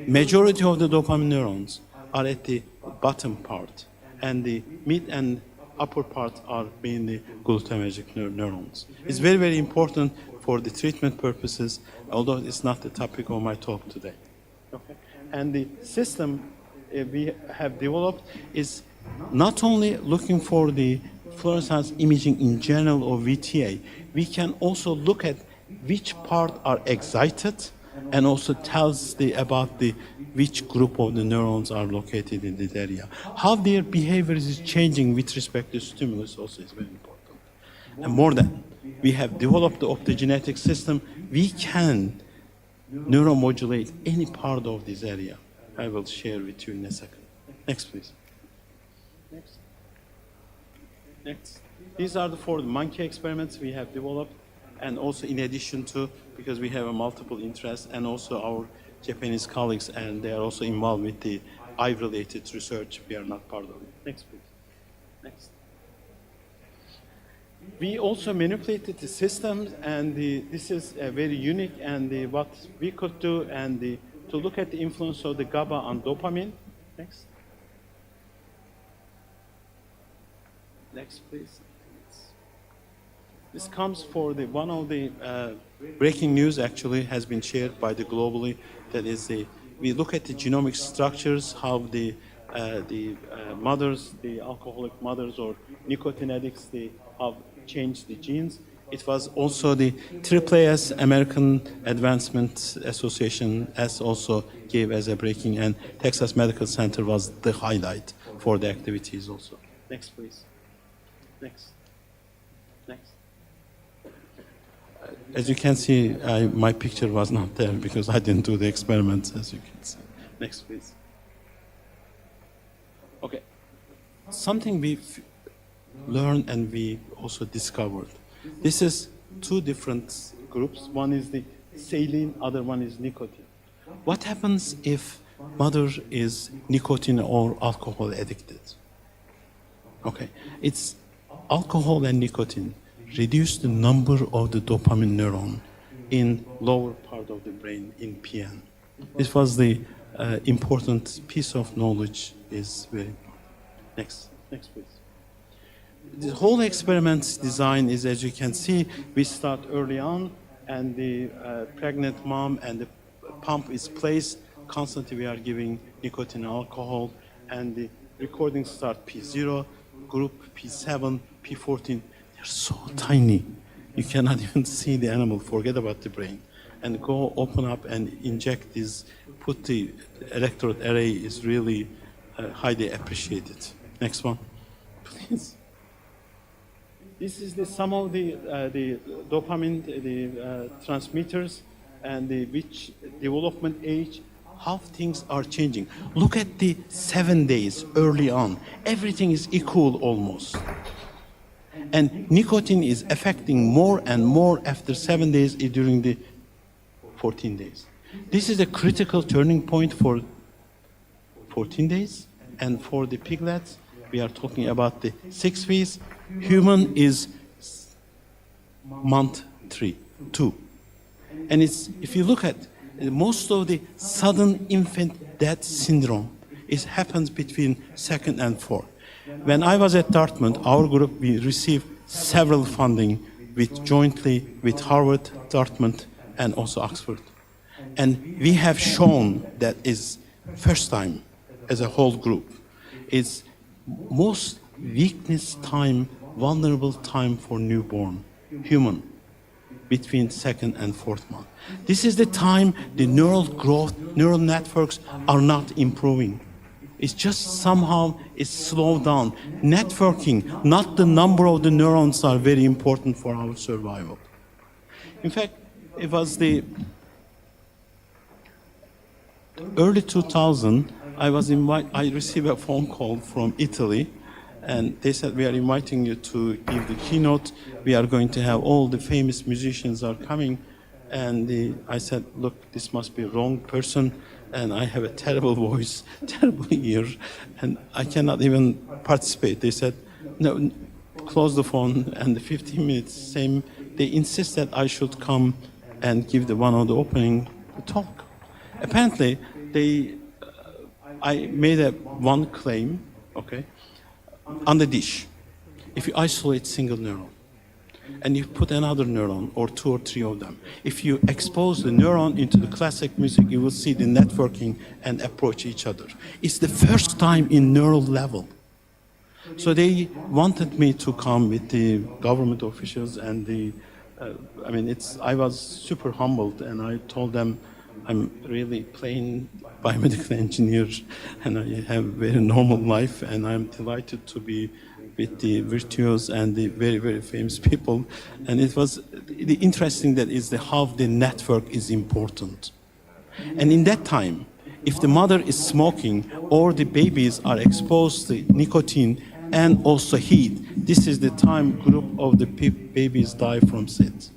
majority of the dopamine neurons are at the bottom part, and the mid and upper part are mainly glutamatergic neurons. It's very, very important for the treatment purposes, although it's not the topic of my talk today. Okay. And the system we have developed is not only looking for the fluorescence imaging in general or VTA, we can also look at which part are excited and also tells about which group of the neurons are located in this area. How their behavior is changing with respect to stimulus also is very important. And more than, we have developed the optogenetic system, we can neuromodulate any part of this area. I will share with you in a second. Next, please. Next. Next. These are the 4 monkey experiments we have developed, and also in addition to, because we have a multiple interests, and also our Japanese colleagues, and they are also involved with the eye-related research. We are not part of it. Next, please. Next. We also manipulated the systems, and this is very unique, and what we could do, and to look at the influence of the GABA on dopamine. Next. Next, please. This comes for one of the breaking news actually has been shared by the globally. That is we look at the genomic structures, how the mothers, the alcoholic mothers or nicotine addicts, they have changed the genes. It was also the AAAS, American Advancement Association, as also gave as a breaking, and Texas Medical Center was the highlight for the activities also. Next, please. Next. Next. As you can see, my picture was not there because I didn't do the experiments, as you can see. Next, please. Okay. Something we learned and we also discovered. This is 2 different groups. One is the saline, other one is nicotine. What happens if mother is nicotine or alcohol addicted? Okay, it's alcohol and nicotine reduce the number of the dopamine neuron in lower part of the brain in PN. This was the important piece of knowledge is very important. Next please. The whole experiment's design is, as you can see, we start early on, and the pregnant mom and the pump is placed. Constantly we are giving nicotine and alcohol, and the recordings start P0, group P7, P14. They're so tiny. You cannot even see the animal, forget about the brain. And go open up and inject this, put the electrode array is really highly appreciated. Next one, please. This is some of the dopamine, the transmitters, and which development age, how things are changing. Look at the 7 days early on. Everything is equal almost. And nicotine is affecting more and more after 7 days during the 14 days. This is a critical turning point for 14 days, and for the piglets, we are talking about the 6 weeks. Human is month 2. And if you look at most of the sudden infant death syndrome, it happens between 2nd and 4th. When I was at Dartmouth, our group, we received several funding jointly with Harvard, Dartmouth, and also Oxford. And we have shown that is first time as a whole group. It's most weakness time, vulnerable time for newborn human between 2nd and 4th month. This is the time the neural growth, neural networks are not improving. It's just somehow it's slowed down. Networking, not the number of the neurons, are very important for our survival. In fact, it was the early 2000, I received a phone call from Italy, and they said, we are inviting you to give the keynote. We are going to have all the famous musicians are coming. And I said, look, this must be a wrong person, and I have a terrible voice, terrible ear, and I cannot even participate. They said, no, close the phone, and the 15 minutes, they insist that I should come and give one of the opening talk. Apparently, I made one claim, okay, on the dish. If you isolate single neuron, and you put another neuron, or 2 or 3 of them, if you expose the neuron into the classic music, you will see the networking and approach each other. It's the first time in neural level. So they wanted me to come with the government officials, and I was super humbled, and I told them, I'm really plain biomedical engineer, and I have a very normal life, and I'm delighted to be with the virtuous and the very, very famous people. And it was the interesting that is how the network is important. And in that time, if the mother is smoking or the babies are exposed to nicotine and also heat, this is the time group of the babies die from SIDS.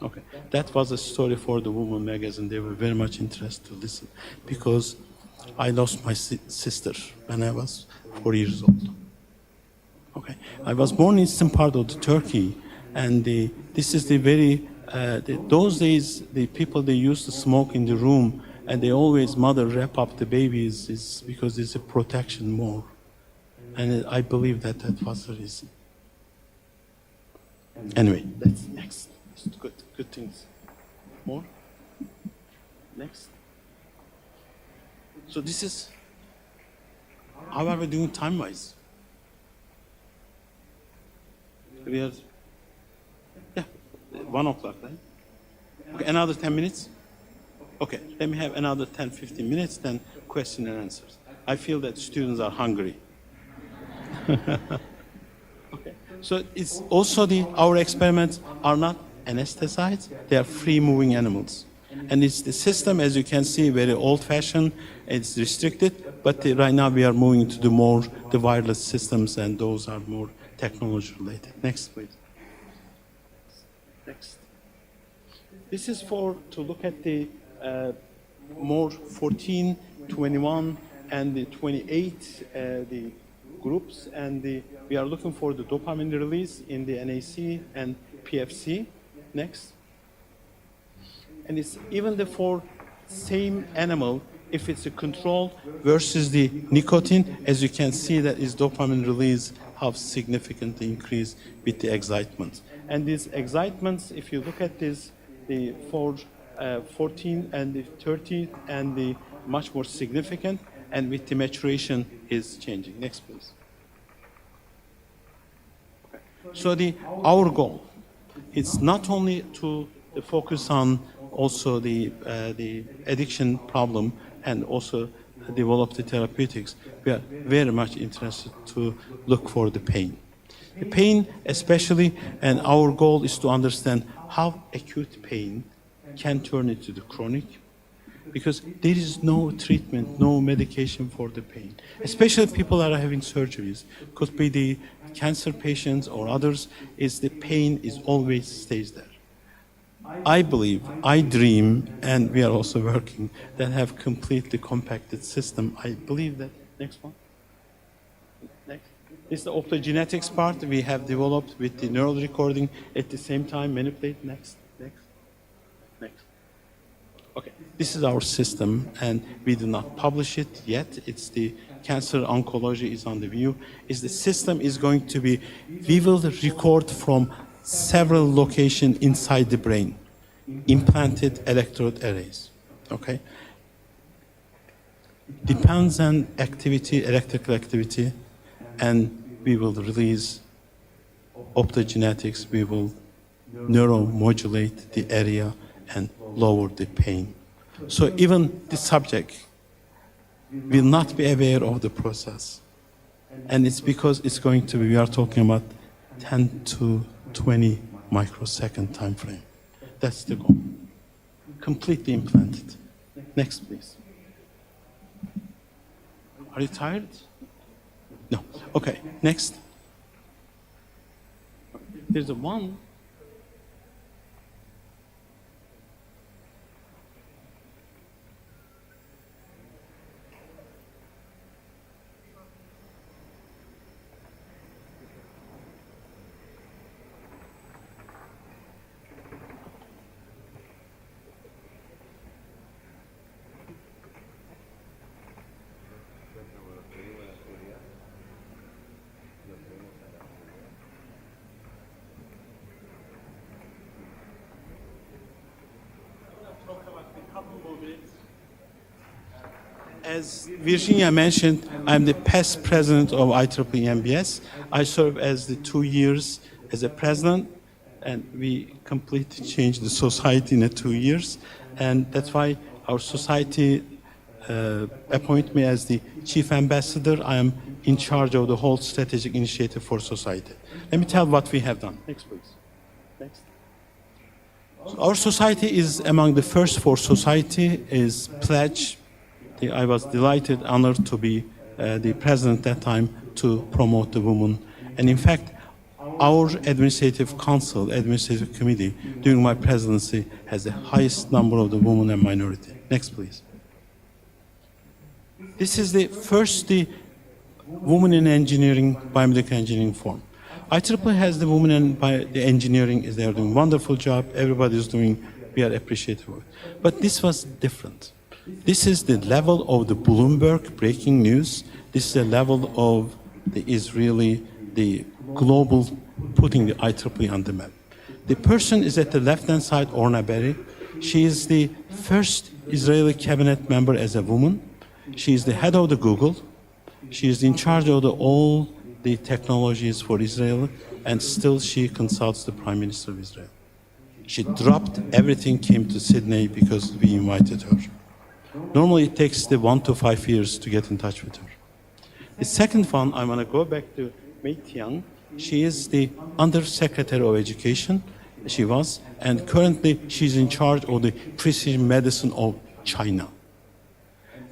Okay, that was a story for the Woman magazine. They were very much interested to listen because I lost my sister when I was 4 years old. Okay, I was born in eastern part of Turkey, and this is the very, those days, the people, they used to smoke in the room, and they always, mother wrap up the babies is because it's a protection more. And I believe that that was the reason. Anyway, that's next. Good things. More? Next. So this is, how are we doing time-wise? We are, yeah, 1 o'clock, right? Okay, another 10 minutes? Okay, let me have another 10, 15 minutes, then question and answers. I feel that students are hungry. Okay, so it's also our experiments are not anesthetized, they are free-moving animals. And it's the system, as you can see, very old-fashioned, it's restricted, but right now we are moving to the wireless systems, and those are more technology-related. Next, please. Next. This is to look at the more 14, 21, and the 28, the groups, and we are looking for the dopamine release in the NAC and PFC. Next. And it's even for same animal, if it's a control versus the nicotine, as you can see that is dopamine release have significantly increased with the excitements. And these excitements, if you look at this, the 14 and the 30 and the much more significant, and with the maturation is changing. Next, please. Okay. So our goal, it's not only to focus on also the addiction problem and also develop the therapeutics. We are very much interested to look for the pain. The pain especially, and our goal is to understand how acute pain can turn into the chronic, because there is no treatment, no medication for the pain. Especially people that are having surgeries, could be the cancer patients or others, is the pain is always stays there. I believe, I dream, and we are also working, that have completely compacted system. I believe that. Next one. Next. This is the optogenetics part we have developed with the neural recording at the same time. Manipulate. Next. Next. Next. Okay. This is our system, and we do not publish it yet. It's the cancer oncology is on the view. Is the system is going to be, we will record from several locations inside the brain, implanted electrode arrays, okay? Depends on activity, electrical activity, and we will release optogenetics, we will neuromodulate the area and lower the pain. So even the subject will not be aware of the process. And it's because it's going to be, we are talking about 10 to 20 microsecond time frame. That's the goal. Completely implanted. Next, please. Are you tired? No. Okay, next. There's a one. As Virginia mentioned, I'm the past president of IEEE MBS. I served as the 2 years as a president and we completely changed the society in 2 years. And that's why our society appointed me as the chief ambassador. I am in charge of the whole strategic initiative for society. Let me tell what we have done. Next, please. Next. So our society is among the first for society is pledge. I was delighted, honored to be the president at that time to promote the women. And in fact, our administrative council, administrative committee, during my presidency, has the highest number of the women and minority. Next, please. This is the first Women in Engineering, Biomedical Engineering Forum. IEEE has the women in the engineering, they are doing a wonderful job, everybody is doing, we are appreciative of it. But this was different. This is the level of the Bloomberg breaking news. This is the level of the Israeli, the global, putting the IEEE on the map. The person is at the left-hand side, Orna Berry. She is the first Israeli cabinet member as a woman. She is the head of the Google. She is in charge of all the technologies for Israel, and still she consults the Prime Minister of Israel. She dropped everything, came to Sydney because we invited her. Normally it takes 1 to 5 years to get in touch with her. The second one, I want to go back to Mei Tian. She is the Undersecretary of Education, she was, and currently she's in charge of the precision medicine of China.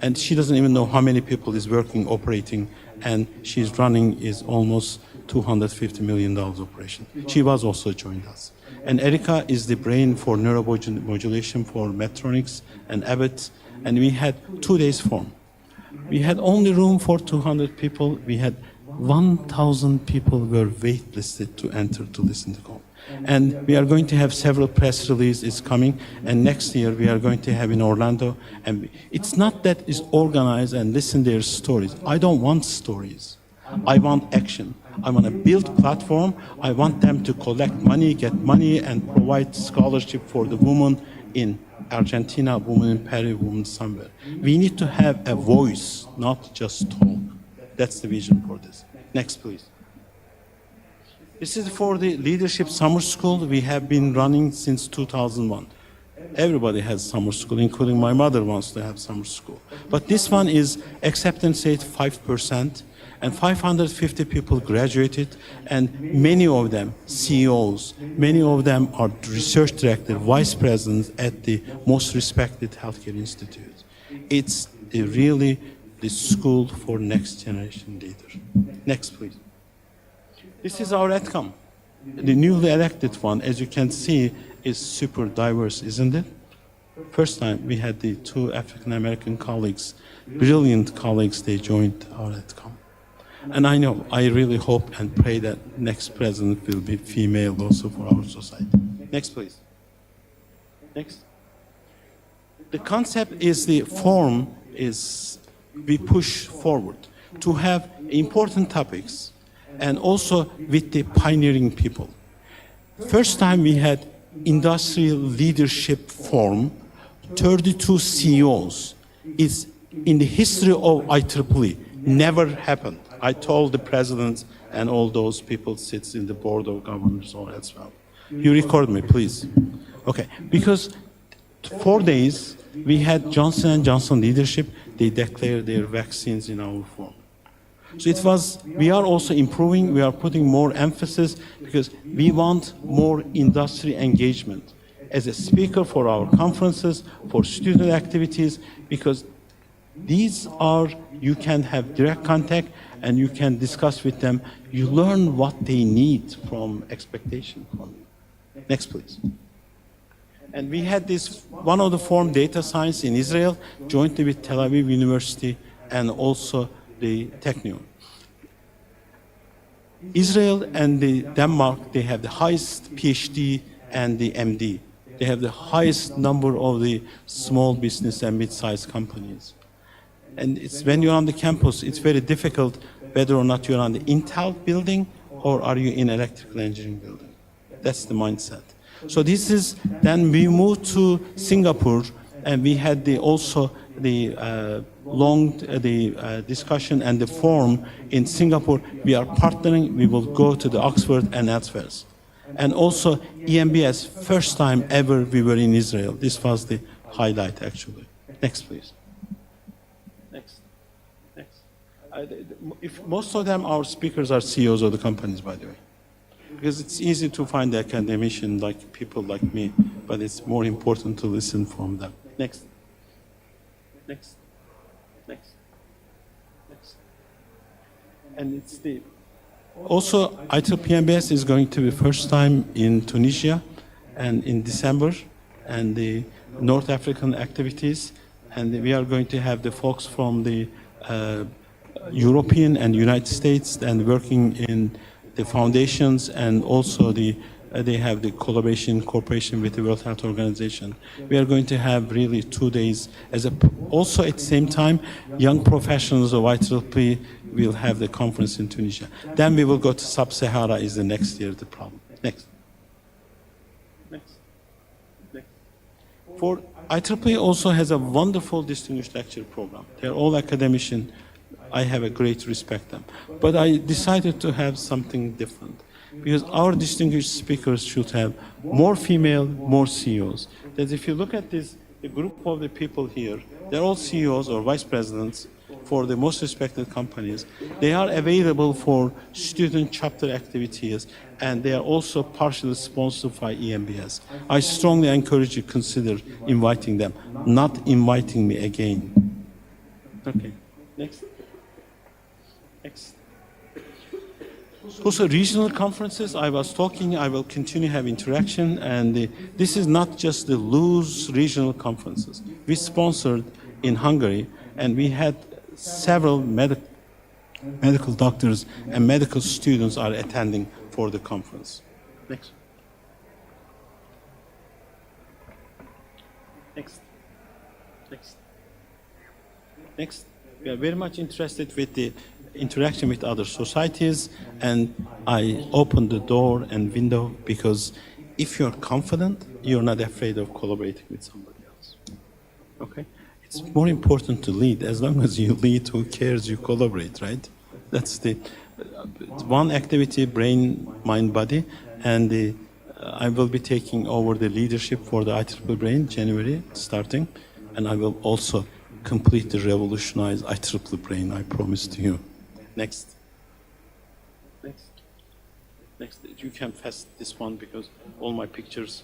And she doesn't even know how many people is working, operating, and she's running is almost $250 million operation. She was also joined us. And Erika is the brain for neuromodulation for Medtronics and Abbott, and we had 2 days forum. We had only room for 200 people. We had 1,000 people were waitlisted to enter to listen to call. And we are going to have several press releases coming, and next year we are going to have in Orlando. And it's not that it's organized and listen their stories. I don't want stories. I want action. I want to build platform. I want them to collect money, get money, and provide scholarship for the women in Argentina, women in Paris, women somewhere. We need to have a voice, not just talk. That's the vision for this. Next, please. This is for the Leadership Summer School. We have been running since 2001. Everybody has summer school, including my mother wants to have summer school. But this one is acceptance rate 5%, and 550 people graduated, and many of them CEOs, many of them are research director, vice presidents at the most respected healthcare institutes. It's really the school for next generation leaders. Next, please. This is our outcome. The newly elected one, as you can see, is super diverse, isn't it? First time we had the 2 African-American colleagues, brilliant colleagues, they joined our outcome. And I know, I really hope and pray that next president will be female also for our society. Next, please. Next. The concept is the form is we push forward to have important topics and also with the pioneering people. First time we had industrial leadership forum, 32 CEOs. It's in the history of IEEE, never happened. I told the president and all those people sits in the board of governors or as well. You record me, please. Okay, because 4 days we had Johnson & Johnson leadership, they declared their vaccines in our form. So it was, we are also improving, we are putting more emphasis because we want more industry engagement as a speaker for our conferences, for student activities, because these are, you can have direct contact and you can discuss with them. You learn what they need from expectation from you. Next, please. And we had this, one of the forum, data science in Israel, jointly with Tel Aviv University and also the Technion. Israel and Denmark, they have the highest PhD and the MD. They have the highest number of the small business and mid-sized companies. And it's when you're on the campus, it's very difficult whether or not you're on the Intel building or are you in electrical engineering building. That's the mindset. So this is, then we moved to Singapore and we had also the discussion and the forum in Singapore. We are partnering, we will go to the Oxford and elsewhere. And also EMBS, first time ever we were in Israel. This was the highlight, actually. Next, please. Next. If most of them, our speakers are CEOs of the companies, by the way. Because it's easy to find academicians like people like me, but it's more important to listen from them. Next. And it's the also IEEE MBS is going to be first time in Tunisia and in December, and the North African activities, and we are going to have the folks from the European and United States and working in the foundations, and also they have the cooperation with the World Health Organization. We are going to have really 2 days also at the same time, young professionals of IEEE will have the conference in Tunisia. Then we will go to Sub-Sahara is the next year, the problem. Next. For IEEE also has a wonderful distinguished lecture program. They're all academicians. I have a great respect them. But I decided to have something different, because our distinguished speakers should have more female, more CEOs. That if you look at this, the group of the people here, they're all CEOs or vice presidents for the most respected companies. They are available for student chapter activities, and they are also partially sponsored by EMBS. I strongly encourage you to consider inviting them, not inviting me again. Okay, next. Also, regional conferences, I was talking, I will continue to have interaction, and this is not just the loose regional conferences. We sponsored in Hungary, and we had several medical doctors and medical students are attending for the conference. Next. We are very much interested with the interaction with other societies, and I opened the door and window because if you're confident, you're not afraid of collaborating with somebody else. Okay? It's more important to lead. As long as you lead, who cares? You collaborate, right? That's the one activity, brain, mind, body, and I will be taking over the leadership for the IEEE Brain, January, starting, and I will also completely revolutionize IEEE Brain, I promise to you. Next. You can pass this one because all my pictures,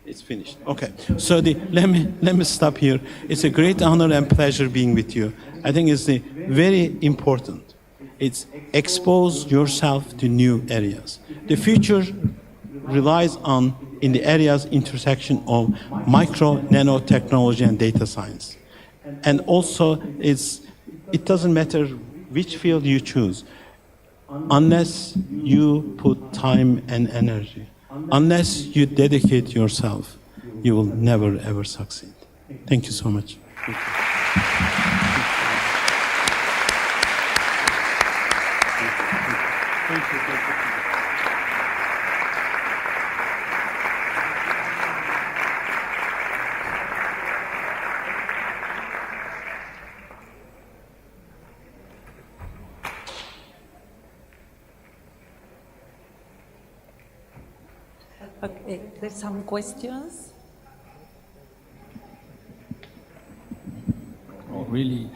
it's finished. Okay, so let me stop here. It's a great honor and pleasure being with you. I think it's very important. It's expose yourself to new areas. The future relies on in the areas intersection of micro, nanotechnology and data science. And also it doesn't matter which field you choose, unless you put time and energy, unless you dedicate yourself, you will never ever succeed. Thank you so much. Thank you. Okay, there's some questions. Oh, really